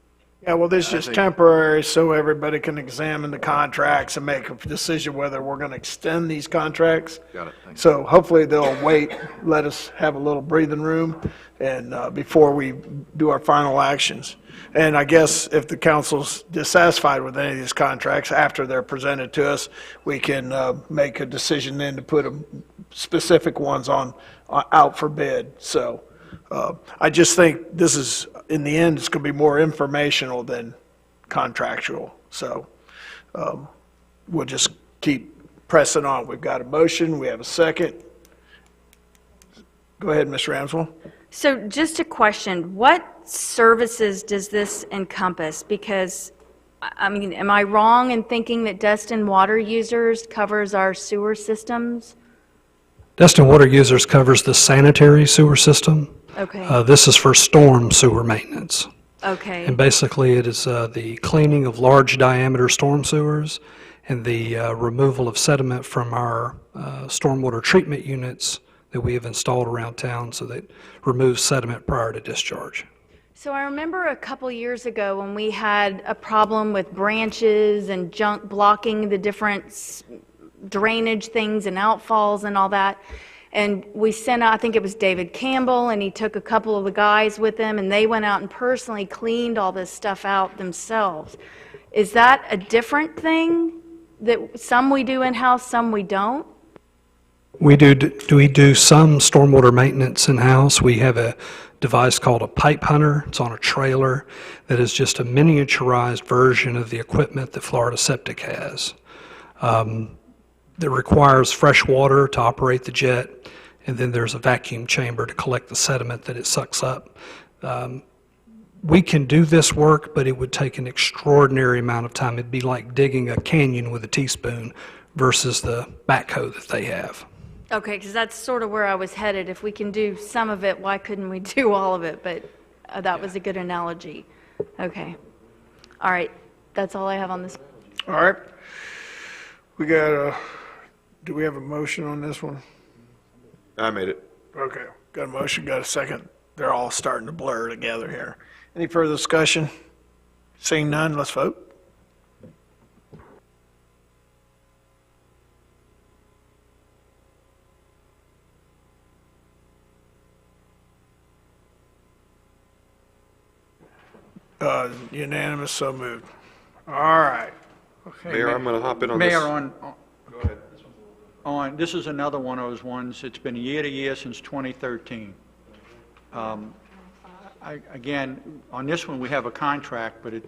Yeah, well, this is just temporary, so everybody can examine the contracts and make a decision whether we're going to extend these contracts.
Got it. Thank you.
So hopefully they'll wait, let us have a little breathing room, and before we do our final actions. And I guess if the council's dissatisfied with any of these contracts, after they're presented to us, we can make a decision then to put specific ones on out for bid. So I just think this is, in the end, it's going to be more informational than contractual. So we'll just keep pressing on. We've got a motion. We have a second. Go ahead, Ms. Ramswell.
So just a question, what services does this encompass? Because, I mean, am I wrong in thinking that Destin Water Users covers our sewer systems?
Destin Water Users covers the sanitary sewer system.
Okay.
This is for storm sewer maintenance.
Okay.
And basically, it is the cleaning of large diameter storm sewers and the removal of sediment from our stormwater treatment units that we have installed around town so that removes sediment prior to discharge.
So I remember a couple years ago when we had a problem with branches and junk blocking the different drainage things and outfalls and all that. And we sent out, I think it was David Campbell, and he took a couple of the guys with him, and they went out and personally cleaned all this stuff out themselves. Is that a different thing? That some we do in-house, some we don't?
We do some stormwater maintenance in-house. We have a device called a pipe hunter. It's on a trailer that is just a miniaturized version of the equipment that Florida Septic has. That requires fresh water to operate the jet, and then there's a vacuum chamber to collect the sediment that it sucks up. We can do this work, but it would take an extraordinary amount of time. It'd be like digging a canyon with a teaspoon versus the backhoe that they have.
Okay, because that's sort of where I was headed. If we can do some of it, why couldn't we do all of it? But that was a good analogy. Okay. All right, that's all I have on this.
All right. We got a, do we have a motion on this one?
I made it.
Okay, got a motion, got a second. They're all starting to blur together here. Any further discussion? Seeing none, let's vote. Unanimous, so moved. All right.
Okay,
Mayor, I'm going to hop in on this.
Mayor, go ahead. This is another one of those ones, it's been year to year since 2013. Again, on this one, we have a contract, but it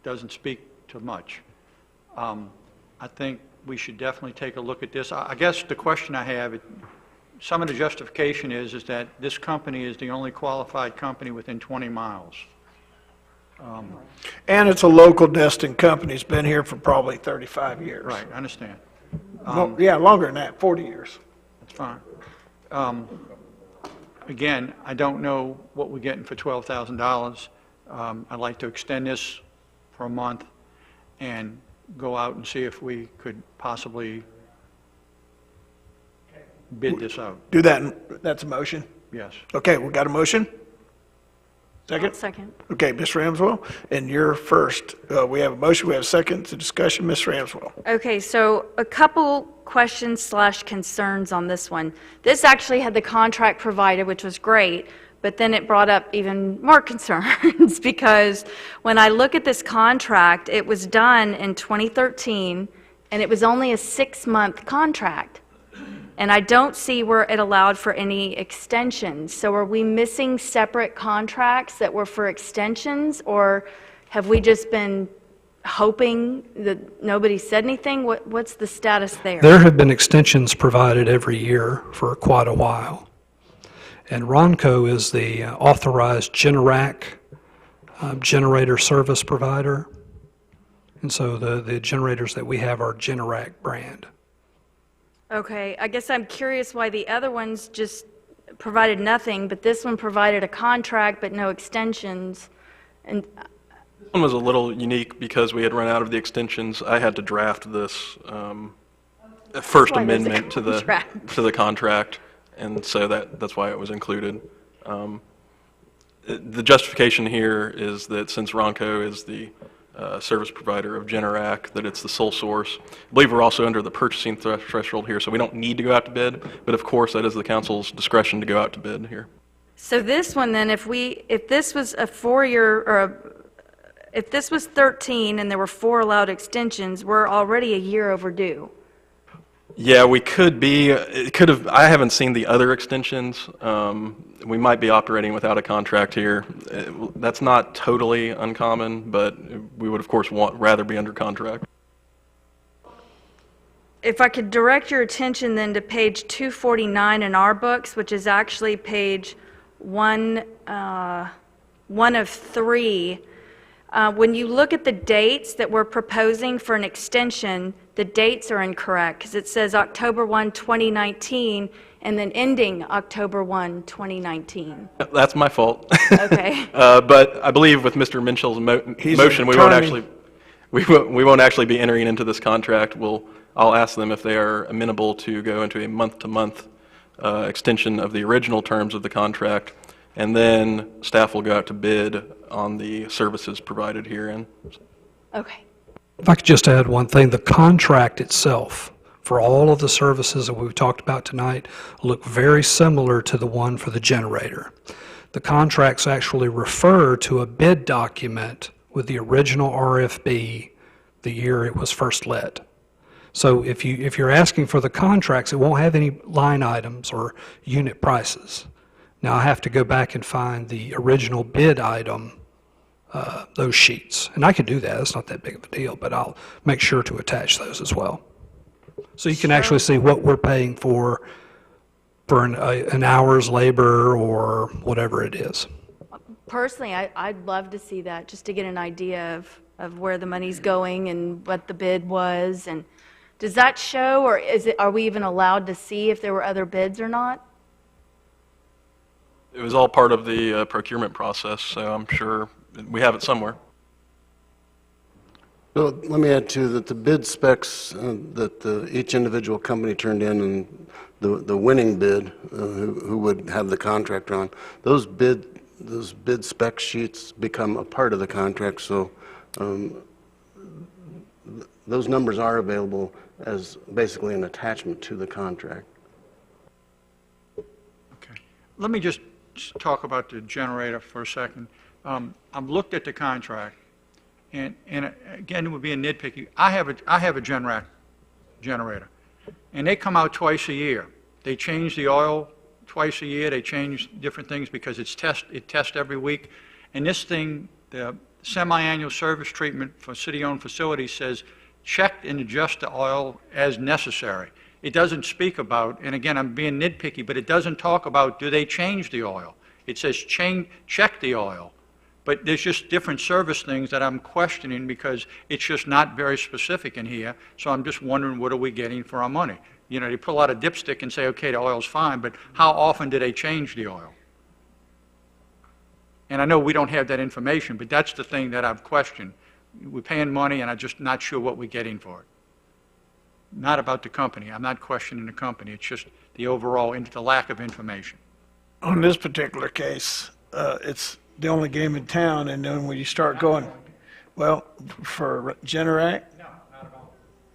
doesn't speak to much. I think we should definitely take a look at this. I guess the question I have, some of the justification is that this company is the only qualified company within 20 miles.
And it's a local Destin company. It's been here for probably 35 years.
Right, I understand.
Yeah, longer than that, 40 years.
That's fine. Again, I don't know what we're getting for $12,000. I'd like to extend this for a month and go out and see if we could possibly bid this out.
Do that, that's a motion?
Yes.
Okay, we got a motion? Second?
Second.
Okay, Ms. Ramswell, and you're first. We have a motion, we have a second to discussion. Ms. Ramswell.
Okay, so a couple questions / concerns on this one. This actually had the contract provided, which was great, but then it brought up even more concerns because when I look at this contract, it was done in 2013, and it was only a 6-month contract. And I don't see where it allowed for any extensions. So are we missing separate contracts that were for extensions, or have we just been hoping that nobody said anything? What's the status there?
There have been extensions provided every year for quite a while. And Ronco is the authorized Generac generator service provider. And so the generators that we have are Generac brand.
Okay, I guess I'm curious why the other ones just provided nothing, but this one provided a contract but no extensions. And
This one was a little unique because we had run out of the extensions. I had to draft this first
why there's a
amendment to the contract, and so that's why it was included. The justification here is that since Ronco is the service provider of Generac, that it's the sole source. I believe we're also under the purchasing threshold here, so we don't need to go out to bid, but of course that is the council's discretion to go out to bid here.
so this one then, if this was a 4-year, or if this was 13 and there were 4 allowed extensions, we're already a year overdue.
Yeah, we could be. It could have. I haven't seen the other extensions. We might be operating without a contract here. That's not totally uncommon, but we would, of course, rather be under contract.
If I could direct your attention then to page 249 in our books, which is actually page one of 3. When you look at the dates that we're proposing for an extension, the dates are incorrect because it says October 1, 2019, and then ending October 1, 2019.
That's my fault.
Okay.
But I believe with Mr. Minshall's motion, we won't actually be entering into this contract. I'll ask them if they are amenable to go into a month-to-month extension of the original terms of the contract, and then staff will go out to bid on the services provided herein.
Okay.
If I could just add one thing, the contract itself for all of the services that we've talked about tonight look very similar to the one for the generator. The contracts actually refer to a bid document with the original RFB the year it was first let. So if you're asking for the contracts, it won't have any line items or unit prices. Now I have to go back and find the original bid item, those sheets. And I can do that, it's not that big of a deal, but I'll make sure to attach those as well. So you can actually see what we're paying for an hour's labor or whatever it is.
Personally, I'd love to see that, just to get an idea of where the money's going and what the bid was. And does that show, or are we even allowed to see if there were other bids or not?
It was all part of the procurement process, so I'm sure we have it somewhere.
So let me add too that the bid specs that each individual company turned in and the winning bid, who would have the contract on, those bid spec sheets become a part of the contract. So those numbers are available as basically an attachment to the contract.
Okay. Let me just talk about the generator for a second. I've looked at the contract, and again, it would be a nitpicky. I have a Generac generator, and they come out twice a year. They change the oil twice a year. They change different things because it tests every week. And this thing, the semi-annual service treatment for city-owned facilities says check and adjust the oil as necessary. It doesn't speak about, and again, I'm being nitpicky, but it doesn't talk about do they change the oil. It says check the oil. But there's just different service things that I'm questioning because it's just not very specific in here. So I'm just wondering, what are we getting for our money? You know, they pull out a dipstick and say, okay, the oil's fine, but how often do they change the oil? And I know we don't have that information, but that's the thing that I've questioned. We're paying money, and I'm just not sure what we're getting for it. not about the company. I'm not questioning the company. It's just the overall, the lack of information.
On this particular case, it's the only game in town, and then when you start going, well, for Generac,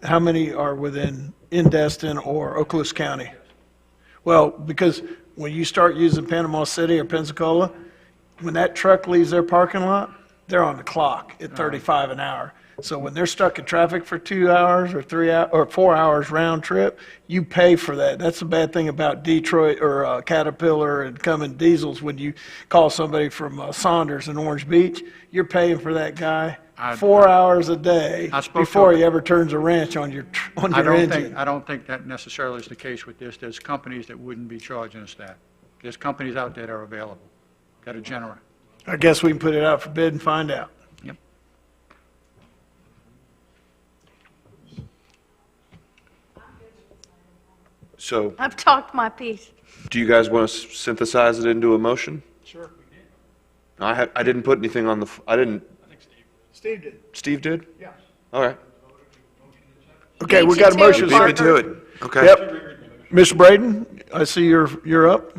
how many are within Destin or Okaloosa County? Well, because when you start using Panama City or Pensacola, when that truck leaves their parking lot, they're on the clock at 35 an hour. So when they're stuck in traffic for 2 hours or 3 hours or 4 hours round trip, you pay for that. That's the bad thing about Detroit or Caterpillar and Cummins diesels. When you call somebody from Saunders in Orange Beach, you're paying for that guy 4 hours a day before he ever turns a wrench on your engine.
I don't think that necessarily is the case with this. There's companies that wouldn't be charging us that. There's companies out there that are available, that are Generac.
I guess we can put it out for bid and find out.
Yep.
So,
I've talked my piece.
do you guys want to synthesize it into a motion?
Sure.
I didn't put anything on the, I didn't,
Steve did.
Steve did?
Yeah.
All right.
Okay, we got a motion.
Beat me to it. Okay.
Yep. Mr. Braden, I see you're up.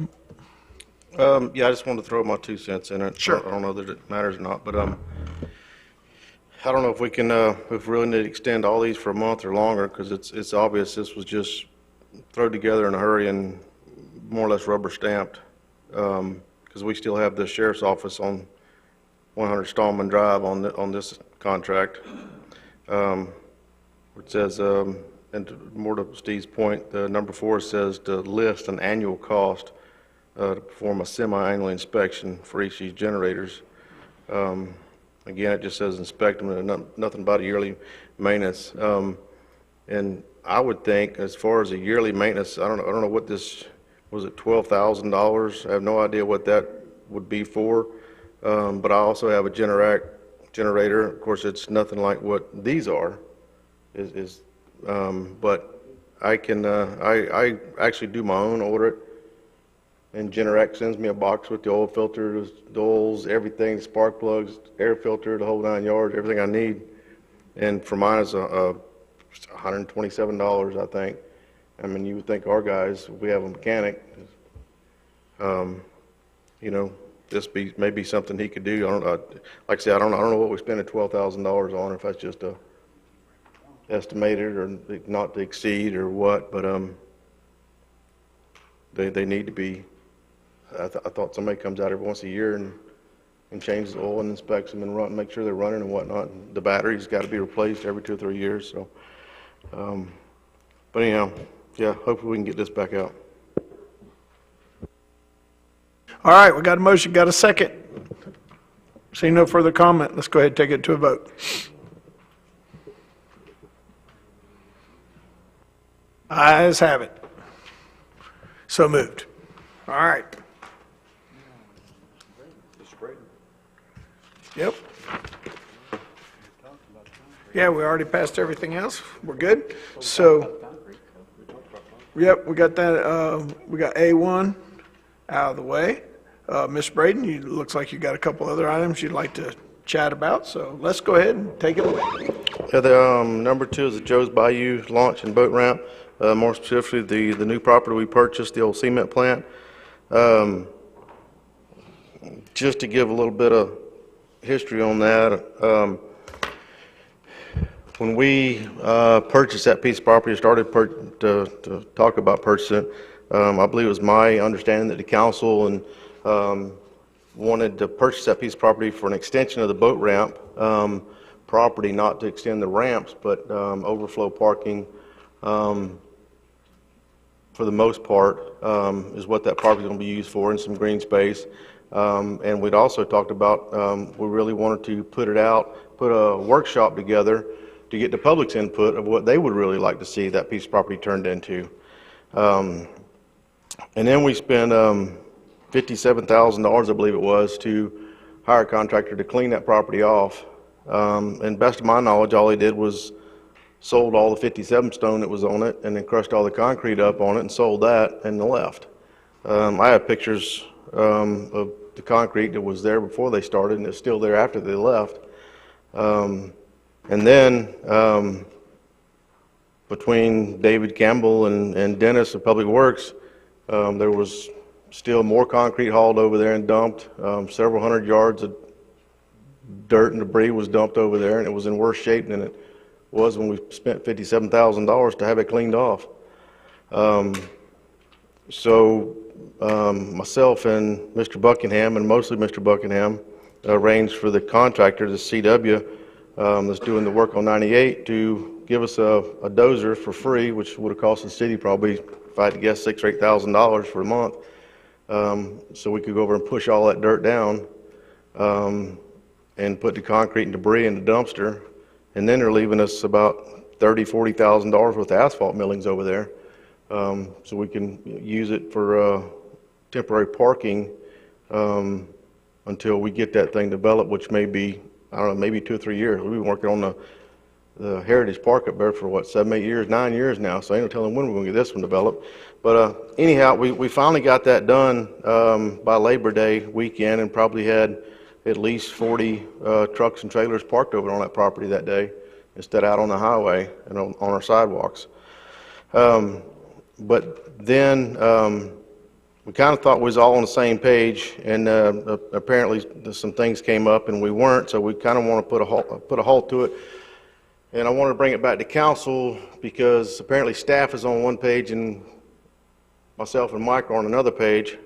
Yeah, I just wanted to throw my 2 cents in it.
Sure.
I don't know that it matters or not, but I don't know if we can, if we really need to extend all these for a month or longer, because it's obvious this was just thrown together in a hurry and more or less rubber stamped, because we still have the sheriff's office on 100 Stallman Drive on this contract. It says, and more to Steve's point, the number 4 says to list an annual cost to perform a semi-annual inspection for each of these generators. Again, it just says inspect them, and nothing about a yearly maintenance. And I would think, as far as a yearly maintenance, I don't know what this was. It $12,000. I have no idea what that would be for. But I also have a generator. Of course, it's nothing like what these are. But I can I actually do my own, order it. And Generac sends me a box with the oil filters, the oils, everything, spark plugs, air filter, the whole 9 yards, everything I need. And for mine is $127, I think. I mean, you would think our guys, if we have a mechanic, you know, this maybe something he could do. I don't know. Like I said, I don't know what we spending $12,000 on, if that's just a estimated or not to exceed or what. But they need to be. I thought somebody comes out every once a year and changes the oil and inspects them and make sure they're running and whatnot. And the battery's got to be replaced every 2 or 3 years. So, but anyhow, yeah, hopefully we can get this back out.
All right, we got a motion, got a second. Seeing no further comment, let's go ahead and take it to a vote. Ayes have it. So moved. All right. Yep. Yeah, we already passed everything else. We're good. So, yep, we got that. We got A1 out of the way. Ms. Braden, you looks like you got a couple other items you'd like to chat about. So let's go ahead and take it away.
Yeah, the number 2 is the Joe's Bayou launch and boat ramp. More specifically, the new property we purchased, the old cement plant. Just to give a little bit of history on that, when we purchased that piece of property, started to talk about purchasing it, I believe it was my understanding that the council and wanted to purchase that piece of property for an extension of the boat ramp property, not to extend the ramps, but overflow parking. For the most part, is what that property is going to be used for, and some green space. And we'd also talked about, we really wanted to put a workshop together to get the public's input of what they would really like to see that piece of property turned into. And then we spent $57,000, I believe it was, to hire a contractor to clean that property off. And best of my knowledge, all he did was sold all the 57 stone that was on it, and then crushed all the concrete up on it and sold that and left. I have pictures of the concrete that was there before they started, and it's still there after they left. And then between David Campbell and Dennis of Public Works, there was still more concrete hauled over there and dumped. Several hundred yards of dirt and debris was dumped over there, and it was in worse shape than it was when we spent $57,000 to have it cleaned off. Myself and Mr. Buckingham, and mostly Mr. Buckingham, arranged for the contractor, the CW, that's doing the work on 98, to give us a dozer for free, which would have cost the city probably, if I had to guess, $6,000 or $8,000 for a month. So we could go over and push all that dirt down and put the concrete and debris in the dumpster. And then they're leaving us about $30,000, $40,000 worth of asphalt millings over there. So we can use it for temporary parking until we get that thing developed, which may be, I don't know, maybe 2 or 3 years. We've been working on the Heritage Park up there for what, 7, 8 years, 9 years now, so I ain't no telling when we're going to get this one developed. But anyhow, we finally got that done by Labor Day weekend, and probably had at least 40 trucks and trailers parked over on that property that day instead out on the highway and on our sidewalks. But then we kind of thought we was all on the same page, and apparently some things came up and we weren't, so we kind of want to put a halt to it. And I want to bring it back to council because apparently staff is on one page and myself and Mike are on another page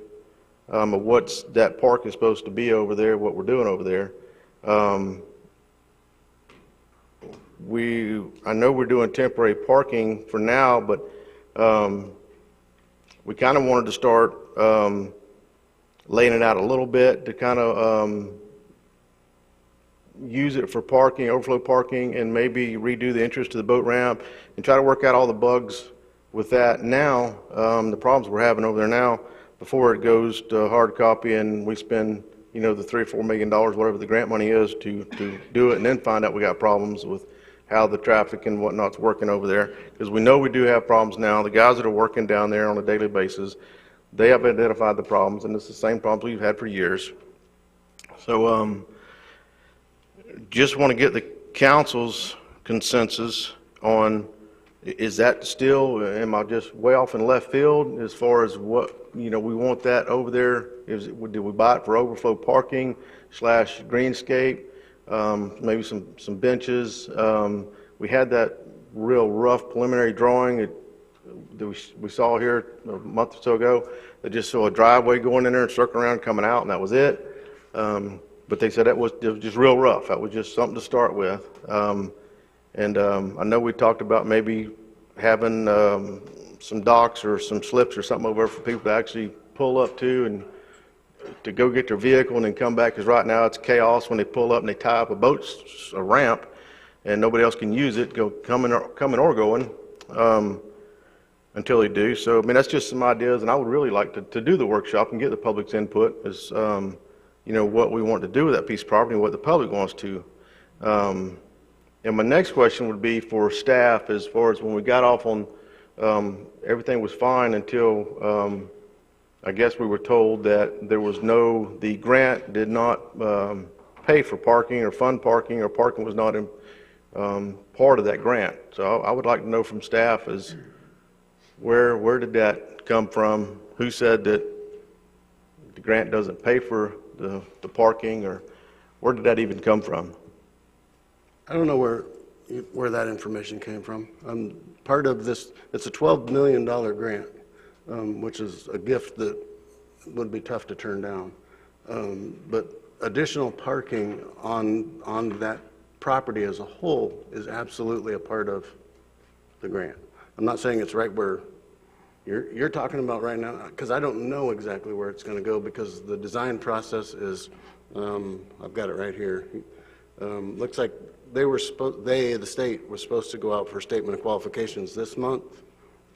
of what's that park is supposed to be over there, what we're doing over there. I know we're doing temporary parking for now, but we kind of wanted to start laying it out a little bit to kind of use it for parking, overflow parking, and maybe redo the entrance to the boat ramp and try to work out all the bugs with that now, the problems we're having over there now, before it goes to hard copy and we spend, the $3 or $4 million, whatever the grant money is, to do it, and then find out we got problems with how the traffic and whatnot's working over there. Because we know we do have problems now. The guys that are working down there on a daily basis, they have identified the problems, and it's the same problems we've had for years. So just want to get the council's consensus on, is that still, am I just way off in left field as far as what, we want that over there? Did we buy it for overflow parking / greenscape? Maybe some benches. We had that real rough preliminary drawing that we saw here a month or so ago that just saw a driveway going in there and circling around, coming out, and that was it. But they said it was just real rough. That was just something to start with. I know we talked about maybe having some docks or some slips or something over there for people to actually pull up to and to go get their vehicle and then come back, because right now it's chaos when they pull up and they tie up a ramp, and nobody else can use it, coming or going, until they do. So, that's just some ideas, and I would really like to do the workshop and get the public's input as, what we want to do with that piece of property and what the public wants to. And my next question would be for staff, as far as when we got off on, everything was fine until, I guess we were told that the grant did not pay for parking or fund parking, or parking was not part of that grant. So I would like to know from staff is where did that come from? Who said that the grant doesn't pay for the parking, or where did that even come from?
I don't know where that information came from. Part of this, it's a $12 million grant, which is a gift that would be tough to turn down. But additional parking on that property as a whole is absolutely a part of the grant. I'm not saying it's right where you're talking about right now, because I don't know exactly where it's going to go, because the design process is, I've got it right here. Looks like the state was supposed to go out for statement of qualifications this month,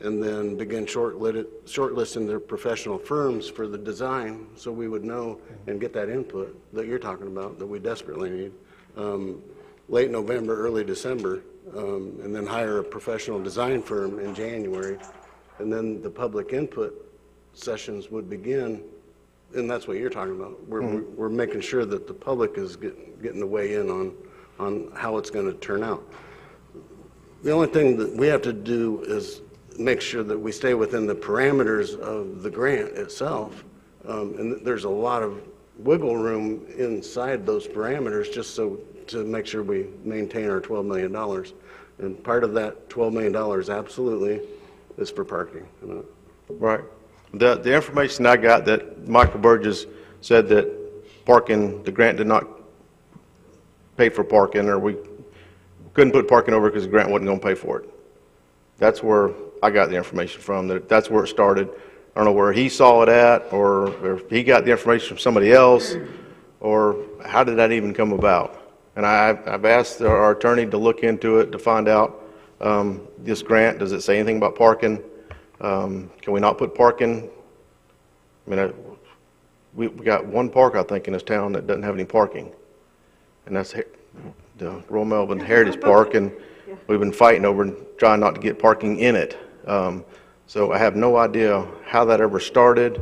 and then begin shortlisting their professional firms for the design, so we would know and get that input that you're talking about that we desperately need. Late November, early December, and then hire a professional design firm in January, and then the public input sessions would begin, and that's what you're talking about. We're making sure that the public is getting to weigh in on how it's going to turn out. the only thing that we have to do is make sure that we stay within the parameters of the grant itself. And there's a lot of wiggle room inside those parameters just so to make sure we maintain our $12 million. And part of that $12 million absolutely is for parking.
Right. The information I got that Michael Burgess said that parking, the grant did not pay for parking, or we couldn't put parking over because the grant wasn't going to pay for it. That's where I got the information from, that's where it started. I don't know where he saw it at, or if he got the information from somebody else, or how did that even come about? And I've asked our attorney to look into it to find out this grant, does it say anything about parking? Can we not put parking? I mean, we got one park, I think, in this town that doesn't have any parking, and that's the Royal Melbourne Heritage Park, and we've been fighting over and trying not to get parking in it. So I have no idea how that ever started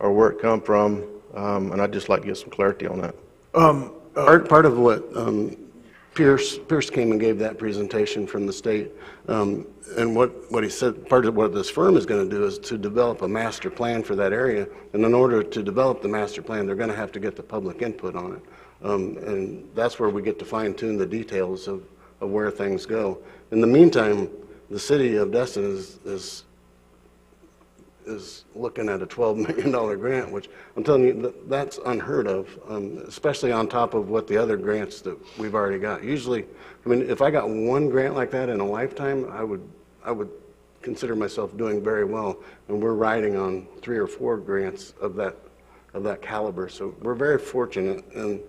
or where it come from, and I'd just like to get some clarity on that.
Part of what Pierce came and gave that presentation from the state, and what he said, part of what this firm is going to do is to develop a master plan for that area, and in order to develop the master plan, they're going to have to get the public input on it. And that's where we get to fine-tune the details of where things go. In the meantime, the city of Destin is looking at a $12 million grant, which I'm telling you, that's unheard of, especially on top of what the other grants that we've already got. Usually, I mean, if I got one grant like that in a lifetime, I would consider myself doing very well, and we're riding on 3 or 4 grants of that caliber. So we're very fortunate, and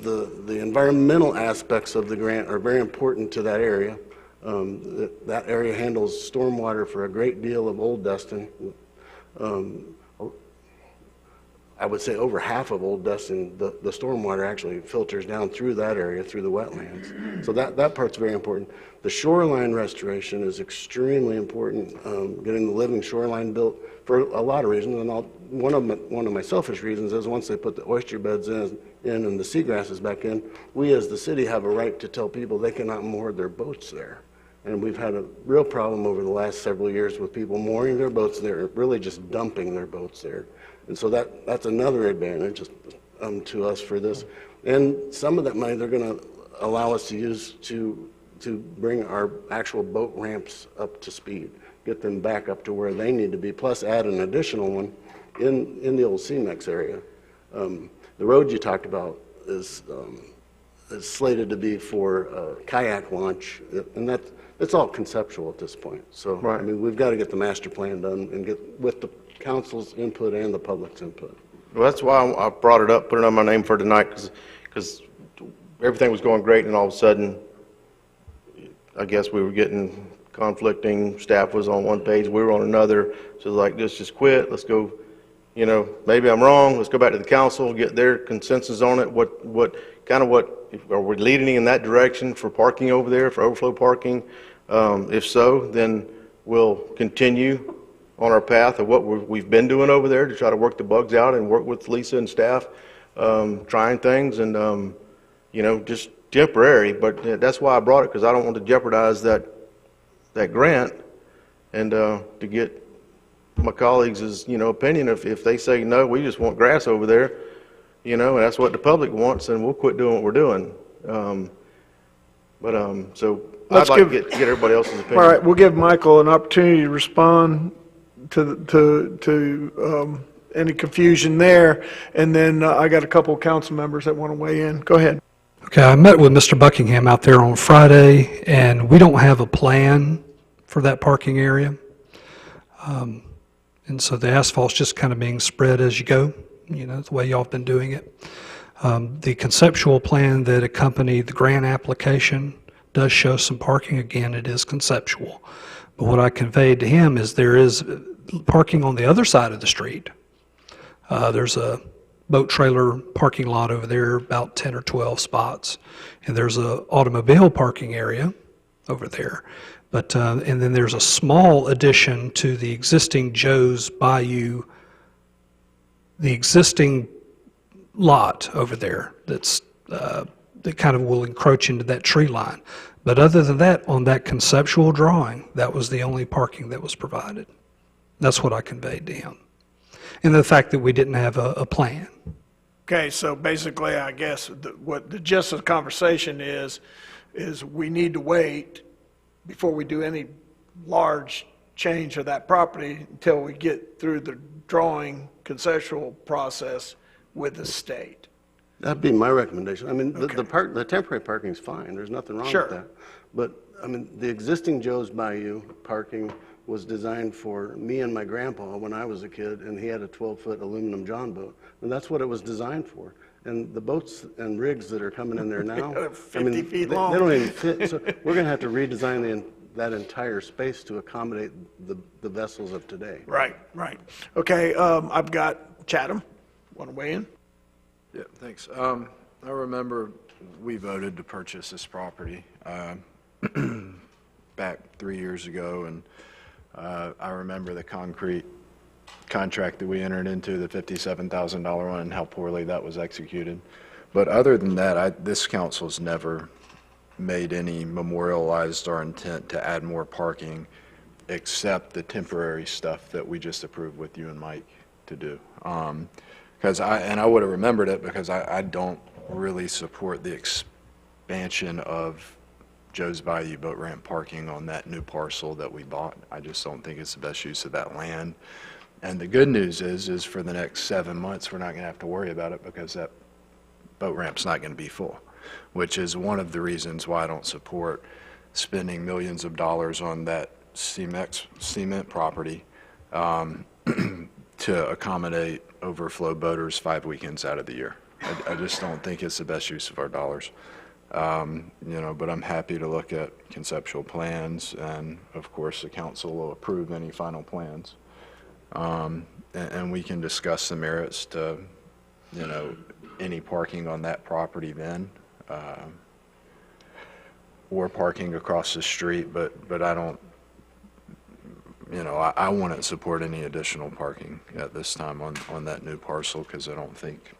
the environmental aspects of the grant are very important to that area. That area handles stormwater for a great deal of Old Destin. I would say over half of Old Destin, the stormwater actually filters down through that area, through the wetlands. So that part's very important. The shoreline restoration is extremely important, getting the living shoreline built for a lot of reasons. And one of my selfish reasons is once they put the oyster beds in and the seagrasses back in, we as the city have a right to tell people they cannot moor their boats there. And we've had a real problem over the last several years with people mooring their boats there, really just dumping their boats there. And so that's another advantage to us for this. And some of that money they're going to allow us to use to bring our actual boat ramps up to speed, get them back up to where they need to be, plus add an additional one in the old CMEX area. The road you talked about is slated to be for kayak launch, and it's all conceptual at this point. So, right. I mean, we've got to get the master plan done and get with the council's input and the public's input.
Well, that's why I brought it up, put it on my name for tonight, because everything was going great, and all of a sudden, I guess we were getting conflicting. Staff was on one page, we were on another. So like, let's just quit. Let's go. You know, maybe I'm wrong. Let's go back to the council, get their consensus on it. What are we leading in that direction for parking over there, for overflow parking? If so, then we'll continue on our path of what we've been doing over there to try to work the bugs out and work with Lisa and staff, trying things, and you know, just temporary. But that's why I brought it, because I don't want to jeopardize that grant, and to get my colleagues' opinion. If they say no, we just want grass over there, and that's what the public wants, and we'll quit doing what we're doing. So I'd like to get everybody else's opinion.
All right, we'll give Michael an opportunity to respond to any confusion there, and then I got a couple of council members that want to weigh in. Go ahead.
Okay, I met with Mr. Buckingham out there on Friday, and we don't have a plan for that parking area. And so the asphalt's just kind of being spread as you go, the way y'all have been doing it. The conceptual plan that accompanied the grant application does show some parking. Again, it is conceptual. But what I conveyed to him is there is parking on the other side of the street. There's a boat trailer parking lot over there, about 10 or 12 spots. And there's a automobile parking area over there. But, and then there's a small addition to the existing Joe's Bayou, the existing lot over there that's that kind of will encroach into that tree line. But other than that, on that conceptual drawing, that was the only parking that was provided. That's what I conveyed to him. And the fact that we didn't have a plan.
Okay, so basically, I guess what the gist of the conversation is we need to wait before we do any large change of that property until we get through the drawing conceptual process with the state.
That'd be my recommendation. I mean, the temporary parking's fine, there's nothing wrong
Sure.
with that. But, I mean, the existing Joe's Bayou parking was designed for me and my grandpa when I was a kid, and he had a 12-foot aluminum john boat, and that's what it was designed for. And the boats and rigs that are coming in there now, I
50
mean,
feet
they
long.
don't even fit, so we're gonna have to redesign that entire space to accommodate the vessels of today.
Right, right. Okay, I've got Chatham, want to weigh in?
Yeah, thanks. I remember we voted to purchase this property back 3 years ago, and I remember the concrete contract that we entered into, the $57,000 one, and how poorly that was executed. But other than that, this council's never made any memorialized our intent to add more parking, except the temporary stuff that we just approved with you and Mike to do. Because I would have remembered it because I don't really support the expansion of Joe's Bayou boat ramp parking on that new parcel that we bought. I just don't think it's the best use of that land. And the good news is for the next 7 months, we're not going to have to worry about it because that boat ramp's not going to be full, which is one of the reasons why I don't support spending millions of dollars on that cement property to accommodate overflow boaters 5 weekends out of the year. I just don't think it's the best use of our dollars. But I'm happy to look at conceptual plans, and of course the council will approve any final plans. And we can discuss the merits to, any parking on that property then, or parking across the street, but I don't, I wouldn't support any additional parking at this time on that new parcel, because I don't think,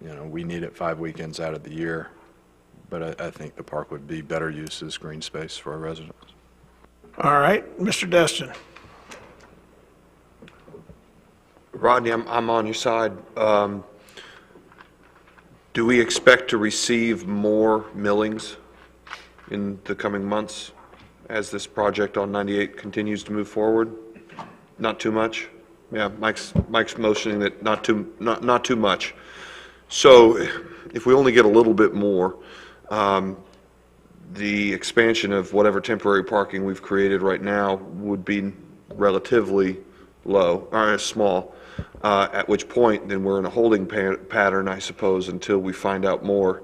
we need it 5 weekends out of the year, but I think the park would be better used as green space for our residents.
All right, Mr. Destin.
Rodney, I'm on your side. Do we expect to receive more millings in the coming months as this project on 98 continues to move forward? Not too much? Yeah, Mike's motioning that not too much. So if we only get a little bit more, the expansion of whatever temporary parking we've created right now would be relatively low, or small, at which point then we're in a holding pattern, I suppose, until we find out more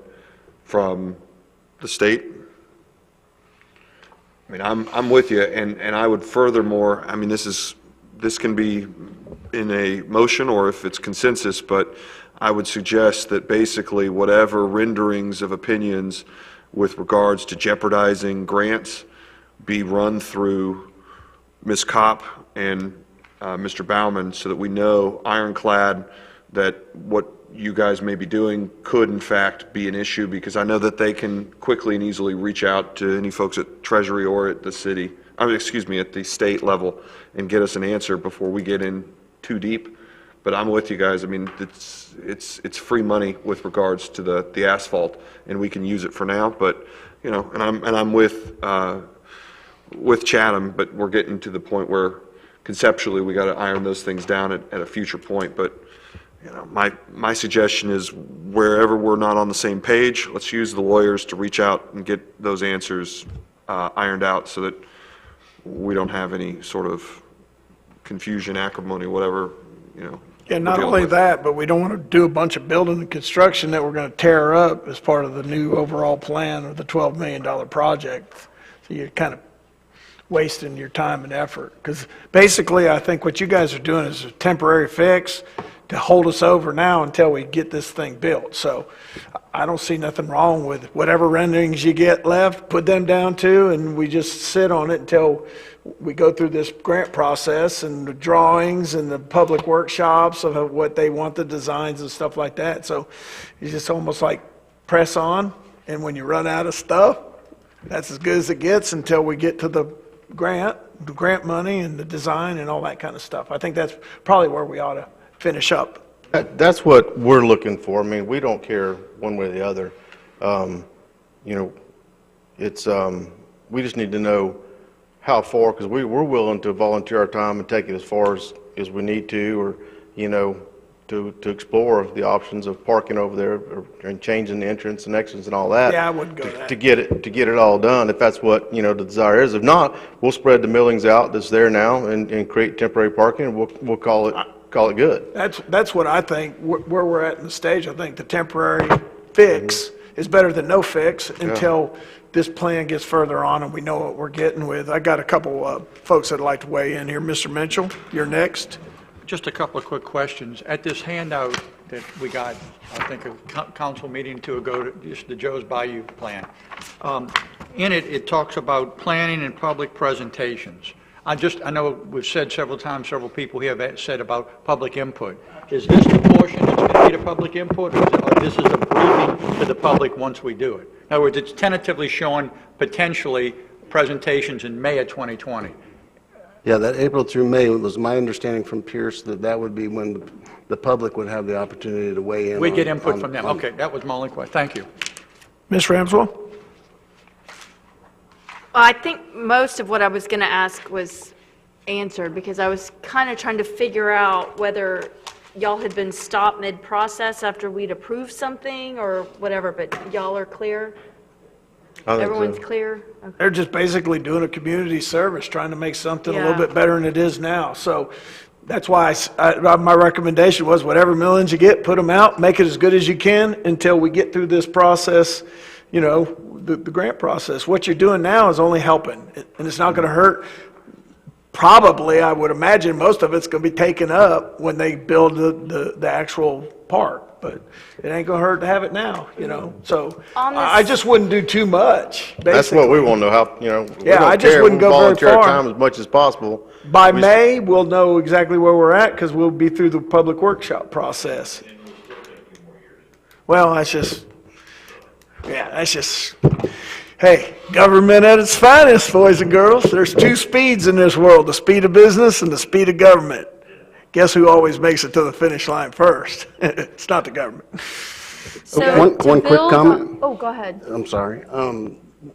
from the state. I mean, I'm with you, and I would furthermore, I mean, this can be in a motion or if it's consensus, but I would suggest that basically whatever renderings of opinions with regards to jeopardizing grants be run through Ms. Kopp and Mr. Baumann, so that we know ironclad that what you guys may be doing could in fact be an issue, because I know that they can quickly and easily reach out to any folks at Treasury or at the city, at the state level, and get us an answer before we get in too deep. But I'm with you guys. I mean, it's free money with regards to the asphalt, and we can use it for now. But and I'm with Chatham, but we're getting to the point where conceptually we got to iron those things down at a future point. But my suggestion is wherever we're not on the same page, let's use the lawyers to reach out and get those answers ironed out, so that we don't have any sort of confusion, acrimony, whatever.
Yeah, not only that, but we don't want to do a bunch of building and construction that we're going to tear up as part of the new overall plan of the $12 million project. So you're kind of wasting your time and effort. Because basically, I think what you guys are doing is a temporary fix to hold us over now until we get this thing built. So I don't see nothing wrong with whatever renderings you get left, put them down too, and we just sit on it until we go through this grant process and the drawings and the public workshops of what they want, the designs and stuff like that. So it's just almost like press on And when you run out of stuff, that's as good as it gets until we get to the grant money and the design and all that kind of stuff. I think that's probably where we ought to finish up.
That's what we're looking for. I mean, we don't care one way or the other. You know, it's, we just need to know how far, because we're willing to volunteer our time and take it as far as we need to, or, you know, to explore the options of parking over there and changing the entrance and exits and all that.
Yeah, I wouldn't go that.
To get it all done, if that's what, you know, the desire is. If not, we'll spread the millings out that's there now and create temporary parking, and we'll call it good.
That's what I think, where we're at in the stage. I think the temporary fix is better than no fix until this plan gets further on and we know what we're getting with. I got a couple folks that'd like to weigh in here. Mr. Mitchell, you're next.
Just a couple of quick questions. At this handout that we got, I think a council meeting or two ago, just the Joe's Bayou plan, in it, it talks about planning and public presentations. I know we've said several times, several people here have said about public input. Is this the portion that's going to be the public input, or this is a briefing to the public once we do it? In other words, it's tentatively showing potentially presentations in May of 2020.
Yeah, that April through May, it was my understanding from Pierce that would be when the public would have the opportunity to weigh in.
We get input from them. Okay, that was my only question. Thank you.
Ms. Ramswell?
Well, I think most of what I was going to ask was answered, because I was kind of trying to figure out whether y'all had been stopped mid-process after we'd approved something or whatever, but y'all are clear? Everyone's clear? Okay.
They're just basically doing a community service, trying to make something a little bit better than it is now. So that's why my recommendation was whatever millions you get, put them out, make it as good as you can until we get through this process, you know, the grant process. What you're doing now is only helping, and it's not going to hurt. Probably, I would imagine most of it's going to be taken up when they build the actual park. But it ain't going to hurt to have it now, you know. So I just wouldn't do too much, basically.
That's what we want to know, how, you know.
Yeah, I just wouldn't go very
volunteer our
far.
time as much as possible.
By May, we'll know exactly where we're at, because we'll be through the public workshop process. Well, that's just, hey, government at its finest, boys and girls. There's two speeds in this world, the speed of business and the speed of government. Guess who always makes it to the finish line first? It's not the government.
So
One quick comment.
Oh, go ahead.
I'm sorry.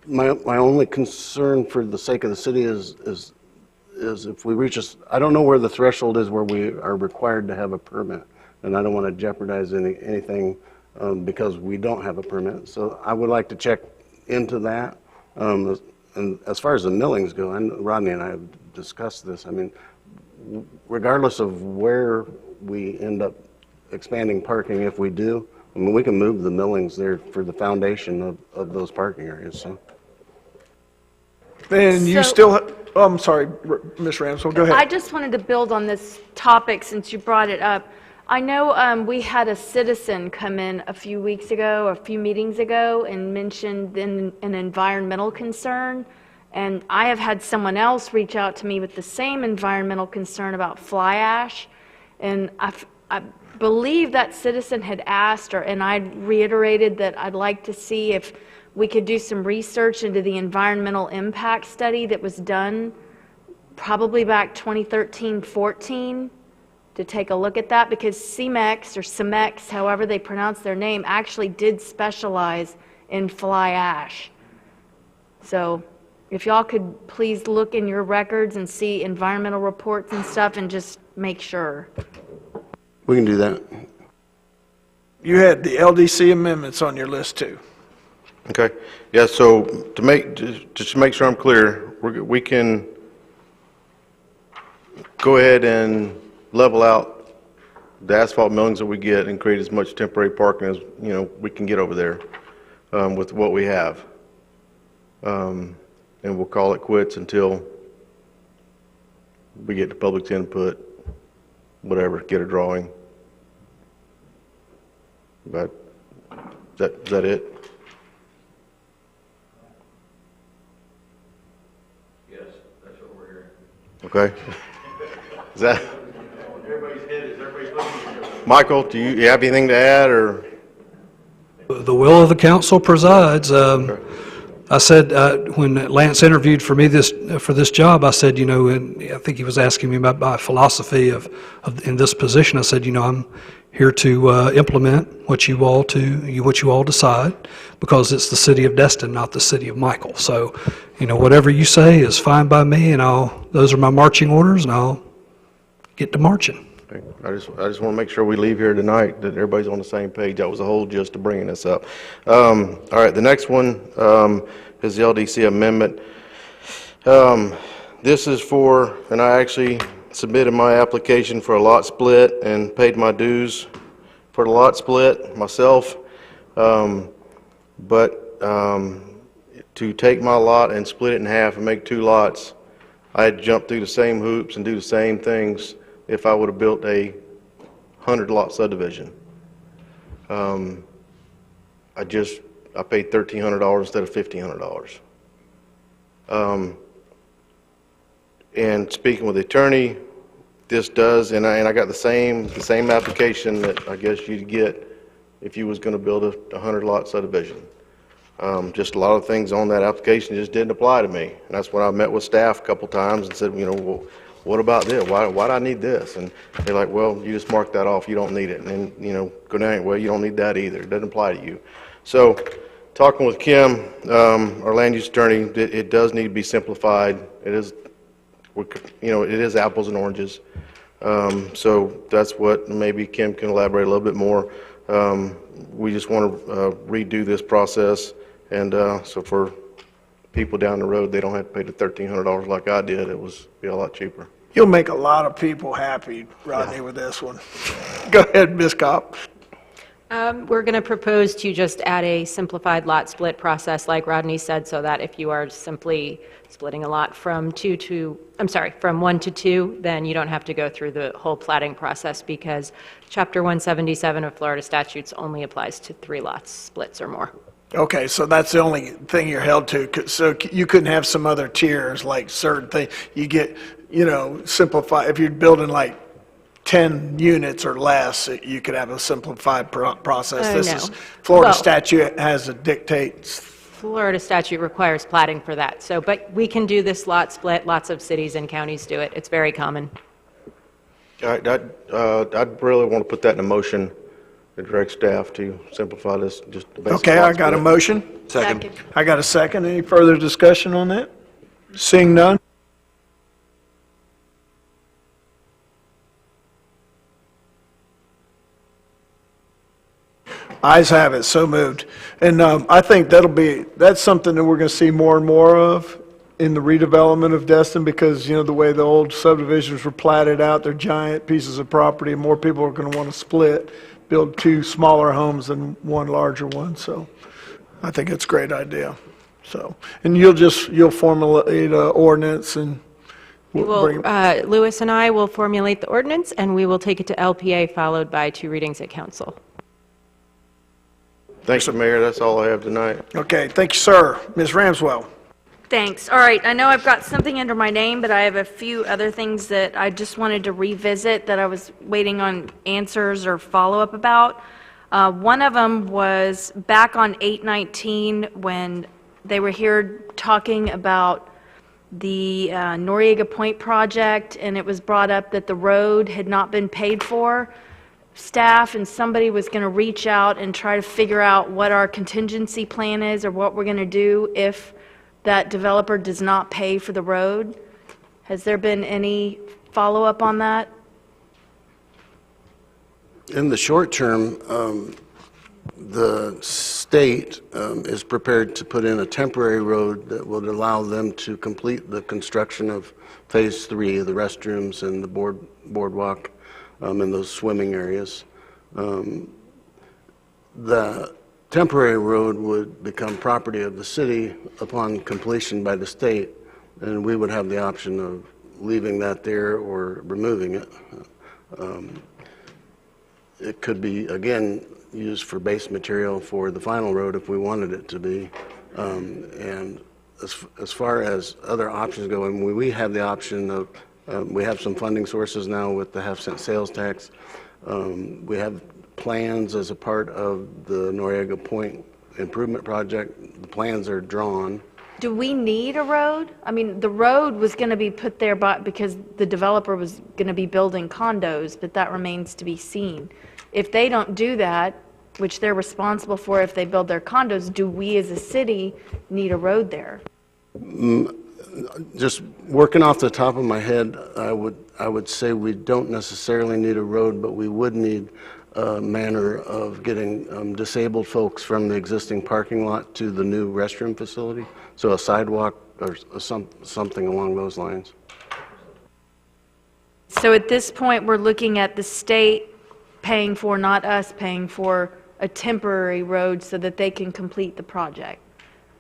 My only concern for the sake of the city is if we reach I don't know where the threshold is where we are required to have a permit, and I don't want to jeopardize anything because we don't have a permit. So I would like to check into that. And as far as the millings go, and Rodney and I have discussed this, I mean, regardless of where we end up expanding parking, if we do, I mean, we can move the millings there for the foundation of those parking areas, so.
And you I'm sorry, Ms. Ramswell, go ahead.
I just wanted to build on this topic since you brought it up. I know we had a citizen come in a few meetings ago, and mentioned an environmental concern. And I have had someone else reach out to me with the same environmental concern about fly ash. And I believe that citizen had asked, and I reiterated that I'd like to see if we could do some research into the environmental impact study that was done probably back 2013-14 to take a look at that, because CEMEX or CEMEX, however they pronounce their name, actually did specialize in fly ash. So if y'all could please look in your records and see environmental reports and stuff and just make sure.
We can do that.
You had the LDC amendments on your list too.
Okay. Yeah, so just to make sure I'm clear, we can go ahead and level out the asphalt millings that we get and create as much temporary parking as, you know, we can get over there with what we have. And we'll call it quits until we get the public's input, whatever, get a drawing. But is that it?
Yes, that's what we're hearing.
Okay. Is that?
Everybody's head is everybody's looking at you.
Michael, do you have anything to add, or?
The will of the council presides. I said, when Lance interviewed for me for this job, I said, and I think he was asking me about my philosophy in this position. I said, I'm here to implement what you all decide, because it's the city of Destin, not the city of Michael. So, whatever you say is fine by me, and those are my marching orders, and I'll get to marching.
I just want to make sure we leave here tonight that everybody's on the same page. That was the whole gist of bringing this up. All right, the next one is the LDC amendment. This is for, and I actually submitted my application for a lot split and paid my dues for the lot split myself. But to take my lot and split it in half and make 2 lots, I had to jump through the same hoops and do the same things if I would have built a 100-lot subdivision. I paid $1,300 instead of $1,500. And speaking with the attorney, this does, and I got the same application that I guess you'd get if you was going to build a 100-lot subdivision. Just a lot of things on that application just didn't apply to me. And that's when I met with staff a couple times and said, well, what about this? Why do I need this? And they're like, well, you just mark that off. You don't need it. And then, go down, well, you don't need that either. It doesn't apply to you. So talking with Kim, our land use attorney, it does need to be simplified. It is, it is apples and oranges. So that's what maybe Kim can elaborate a little bit more. We just want to redo this process. And so for people down the road, they don't have to pay the $1,300 like I did. It was be a lot cheaper.
You'll make a lot of people happy, Rodney, with this one. Go ahead, Ms. Kopp.
We're going to propose to just add a simplified lot split process, like Rodney said, so that if you are simply splitting a lot from 1 to 2, then you don't have to go through the whole platting process, because Chapter 177 of Florida statutes only applies to 3 lots splits or more.
Okay, so that's the only thing you're held to. So you couldn't have some other tiers, like certain things. You get, simplify. If you're building like 10 units or less, you could have a simplified process. This
No.
is Florida
Well,
statute has it dictates.
Florida statute requires platting for that. So, but we can do this lot split. Lots of cities and counties do it. It's very common.
I'd really want to put that in a motion and direct staff to simplify this. Just the basic
Okay,
lot
I got a
split.
motion.
Second.
I got a second. Any further discussion on that? Seeing none? Ayes have it, so moved. And I think that's something that we're going to see more and more of in the redevelopment of Destin, because, the way the old subdivisions were platted out, they're giant pieces of property, and more people are going to want to split, build 2 smaller homes than 1 larger one. So I think it's a great idea. So, and you'll formulate an ordinance and we'll bring.
Lewis and I will formulate the ordinance, and we will take it to LPA, followed by 2 readings at council.
Thanks, Mayor. That's all I have tonight.
Okay, thank you, sir. Ms. Ramswell.
Thanks. All right, I know I've got something under my name, but I have a few other things that I just wanted to revisit that I was waiting on answers or follow-up about. One of them was back on 8/19 when they were here talking about the Noriega Point project, and it was brought up that the road had not been paid for. Staff and somebody was going to reach out and try to figure out what our contingency plan is, or what we're going to do if that developer does not pay for the road. Has there been any follow-up on that?
In the short term, the state is prepared to put in a temporary road that would allow them to complete the construction of Phase 3 of the restrooms and the boardwalk in those swimming areas. The temporary road would become property of the city upon completion by the state, and we would have the option of leaving that there or removing it. It could be, again, used for base material for the final road if we wanted it to be. And as far as other options go, and we have the option of, we have some funding sources now with the half-cent sales tax. We have plans as a part of the Noriega Point Improvement Project. The plans are drawn.
Do we need a road? I mean, the road was going to be put there because the developer was going to be building condos, but that remains to be seen. If they don't do that, which they're responsible for if they build their condos, do we as a city need a road there?
Just working off the top of my head, I would say we don't necessarily need a road, but we would need a manner of getting disabled folks from the existing parking lot to the new restroom facility. So a sidewalk or something along those lines.
So at this point, we're looking at the state paying for, not us paying for, a temporary road so that they can complete the project.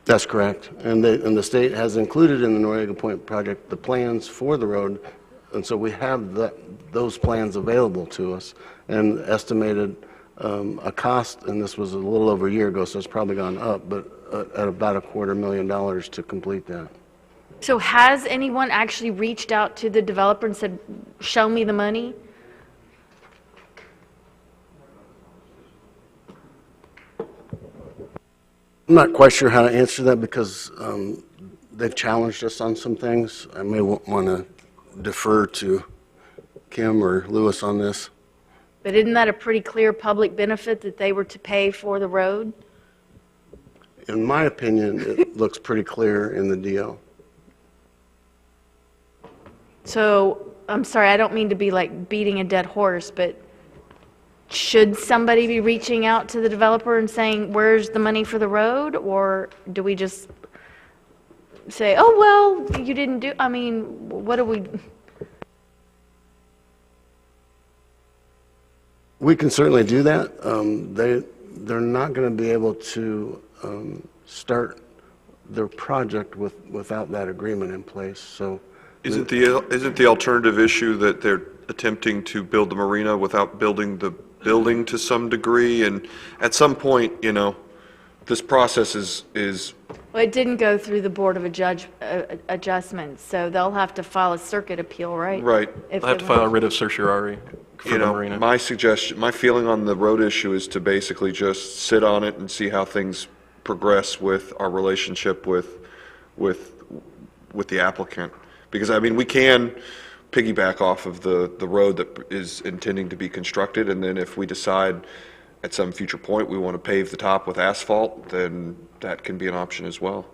That's correct. And the state has included in the Noriega Point project the plans for the road, and so we have those plans available to us, and estimated a cost, and this was a little over a year ago, so it's probably gone up, but at about $250,000 to complete that.
So has anyone actually reached out to the developer and said, show me the money?
I'm not quite sure how to answer that because they've challenged us on some things. I may want to defer to Kim or Lewis on this.
But isn't that a pretty clear public benefit that they were to pay for the road?
In my opinion, it looks pretty clear in the deal.
So, I'm sorry, I don't mean to be like beating a dead horse, but should somebody be reaching out to the developer and saying, where's the money for the road? Or do we just say, oh, well, you didn't do, I mean, what do we?
We can certainly do that. They're not going to be able to start their project without that agreement in place, so.
Isn't the alternative issue that they're attempting to build the marina without building the building to some degree? And at some point, you know, this process is
Well, it didn't go through the Board of Adjustments, so they'll have to file a circuit appeal, right?
right.
If
I have
they
to file a
want-
writ of certiorari for
You
the
know,
marina.
my suggestion, my feeling on the road issue is to basically just sit on it and see how things progress with our relationship with the applicant. Because, I mean, we can piggyback off of the road that is intending to be constructed, and then if we decide at some future point we want to pave the top with asphalt, then that can be an option as well.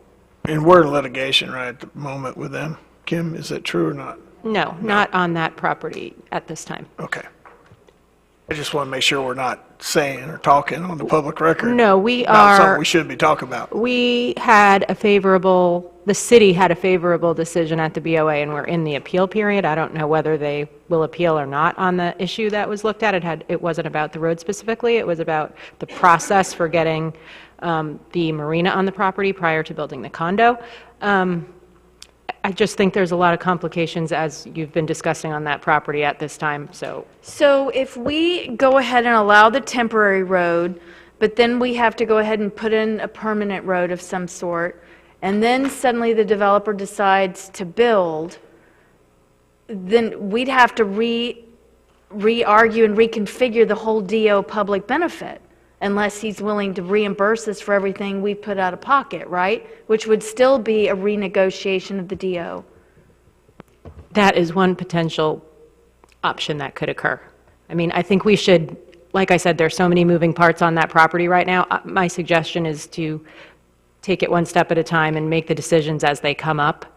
And we're in litigation right at the moment with them. Kim, is that true or not?
No, not on that property at this time.
Okay. I just want to make sure we're not saying or talking on the public record.
No, we
about something
are-
we should be talking about.
We had a favorable, the city had a favorable decision at the BOA, and we're in the appeal period. I don't know whether they will appeal or not on the issue that was looked at. It wasn't about the road specifically. It was about the process for getting the marina on the property prior to building the condo. I just think there's a lot of complications, as you've been discussing on that property at this time, so.
So if we go ahead and allow the temporary road, but then we have to go ahead and put in a permanent road of some sort, and then suddenly the developer decides to build, then we'd have to re-argue and reconfigure the whole DO public benefit, unless he's willing to reimburse us for everything we put out of pocket, right? Which would still be a renegotiation of the DO.
That is one potential option that could occur. I mean, I think we should, like I said, there's so many moving parts on that property right now. My suggestion is to take it one step at a time and make the decisions as they come up,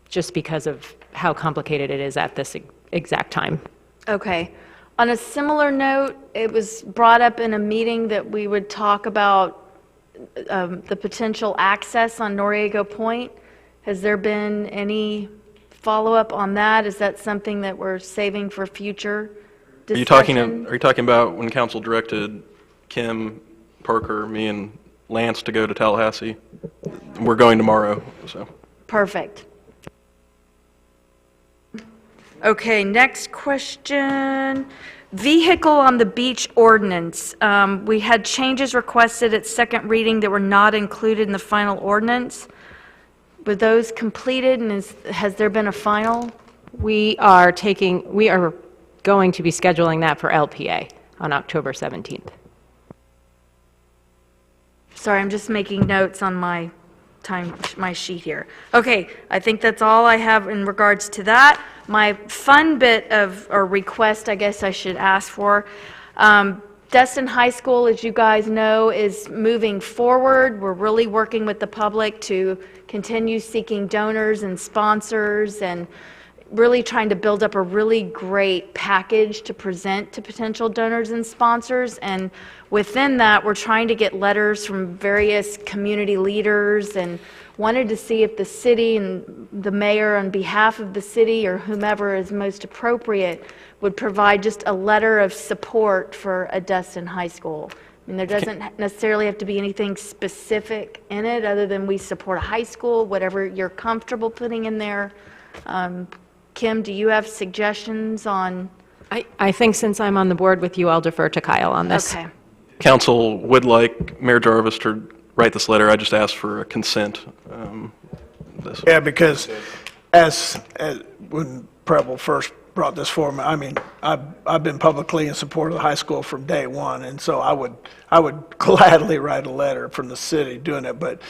just because of how complicated it is at this exact time.
Okay. On a similar note, it was brought up in a meeting that we would talk about the potential access on Noriega Point. Has there been any follow-up on that? Is that something that we're saving for future discussion?
Are you talking about when council directed Kim, Parker, me, and Lance to go to Tallahassee? We're going tomorrow, so.
Perfect. Okay, next question. Vehicle on the beach ordinance. We had changes requested at second reading that were not included in the final ordinance. Were those completed, and has there been a final?
We are going to be scheduling that for LPA. on October 17th.
Sorry, I'm just making notes on my my sheet here. Okay, I think that's all I have in regards to that. My fun bit of, or request, I guess I should ask for, Destin High School, as you guys know, is moving forward. We're really working with the public to continue seeking donors and sponsors and really trying to build up a really great package to present to potential donors and sponsors. And within that, we're trying to get letters from various community leaders and wanted to see if the city and the mayor on behalf of the city or whomever is most appropriate would provide just a letter of support for a Destin High School. I mean, there doesn't necessarily have to be anything specific in it other than we support a high school, whatever you're comfortable putting in there. Kim, do you have suggestions on?
I think since I'm on the board with you, I'll defer to Kyle on this.
Okay.
Council would like Mayor Jarvis to write this letter. I just asked for a consent.
Yeah, because as when Preble first brought this forward, I mean, I've been publicly in support of the high school from day one, and so I would gladly write a letter from the city doing it, but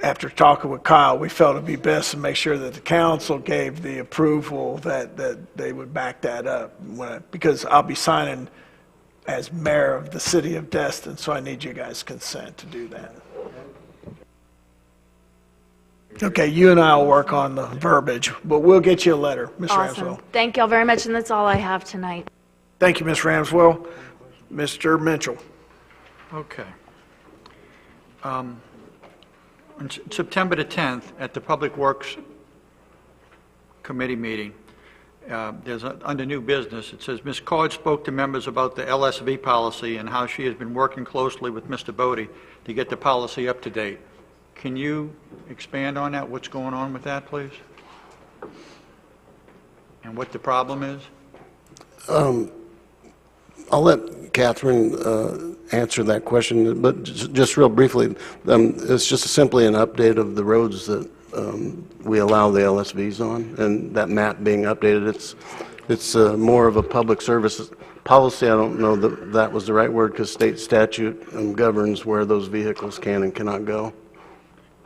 after talking with Kyle, we felt it'd be best to make sure that the council gave the approval that they would back that up, because I'll be signing as mayor of the city of Destin, so I need you guys' consent to do that. Okay, you and I will work on the verbiage, but we'll get you a letter, Ms.
Awesome.
Ramswell.
Thank y'all very much, and that's all I have tonight.
Thank you, Ms. Ramswell. Mr. Mitchell.
Okay. On September the 10th, at the Public Works Committee meeting, under new business, it says, Ms. Card spoke to members about the LSV policy and how she has been working closely with Mr. Bodie to get the policy up to date. Can you expand on that? What's going on with that, please? And what the problem is?
I'll let Catherine answer that question, but just real briefly, it's just simply an update of the roads that we allow the LSVs on, and that map being updated. It's more of a public service policy. I don't know that that was the right word, because state statute governs where those vehicles can and cannot go.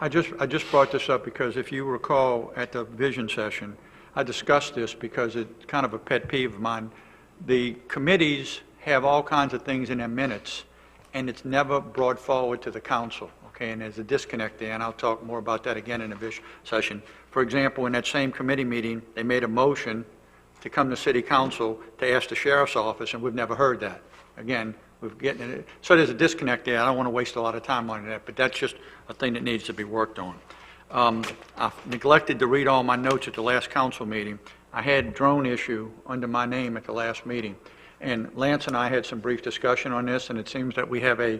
I just brought this up because if you recall at the vision session, I discussed this because it's kind of a pet peeve of mine. The committees have all kinds of things in their minutes, and it's never brought forward to the council, okay? And there's a disconnect there, and I'll talk more about that again in the vision session. For example, in that same committee meeting, they made a motion to come to city council to ask the sheriff's office, and we've never heard that. Again, so there's a disconnect there. I don't want to waste a lot of time on that, but that's just a thing that needs to be worked on. I neglected to read all my notes at the last council meeting. I had drone issue under my name at the last meeting, and Lance and I had some brief discussion on this, and it seems that we have a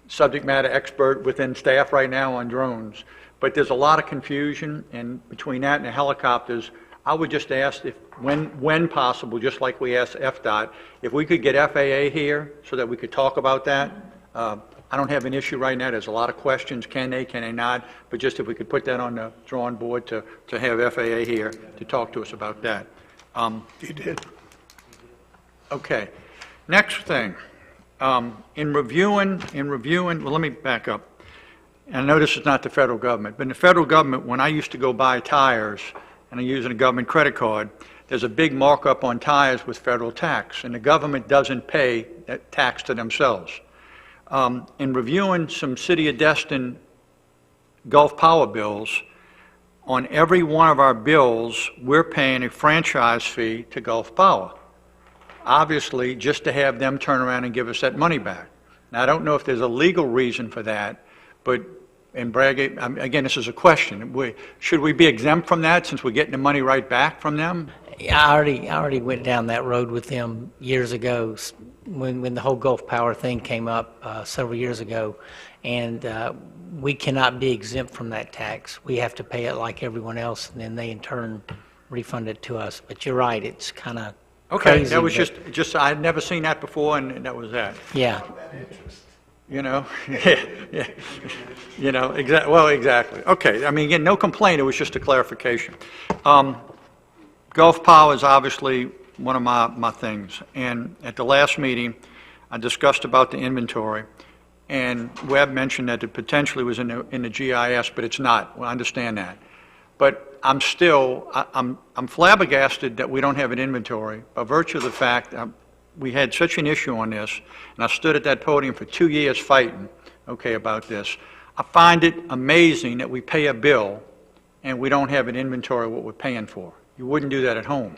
subject matter expert within staff right now on drones, but there's a lot of confusion, and between that and the helicopters, I would just ask if, when possible, just like we asked FDOT, if we could get FAA here so that we could talk about that. I don't have an issue right now. There's a lot of questions. Can they not? But just if we could put that on the drawing board to have FAA here to talk to us about that.
You did.
Okay. Next thing. In reviewing, well, let me back up. And I know this is not the federal government, but in the federal government, when I used to go buy tires, and I'm using a government credit card, there's a big markup on tires with federal tax, and the government doesn't pay that tax to themselves. In reviewing some City of Destin Gulf Power bills, on every one of our bills, we're paying a franchise fee to Gulf Power, obviously just to have them turn around and give us that money back. Now, I don't know if there's a legal reason for that, but and Bragg, again, this is a question. Should we be exempt from that since we're getting the money right back from them?
I already went down that road with them years ago when the whole Gulf Power thing came up several years ago, and we cannot be exempt from that tax. We have to pay it like everyone else, and then they in turn refund it to us. But you're right, it's kind of
okay. That was just I'd never seen that before, and that was that.
Yeah.
You know, yeah. You know, exactly. Okay, I mean, again, no complaint, it was just a clarification. Gulf Power is obviously one of my things, and at the last meeting, I discussed about the inventory, and Webb mentioned that it potentially was in the GIS, but it's not. Well, I understand that. But I'm flabbergasted that we don't have an inventory by virtue of the fact that we had such an issue on this, and I stood at that podium for 2 years fighting, okay, about this. I find it amazing that we pay a bill and we don't have an inventory of what we're paying for. You wouldn't do that at home.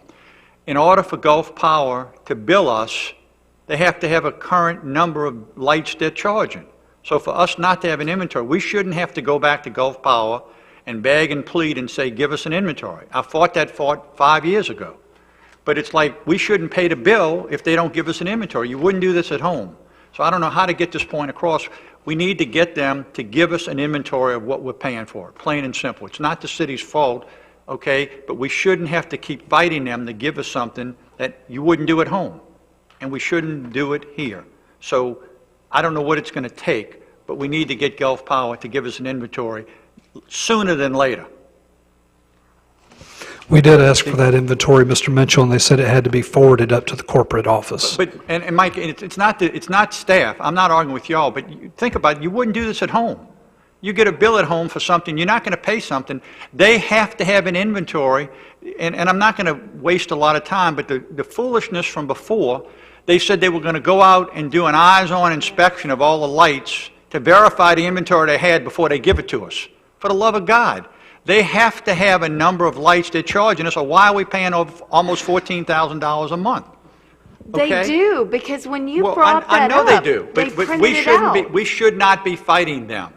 In order for Gulf Power to bill us, they have to have a current number of lights they're charging. So for us not to have an inventory, we shouldn't have to go back to Gulf Power and beg and plead and say, give us an inventory. I fought that 5 years ago. But it's like, we shouldn't pay the bill if they don't give us an inventory. You wouldn't do this at home. So I don't know how to get this point across. We need to get them to give us an inventory of what we're paying for, plain and simple. It's not the city's fault, okay, but we shouldn't have to keep fighting them to give us something that you wouldn't do at home. And we shouldn't do it here. So I don't know what it's going to take, but we need to get Gulf Power to give us an inventory sooner than later.
We did ask for that inventory, Mr. Mitchell, and they said it had to be forwarded up to the corporate office.
But and Mike, it's not staff. I'm not arguing with y'all, but think about it. You wouldn't do this at home. You get a bill at home for something, you're not going to pay something. They have to have an inventory, and I'm not going to waste a lot of time, but the foolishness from before, they said they were going to go out and do an eyes-on inspection of all the lights to verify the inventory they had before they give it to us. For the love of God. They have to have a number of lights they're charging us, or why are we paying over almost $14,000 a month?
They
Okay?
do, because when you
Well,
brought
I
that
know
up,
they do, but
printed
we
it
shouldn't
out.
we should not be fighting them.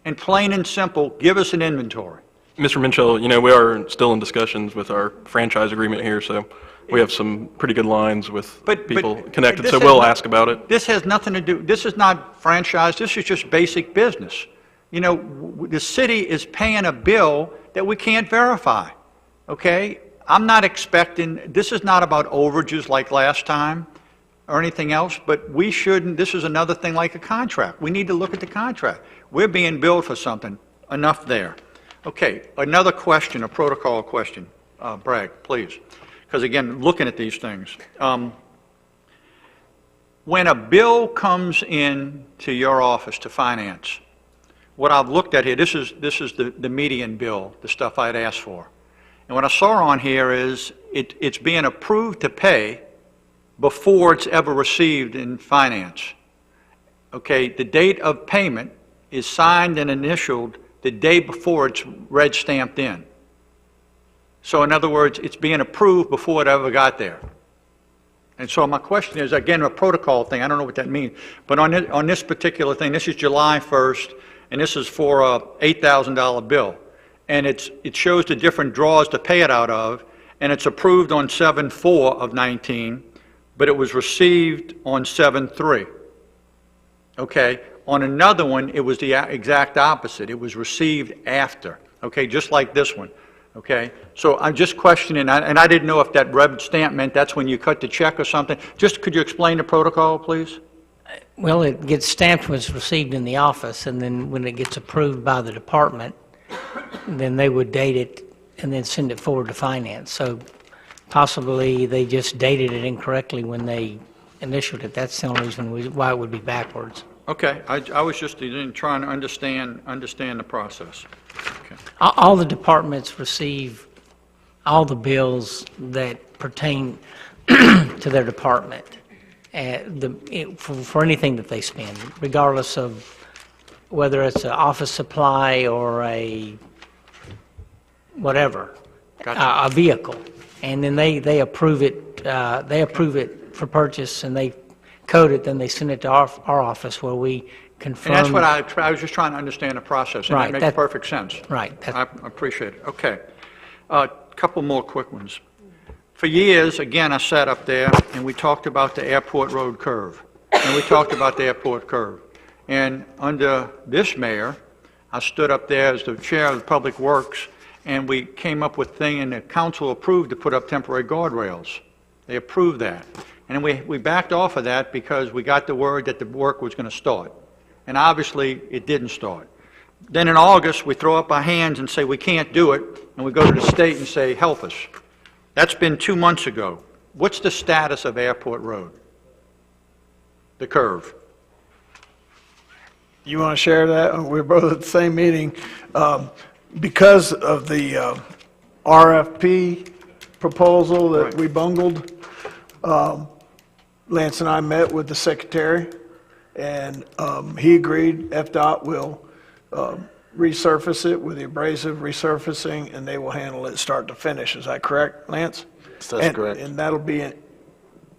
And plain and simple, give us an inventory.
Mr. Mitchell, you know, we are still in discussions with our franchise agreement here, so we have some pretty good lines with people connected,
this
so
has
we'll
no-
ask about it.
This has nothing to do, this is not franchise, this is just basic business. You know, the city is paying a bill that we can't verify, okay? I'm not expecting, this is not about overages like last time or anything else, but we shouldn't, this is another thing like a contract. We need to look at the contract. We're being billed for something, enough there. Okay, another question, a protocol question. Bragg, please. Because again, looking at these things. When a bill comes in to your office to finance, what I've looked at here, this is the median bill, the stuff I'd asked for. And what I saw on here is it's being approved to pay before it's ever received in finance. Okay, the date of payment is signed and initialed the day before it's red stamped in. So in other words, it's being approved before it ever got there. And so my question is, again, a protocol thing, I don't know what that means, but on this particular thing, this is July 1st, and this is for a $8,000 bill. And it shows the different draws to pay it out of, and it's approved on 7/4 of 19, but it was received on 7/3. Okay? On another one, it was the exact opposite. It was received after. Okay? Just like this one. Okay? So I'm just questioning, and I didn't know if that red stamp meant that's when you cut the check or something. Just could you explain the protocol, please?
Well, it gets stamped when it's received in the office, and then when it gets approved by the department, then they would date it and then send it forward to finance. So possibly they just dated it incorrectly when they initialed it. That's the only reason why it would be backwards.
Okay, I was just trying to understand the process. Okay.
All the departments receive all the bills that pertain to their department. For anything that they spend, regardless of whether it's an office supply or a whatever, a vehicle, and then they approve it. They approve it for purchase, and they code it. Then they send it to our office where we confirm.
And that's what I was just trying to understand the process, and
Right,
that makes perfect sense.
Right.
I appreciate it. Okay. A couple more quick ones. For years, again, I sat up there and we talked about the airport road curve. And we talked about the airport curve. And under this mayor, I stood up there as the chair of the Public Works, and we came up with a thing, and the council approved to put up temporary guardrails. They approved that. And then we backed off of that because we got the word that the work was going to start. And obviously, it didn't start. Then in August, we throw up our hands and say we can't do it, and we go to the state and say, help us. That's been 2 months ago. What's the status of Airport Road? the curve.
You want to share that? We're both at the same meeting. Because of the RFP proposal that we bungled, Lance and I met with the secretary, and he agreed FDOT will resurface it with the abrasive resurfacing, and they will handle it start to finish. Is that correct, Lance?
That's correct.
And that'll be,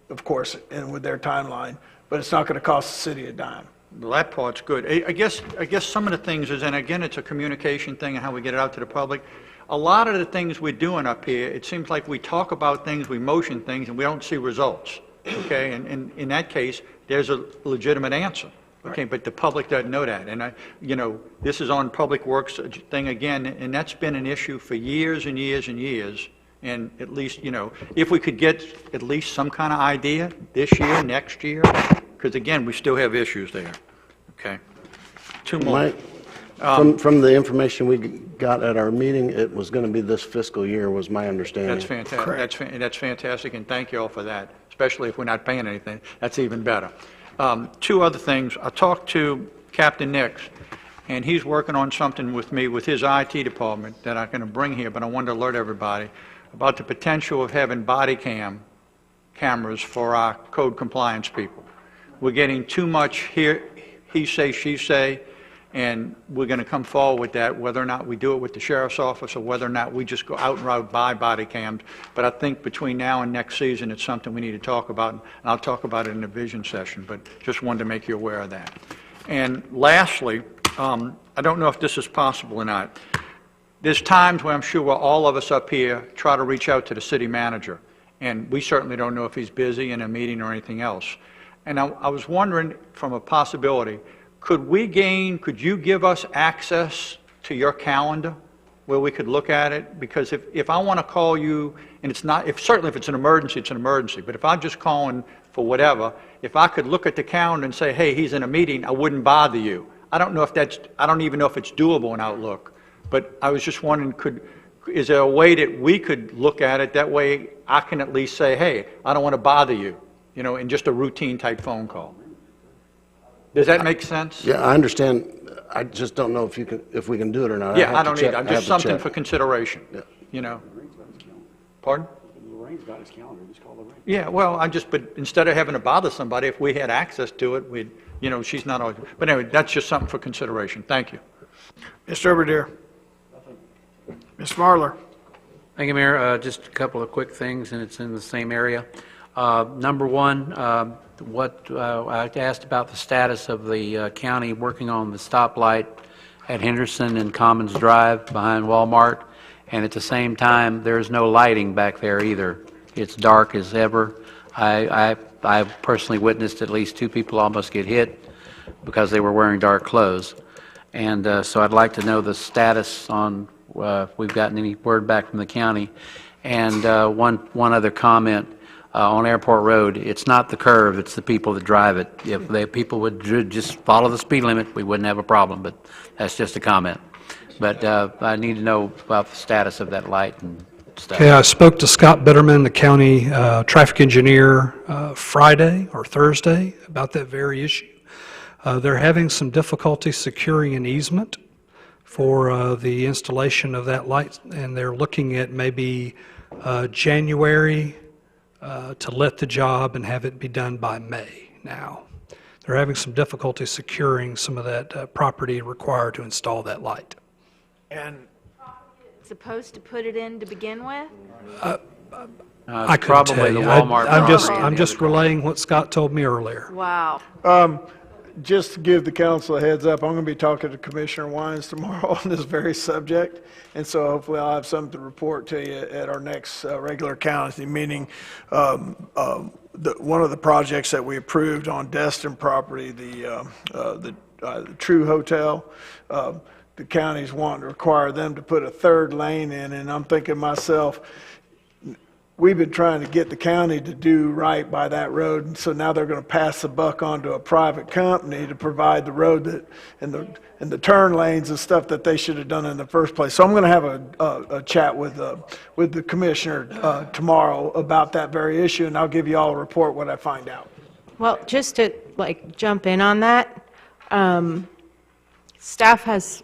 of course, and with their timeline, but it's not going to cost the city a dime.
Well, that part's good. I guess some of the things is, and again, it's a communication thing and how we get it out to the public. A lot of the things we're doing up here, it seems like we talk about things, we motion things, and we don't see results, okay? And in that case, there's a legitimate answer, okay? But the public doesn't know that. And this is on Public Works thing again, and that's been an issue for years and years and years. And at least, if we could get at least some kind of idea this year, next year, because again, we still have issues there. Okay. Two more.
From the information we got at our meeting, it was going to be this fiscal year, was my understanding.
That's fantastic. That's fantastic, and thank you all for that, especially if we're not paying anything. That's even better. Two other things. I talked to Captain Nix, and he's working on something with me with his IT department that I'm going to bring here, but I wanted to alert everybody about the potential of having body cameras for our code compliance people. We're getting too much here, he say, she say, and we're going to come forward with that, whether or not we do it with the sheriff's office or whether or not we just go out and route buy body cams. But I think between now and next season, it's something we need to talk about, and I'll talk about it in the vision session, but just wanted to make you aware of that. And lastly, I don't know if this is possible or not. There's times where I'm sure all of us up here try to reach out to the city manager, and we certainly don't know if he's busy in a meeting or anything else. And I was wondering, from a possibility, could you give us access to your calendar where we could look at it? Because if I want to call you, and it's not, certainly if it's an emergency, it's an emergency, but if I'm just calling for whatever, if I could look at the calendar and say, hey, he's in a meeting, I wouldn't bother you. I don't even know if it's doable in Outlook, but I was just wondering, is there a way that we could look at it? That way I can at least say, hey, I don't want to bother you, in just a routine type phone call. Does that make sense?
Yeah, I understand. I just don't know if we can do it or not.
Yeah, I don't either. Just something for consideration.
Yeah.
Pardon?
Lorraine's got his calendar. Just call Lorraine.
Yeah, well, but instead of having to bother somebody, if we had access to it, we'd, she's not always. But anyway, that's just something for consideration. Thank you.
Mr. Overdeer. Ms. Marlar.
Thank you, Mayor. Just a couple of quick things, and it's in the same area. Number one, I asked about the status of the county working on the stoplight at Henderson and Commons Drive behind Walmart, and at the same time, there's no lighting back there either. It's dark as ever. I personally witnessed at least 2 people almost get hit because they were wearing dark clothes. And so I'd like to know the status on if we've gotten any word back from the county. And one other comment. On Airport Road, it's not the curve, it's the people that drive it. If the people would just follow the speed limit, we wouldn't have a problem, but that's just a comment. But I need to know about the status of that light and stuff.
Okay, I spoke to Scott Bitterman, the county traffic engineer, Friday or Thursday about that very issue. They're having some difficulty securing an easement for the installation of that light, and they're looking at maybe January to let the job and have it be done by May now. They're having some difficulty securing some of that property required to install that light.
And
supposed to put it in to begin with?
I couldn't tell you. I'm just relaying what Scott told me earlier.
Wow.
Just to give the council a heads up, I'm going to be talking to Commissioner Wines tomorrow on this very subject, and so hopefully I'll have something to report to you at our next regular council meeting. One of the projects that we approved on Destin property, the True Hotel, the county's wanting to require them to put a 3rd lane in, and I'm thinking to myself, we've been trying to get the county to do right by that road, and so now they're going to pass the buck on to a private company to provide the road that and the turn lanes and stuff that they should have done in the first place. So I'm going to have a chat with the commissioner tomorrow about that very issue, and I'll give you all a report when I find out.
Well, just to jump in on that, staff has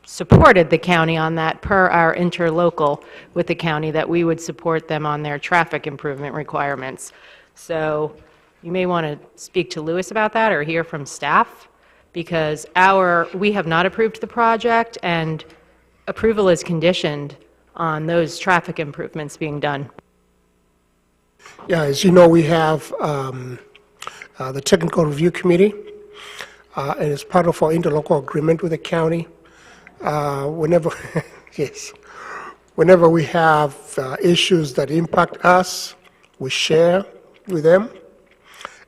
supported the county on that per our interlocal with the county, that we would support them on their traffic improvement requirements. So you may want to speak to Lewis about that or hear from staff, because we have not approved the project, and approval is conditioned on those traffic improvements being done.
Yeah, as you know, we have the Technical Review Committee, and as part of our interlocal agreement with the county, whenever, yes, whenever we have issues that impact us, we share with them,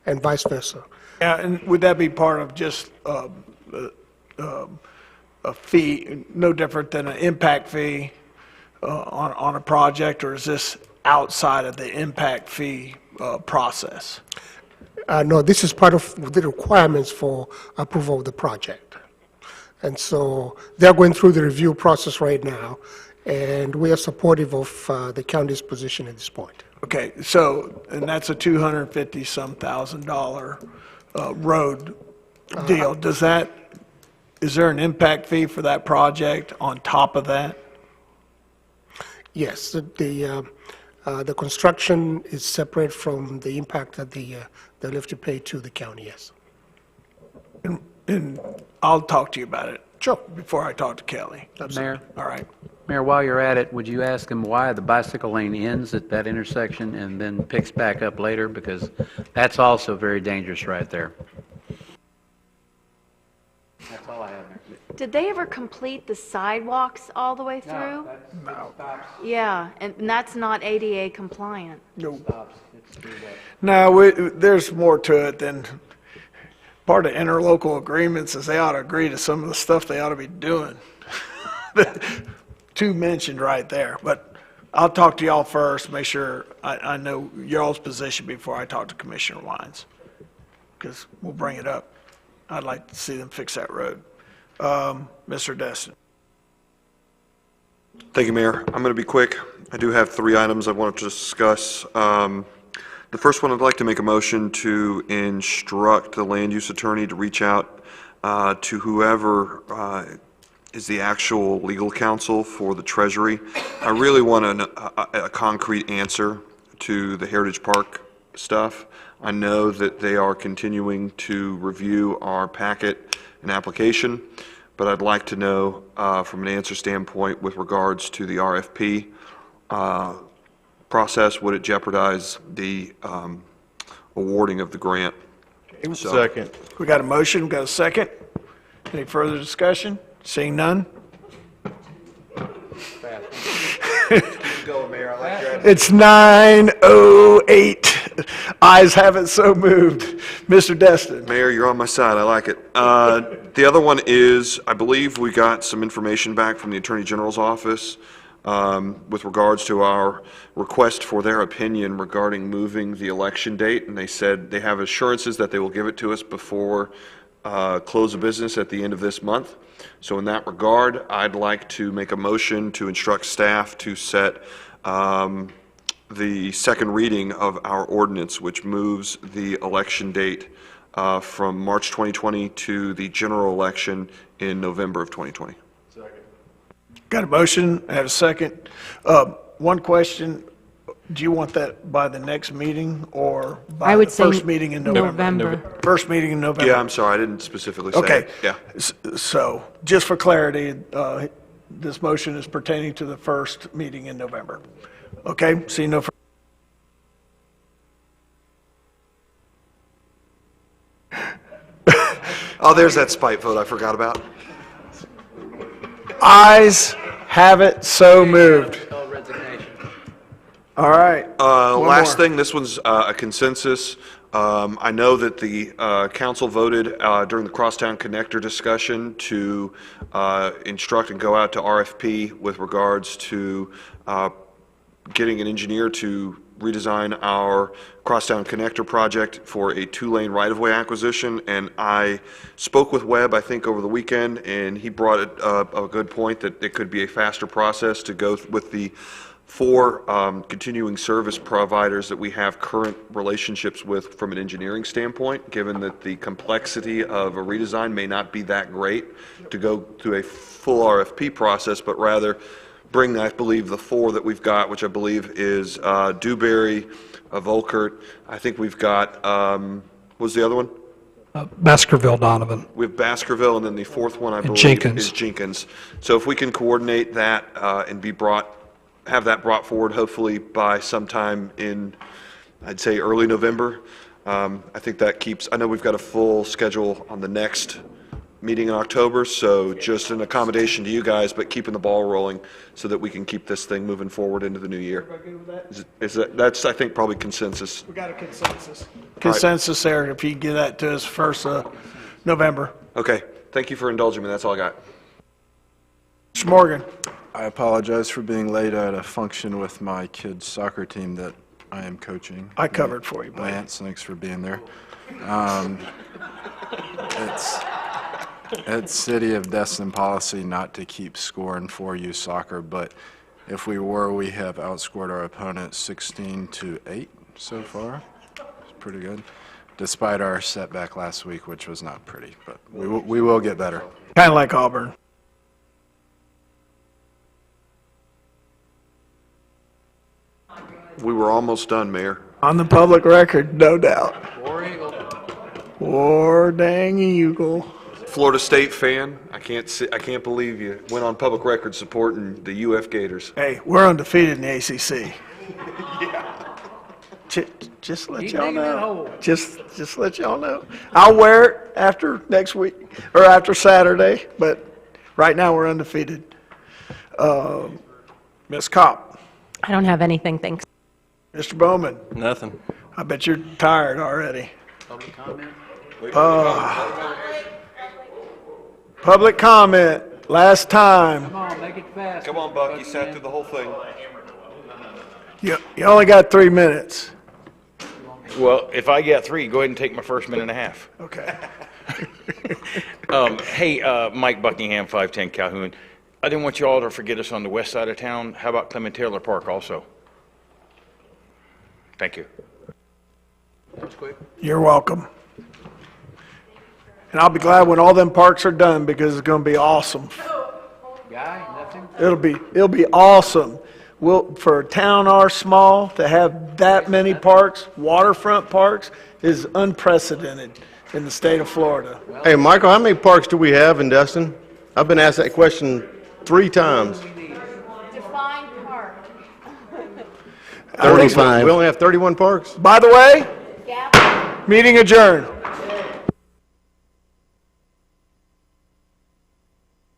and vice versa.
Yeah, and would that be part of just a fee, no different than an impact fee on a project, or is this outside of the impact fee process?
No, this is part of the requirements for approval of the project. And so they're going through the review process right now, and we are supportive of the county's position at this point.
Okay, so, and that's a $250-some thousand road deal. Is there an impact fee for that project on top of that?
Yes, the construction is separate from the impact that they'll have to pay to the county, yes.
And I'll talk to you about it.
Sure.
Before I talk to Kelly.
Mayor?
All right.
Mayor, while you're at it, would you ask him why the bicycle lane ends at that intersection and then picks back up later? Because that's also very dangerous right there. That's all I have, Mayor.
Did they ever complete the sidewalks all the way through?
No.
Yeah, and that's not ADA compliant.
No. No, there's more to it than, part of interlocal agreements is they ought to agree to some of the stuff they ought to be doing. Two mentioned right there, but I'll talk to y'all first, make sure I know y'all's position before I talk to Commissioner Wines, because we'll bring it up. I'd like to see them fix that road. Mr. Destin.
Thank you, Mayor. I'm going to be quick. I do have 3 items I wanted to discuss. The first one, I'd like to make a motion to instruct the land use attorney to reach out to whoever is the actual legal counsel for the Treasury. I really want a concrete answer to the Heritage Park stuff. I know that they are continuing to review our packet and application, but I'd like to know from an answer standpoint with regards to the RFP process, would it jeopardize the awarding of the grant? So-
Second.
We got a motion, we got a second. Any further discussion? Seeing none? It's 9:08. Ayes have it, so moved. Mr. Destin.
Mayor, you're on my side. I like it. The other one is, I believe we got some information back from the Attorney General's office with regards to our request for their opinion regarding moving the election date, and they said they have assurances that they will give it to us before close of business at the end of this month. So in that regard, I'd like to make a motion to instruct staff to set the second reading of our ordinance, which moves the election date from March 2020 to the general election in November of 2020.
Got a motion, I have a second. One question, do you want that by the next meeting or by
I would
the
say
first meeting in November?
November.
First meeting in November?
Yeah, I'm sorry, I didn't specifically say.
Okay.
Yeah.
So, just for clarity, this motion is pertaining to the first meeting in November. Okay, see no further.
Oh, there's that spite vote I forgot about.
Ayes have it, so moved. All right.
Last thing, this one's a consensus. I know that the council voted during the Crosstown Connector discussion to instruct and go out to RFP with regards to getting an engineer to redesign our Crosstown Connector project for a 2-lane right-of-way acquisition. And I spoke with Webb, I think, over the weekend, and he brought a good point that it could be a faster process to go with the 4 continuing service providers that we have current relationships with from an engineering standpoint, given that the complexity of a redesign may not be that great to go through a full RFP process, but rather bring, I believe, the 4 that we've got, which I believe is Dewberry, Volkert. I think we've got, what was the other one?
Baskerville Donovan.
We have Baskerville, and then the 4th one, I believe,
Jenkins.
is Jenkins. So if we can coordinate that and have that brought forward, hopefully by sometime in, I'd say, early November, I think that keeps, I know we've got a full schedule on the next meeting in October, so just an accommodation to you guys, but keeping the ball rolling so that we can keep this thing moving forward into the new year. That's, I think, probably consensus.
We got a consensus. Consensus there, if you can get that to us first November.
Okay, thank you for indulging me, that's all I got.
Mr. Morgan.
I apologize for being late. I had a function with my kids' soccer team that I am coaching.
I covered for you, buddy.
Lance, thanks for being there. It's City of Destin policy not to keep score in 4U soccer, but if we were, we have outscored our opponent 16-8 so far. It's pretty good, despite our setback last week, which was not pretty, but we will get better.
Kind of like Auburn.
We were almost done, Mayor.
On the public record, no doubt. War dang Eagle.
Florida State fan, I can't believe you went on public record supporting the UF Gators.
Hey, we're undefeated in the ACC. Just let y'all know. Just let y'all know. I'll wear it after next week, or after Saturday, but right now we're undefeated. Ms. Kopp.
I don't have anything, thanks.
Mr. Bowman.
Nothing.
I bet you're tired already.
Public comment?
Public comment, last time.
Come on, make it fast.
Come on, Buck, you sat through the whole thing.
You only got 3 minutes.
Well, if I get 3, go ahead and take my first minute and a half.
Okay.
Hey, Mike Buckingham, 510 Calhoun. I didn't want you all to forget us on the west side of town. How about Clement Taylor Park also? Thank you.
That's quick.
You're welcome. And I'll be glad when all them parks are done because it's going to be awesome.
Guy, nothing?
It'll be awesome. For a town our small to have that many parks, waterfront parks, is unprecedented in the state of Florida.
Hey, Michael, how many parks do we have in Destin? I've been asked that question 3 times.
Define park.
35. We only have 31 parks?
By the way, meeting adjourned.